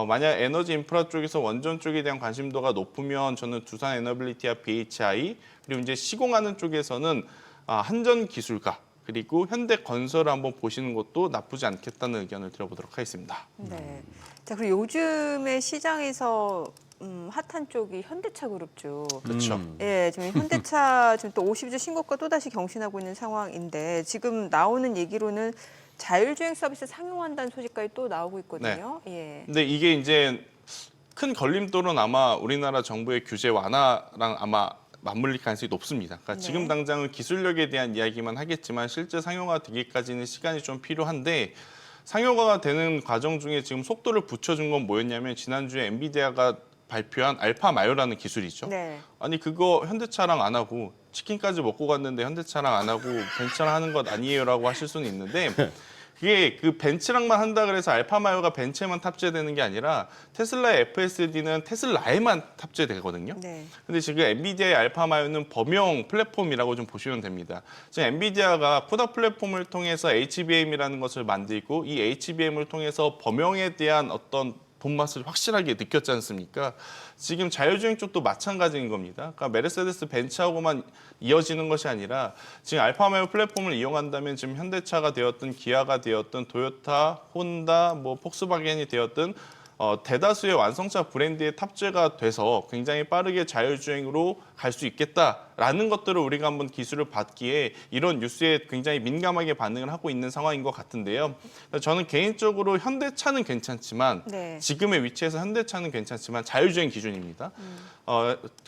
만약 에너지 인프라 쪽에서 원전 쪽에 대한 관심도가 높으면 저는 두산 에너빌리티와 BHI 그리고 이제 시공하는 쪽에서는 한전 기술가 그리고 현대건설을 한번 보시는 것도 나쁘지 않겠다는 의견을 드려보도록 하겠습니다. 네. 자, 그리고 요즘에 시장에서 핫한 쪽이 현대차 그룹주. 그렇죠. 예, 지금 현대차 지금 또 50주 신고가 또다시 경신하고 있는 상황인데 지금 나오는 얘기로는 자율주행 서비스 상용한다는 소식까지 또 나오고 있거든요. 예. 근데 이게 이제 큰 걸림돌은 아마 우리나라 정부의 규제 완화랑 아마 맞물릴 가능성이 높습니다. 그러니까 네. 지금 당장은 기술력에 대한 이야기만 하겠지만 실제 상용화 되기까지는 시간이 좀 필요한데 상용화가 되는 과정 중에 지금 속도를 붙여준 건 뭐였냐면 지난주에 엔비디아가 발표한 알파 마요라는 기술이죠. 네. 아니 그거 현대차랑 안 하고 치킨까지 먹고 갔는데 현대차랑 안 하고 벤츠랑 하는 것 아니에요라고 하실 수는 있는데 그게 그 벤츠랑만 한다 그래서 알파 마요가 벤츠에만 탑재되는 게 아니라 테슬라의 FSD는 테슬라에만 탑재되거든요. 네. 근데 지금 엔비디아의 알파 마요는 범용 플랫폼이라고 좀 보시면 됩니다. 지금 엔비디아가 쿠다 플랫폼을 통해서 HBM이라는 것을 만들고 이 HBM을 통해서 범용에 대한 어떤 본맛을 확실하게 느꼈지 않습니까? 지금 자율주행 쪽도 마찬가지인 겁니다. 그러니까 메르세데스 벤츠하고만 이어지는 것이 아니라 지금 알파마요 플랫폼을 이용한다면 지금 현대차가 되었든 기아가 되었든 토요타, 혼다, 뭐 폭스바겐이 되었든 대다수의 완성차 브랜드에 탑재가 돼서 굉장히 빠르게 자율주행으로 갈 수 있겠다라는 것들을 우리가 한번 기술을 받기에 이런 뉴스에 굉장히 민감하게 반응을 하고 있는 상황인 것 같은데요. 저는 개인적으로 현대차는 괜찮지만 네. 지금의 위치에서 현대차는 괜찮지만 자율주행 기준입니다.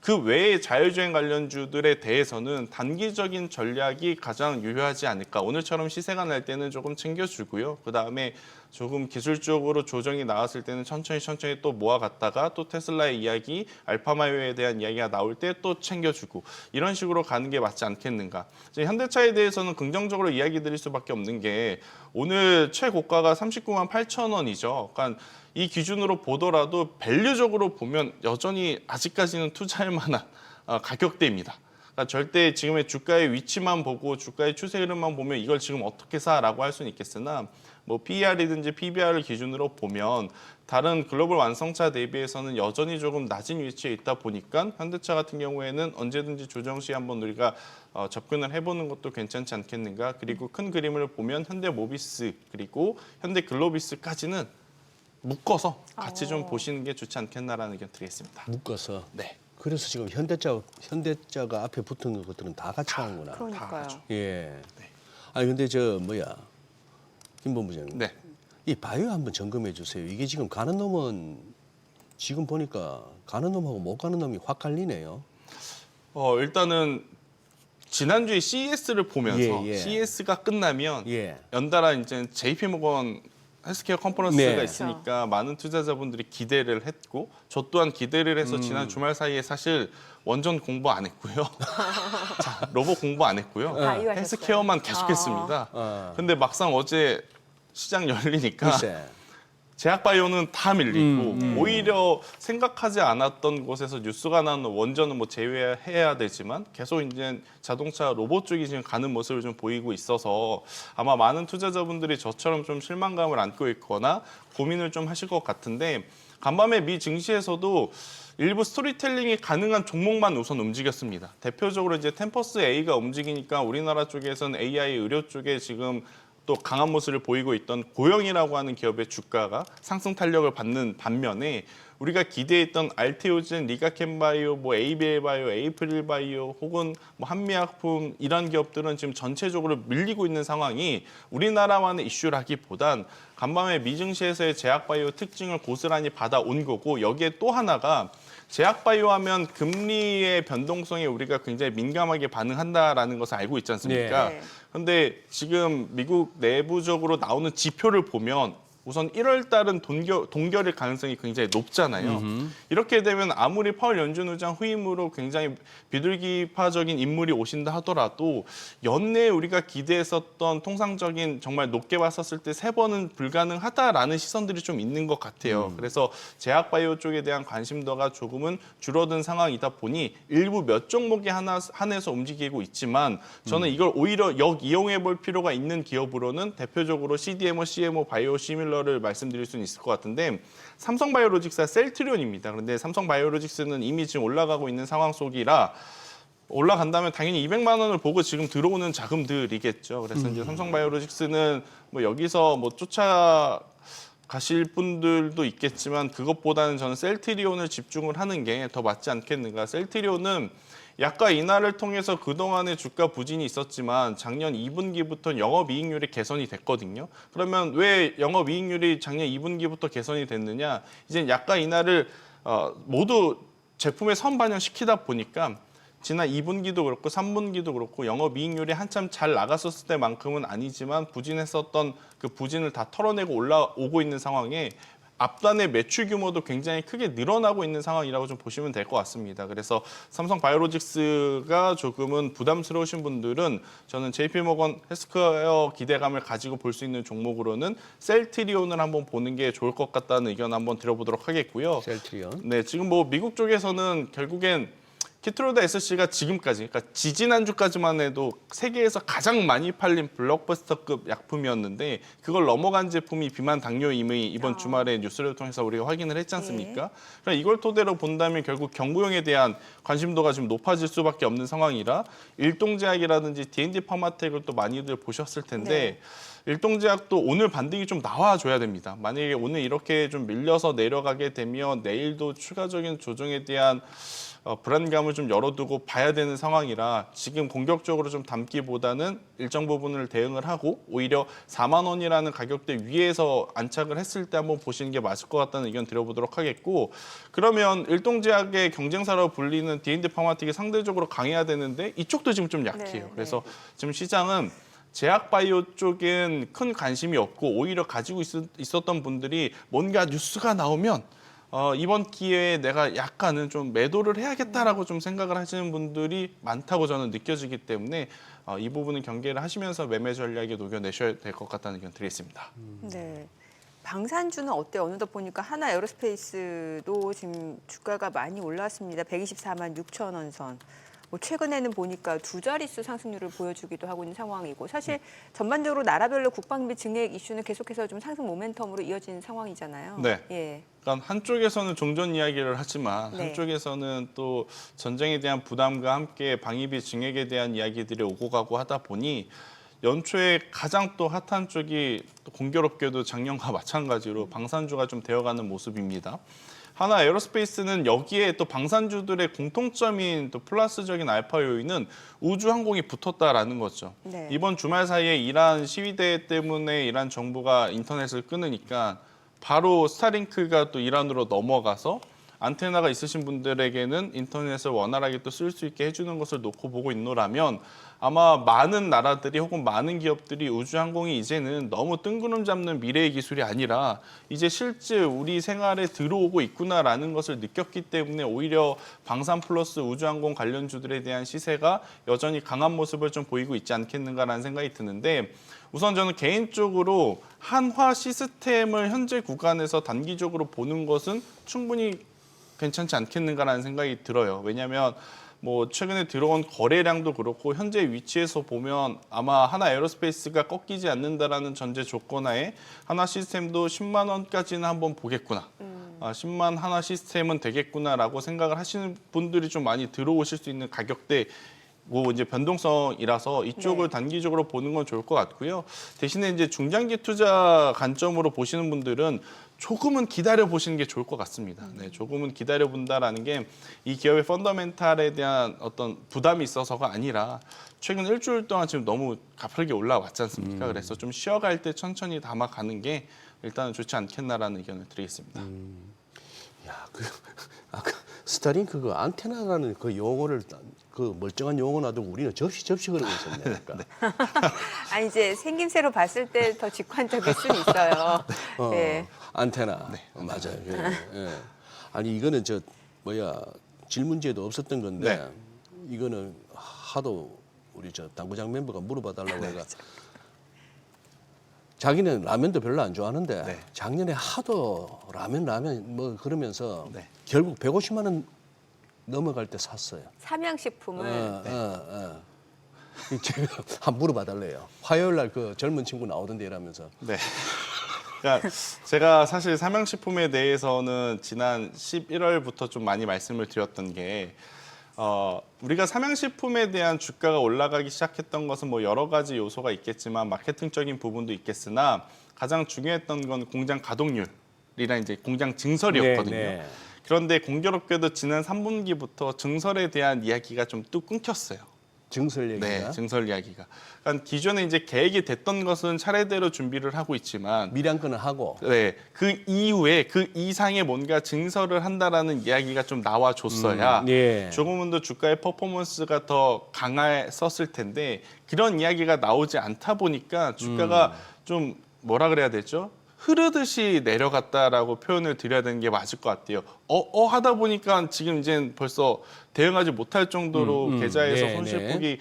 그 외의 자율주행 관련주들에 대해서는 단기적인 전략이 가장 유효하지 않을까. 오늘처럼 시세가 날 때는 조금 챙겨주고요. 그다음에 조금 기술적으로 조정이 나왔을 때는 천천히 또 모아갔다가 또 테슬라의 이야기, 알파마요에 대한 이야기가 나올 때 또 챙겨주고 이런 식으로 가는 게 맞지 않겠는가. 이제 현대차에 대해서는 긍정적으로 이야기 드릴 수밖에 없는 게 오늘 최고가가 39만 8천 원이죠. 그러니까 이 기준으로 보더라도 밸류적으로 보면 여전히 아직까지는 투자할 만한 가격대입니다. 그러니까 절대 지금의 주가의 위치만 보고 주가의 추세 흐름만 보면 이걸 지금 어떻게 사라고 할 수는 있겠으나 뭐 PER이든지 PBR을 기준으로 보면 다른 글로벌 완성차 대비해서는 여전히 조금 낮은 위치에 있다 보니까 현대차 같은 경우에는 언제든지 조정 시 한번 우리가 접근을 해보는 것도 괜찮지 않겠는가. 그리고 큰 그림을 보면 현대모비스 그리고 현대글로비스까지는 묶어서 같이 좀 보시는 게 좋지 않겠나라는 의견 드리겠습니다. 묶어서. 네. 그래서 지금 현대차가 앞에 붙은 것들은 다 같이 하는구나. 그러니까요. 예. 아니 근데 김 본부장님. 네. 이 바이오 한번 점검해 주세요. 이게 지금 가는 놈은 지금 보니까 가는 놈하고 못 가는 놈이 확 갈리네요. 일단은 지난주에 CES를 보면서 예. CES가 끝나면 예. 연달아 이제 JP모건 헬스케어 컨퍼런스가 네. 있으니까 많은 투자자분들이 기대를 했고 저 또한 기대를 해서 지난 주말 사이에 사실 원전 공부 안 했고요. 자, 로봇 공부 안 했고요. 바이오 헬스케어만 계속했습니다. 근데 막상 어제 시장 열리니까 글쎄. 제약바이오는 다 밀리고 오히려 생각하지 않았던 곳에서 뉴스가 나는 원전은 뭐 제외해야 되지만 계속 이제 자동차 로봇 쪽이 지금 가는 모습을 좀 보이고 있어서 아마 많은 투자자분들이 저처럼 좀 실망감을 안고 있거나 고민을 좀 하실 것 같은데 간밤에 미 증시에서도 일부 스토리텔링이 가능한 종목만 우선 움직였습니다. 대표적으로 이제 템퍼스 A가 움직이니까 우리나라 쪽에서는 AI 의료 쪽에 지금 또 강한 모습을 보이고 있던 고영이라고 하는 기업의 주가가 상승 탄력을 받는 반면에 우리가 기대했던 알테오젠, 리가켄바이오, 뭐 ABL바이오, 에이프릴바이오 혹은 뭐 한미약품 이런 기업들은 지금 전체적으로 밀리고 있는 상황이 우리나라만의 이슈라기보단 간밤에 미증시에서의 제약바이오 특징을 고스란히 받아온 거고 여기에 또 하나가 제약바이오 하면 금리의 변동성에 우리가 굉장히 민감하게 반응한다라는 것을 알고 있지 않습니까? 네. 그런데 지금 미국 내부적으로 나오는 지표를 보면 우선 1월 달은 동결일 가능성이 굉장히 높잖아요. 이렇게 되면 아무리 파월 연준 의장 후임으로 굉장히 비둘기파적인 인물이 오신다 하더라도 연내에 우리가 기대했었던 통상적인 정말 높게 봤었을 때 3번은 불가능하다라는 시선들이 좀 있는 것 같아요. 그래서 제약바이오 쪽에 대한 관심도가 조금은 줄어든 상황이다 보니 일부 몇 종목에 한해서 움직이고 있지만 저는 이걸 오히려 역이용해 볼 필요가 있는 기업으로는 대표적으로 CDMO, CMO, 바이오 시밀러 를 말씀드릴 수는 있을 것 같은데 삼성바이오로직스와 셀트리온입니다. 그런데 삼성바이오로직스는 이미 지금 올라가고 있는 상황 속이라 올라간다면 당연히 200만 원을 보고 지금 들어오는 자금들이겠죠. 그래서 이제 삼성바이오로직스는 뭐 여기서 뭐 쫓아가실 분들도 있겠지만 그것보다는 저는 셀트리온을 집중을 하는 게 더 맞지 않겠는가. 셀트리온은 약가 인하를 통해서 그동안의 주가 부진이 있었지만 작년 2분기부터 영업이익률이 개선이 됐거든요. 그러면 왜 영업이익률이 작년 2분기부터 개선이 됐느냐? 이제 약가 인하를 모두 제품에 선반영시키다 보니까 지난 2분기도 그렇고 3분기도 그렇고 영업이익률이 한참 잘 나갔었을 때만큼은 아니지만 부진했었던 그 부진을 다 털어내고 올라오고 있는 상황에 앞단의 매출 규모도 굉장히 크게 늘어나고 있는 상황이라고 좀 보시면 될 것 같습니다. 그래서 삼성바이오로직스가 조금은 부담스러우신 분들은 저는 JP모건 헬스케어 기대감을 가지고 볼 수 있는 종목으로는 셀트리온을 한번 보는 게 좋을 것 같다는 의견 한번 드려보도록 하겠고요. 셀트리온. 네, 지금 뭐 미국 쪽에서는 결국엔 키트로다 SC가 지금까지, 그러니까 지지난주까지만 해도 세계에서 가장 많이 팔린 블록버스터급 약품이었는데 그걸 넘어간 제품이 비만 당뇨임의 이번 주말에 뉴스를 통해서 우리가 확인을 했지 않습니까? 그러니까 이걸 토대로 본다면 결국 경구용에 대한 관심도가 좀 높아질 수밖에 없는 상황이라 일동제약이라든지 D&D 파마텍을 또 많이들 보셨을 텐데 일동제약도 오늘 반등이 좀 나와줘야 됩니다. 만약에 오늘 이렇게 좀 밀려서 내려가게 되면 내일도 추가적인 조정에 대한 불안감을 좀 열어두고 봐야 되는 상황이라 지금 공격적으로 좀 담기보다는 일정 부분을 대응을 하고 오히려 4만 원이라는 가격대 위에서 안착을 했을 때 한번 보시는 게 맞을 것 같다는 의견 드려보도록 하겠고, 그러면 일동제약의 경쟁사로 불리는 D&D 파마틱이 상대적으로 강해야 되는데 이쪽도 지금 좀 약해요. 네, 그래서 지금 시장은 제약바이오 쪽엔 큰 관심이 없고 오히려 가지고 있었던 분들이 뭔가 뉴스가 나오면 이번 기회에 내가 약간은 좀 매도를 해야겠다라고 좀 생각을 하시는 분들이 많다고 저는 느껴지기 때문에 이 부분은 경계를 하시면서 매매 전략에 녹여내셔야 될 것 같다는 의견 드리겠습니다. 네. 방산주는 어때요? 어느덧 보니까 하나 에어로스페이스도 지금 주가가 많이 올랐습니다. 124만 6천 원 선. 뭐 최근에는 보니까 두 자릿수 상승률을 보여주기도 하고 있는 상황이고, 사실 전반적으로 나라별로 국방비 증액 이슈는 계속해서 좀 상승 모멘텀으로 이어지는 상황이잖아요. 네. 예. 그러니까 한쪽에서는 종전 이야기를 하지만 네. 한쪽에서는 또 전쟁에 대한 부담과 함께 방위비 증액에 대한 이야기들이 오고 가고 하다 보니 연초에 가장 또 핫한 쪽이 또 공교롭게도 작년과 마찬가지로 방산주가 좀 되어가는 모습입니다. 하나 에어로스페이스는 여기에 또 방산주들의 공통점인 또 플러스적인 알파 요인은 우주항공이 붙었다라는 거죠. 네. 이번 주말 사이에 이란 시위대 때문에 이란 정부가 인터넷을 끊으니까 바로 스타링크가 또 이란으로 넘어가서 안테나가 있으신 분들에게는 인터넷을 원활하게 또 쓸 수 있게 해주는 것을 놓고 보고 있노라면 아마 많은 나라들이 혹은 많은 기업들이 우주항공이 이제는 너무 뜬구름 잡는 미래의 기술이 아니라 이제 실제 우리 생활에 들어오고 있구나라는 것을 느꼈기 때문에 오히려 방산 플러스 우주항공 관련주들에 대한 시세가 여전히 강한 모습을 좀 보이고 있지 않겠는가라는 생각이 드는데, 우선 저는 개인적으로 한화 시스템을 현재 구간에서 단기적으로 보는 것은 충분히 괜찮지 않겠는가라는 생각이 들어요. 왜냐하면 뭐 최근에 들어온 거래량도 그렇고 현재 위치에서 보면 아마 하나 에어로스페이스가 꺾이지 않는다라는 전제 조건하에 하나 시스템도 10만 원까지는 한번 보겠구나. 10만 하나 시스템은 되겠구나라고 생각을 하시는 분들이 좀 많이 들어오실 수 있는 가격대 뭐 이제 변동성이라서 이쪽을 네. 단기적으로 보는 건 좋을 것 같고요. 대신에 이제 중장기 투자 관점으로 보시는 분들은 조금은 기다려 보시는 게 좋을 것 같습니다. 네, 조금은 기다려 본다라는 게 이 기업의 펀더멘탈에 대한 어떤 부담이 있어서가 아니라 최근 일주일 동안 지금 너무 가파르게 올라왔지 않습니까? 그래서 좀 쉬어갈 때 천천히 담아가는 게 일단은 좋지 않겠나라는 의견을 드리겠습니다. 야, 아까 스타링크 그 안테나라는 그 용어를 그 멀쩡한 용어 놔두고 우리는 접시 그러고 있었네. 그러니까. 아, 이제 생김새로 봤을 때 더 직관적일 수는 있어요. 네. 안테나. 맞아요. 예, 예. 아니 이거는 질문지에도 없었던 건데 네. 이거는 하도 우리 당구장 멤버가 물어봐 달라고 해가 자기는 라면도 별로 안 좋아하는데 네. 작년에 하도 라면 뭐 그러면서 네. 결국 150만 원 넘어갈 때 샀어요. 삼양식품을 제가 한번 물어봐 달래요. 화요일 날 그 젊은 친구 나오던데 이러면서. 네. 그러니까 제가 사실 삼양식품에 대해서는 지난 11월부터 좀 많이 말씀을 드렸던 게 우리가 삼양식품에 대한 주가가 올라가기 시작했던 것은 뭐 여러 가지 요소가 있겠지만 마케팅적인 부분도 있겠으나 가장 중요했던 건 공장 가동률이랑 이제 공장 증설이었거든요. 네, 네. 그런데 공교롭게도 지난 3분기부터 증설에 대한 이야기가 좀 뚝 끊겼어요. 증설 얘기가. 네, 증설 이야기가. 그러니까 기존에 이제 계획이 됐던 것은 차례대로 준비를 하고 있지만 미량권을 하고. 네, 그 이후에 그 이상의 뭔가 증설을 한다라는 이야기가 좀 나와줬어야 예. 조금은 더 주가의 퍼포먼스가 더 강했었을 텐데 그런 이야기가 나오지 않다 보니까 주가가 좀 뭐라 그래야 되죠? 흐르듯이 내려갔다라고 표현을 드려야 되는 게 맞을 것 같아요. 하다 보니까 지금 이제 벌써 대응하지 못할 정도로 계좌에서 네, 손실폭이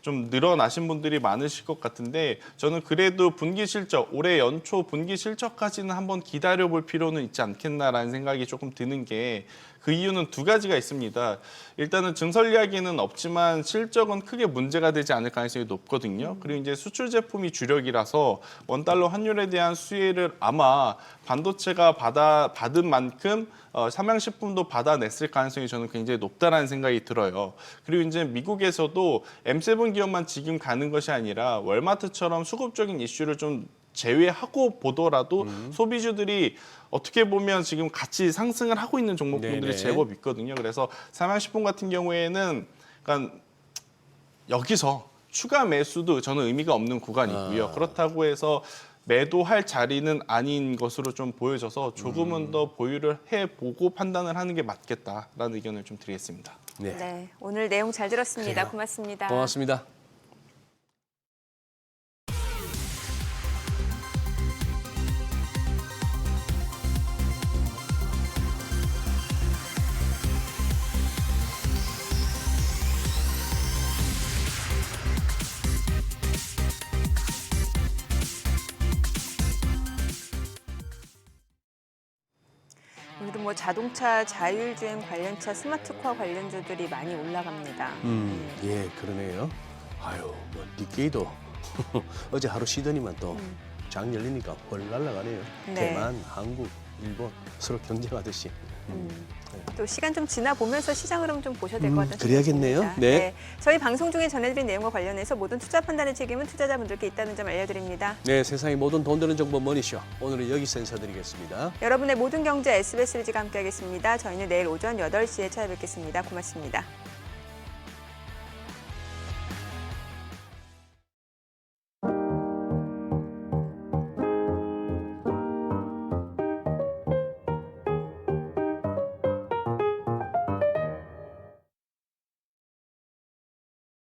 좀 늘어나신 분들이 많으실 것 같은데 저는 그래도 분기 실적, 올해 연초 분기 실적까지는 한번 기다려볼 필요는 있지 않겠나라는 생각이 조금 드는 게 그 이유는 두 가지가 있습니다. 일단은 증설 이야기는 없지만 실적은 크게 문제가 되지 않을 가능성이 높거든요. 그리고 이제 수출 제품이 주력이라서 원달러 환율에 대한 수혜를 아마 반도체가 받은 만큼 삼양식품도 받아냈을 가능성이 저는 굉장히 높다라는 생각이 들어요. 그리고 이제 미국에서도 M7 기업만 지금 가는 것이 아니라 월마트처럼 수급적인 이슈를 좀 제외하고 보더라도 소비주들이 어떻게 보면 지금 같이 상승을 하고 있는 종목군들이 네네. 제법 있거든요. 그래서 삼양식품 같은 경우에는 그러니까 여기서 추가 매수도 저는 의미가 없는 구간이고요. 그렇다고 해서 매도할 자리는 아닌 것으로 좀 보여져서 조금은 더 보유를 해보고 판단을 하는 게 맞겠다라는 의견을 좀 드리겠습니다. 네. 네, 오늘 내용 잘 들었습니다. 그래요. 고맙습니다. 고맙습니다. 오늘은 뭐 자동차 자율주행 관련차 스마트코어 관련주들이 많이 올라갑니다. 예, 그러네요. 아유, 뭐 니케이도 어제 하루 쉬더니만 또 장 열리니까 헐 날아가네요. 네. 대만, 한국, 일본 서로 경쟁하듯이. 또 시간 좀 지나 보면서 시장 흐름 좀 보셔야 될 것 같다는 그래야겠네요. 생각이 듭니다. 네. 저희 방송 중에 전해드린 내용과 관련해서 모든 투자 판단의 책임은 투자자분들께 있다는 점 알려드립니다. 네, 세상의 모든 돈 되는 정보 머니쇼. 오늘은 여기서 인사드리겠습니다. 여러분의 모든 경제 SBS 비지가 함께하겠습니다. 저희는 내일 오전 8시에 찾아뵙겠습니다. 고맙습니다.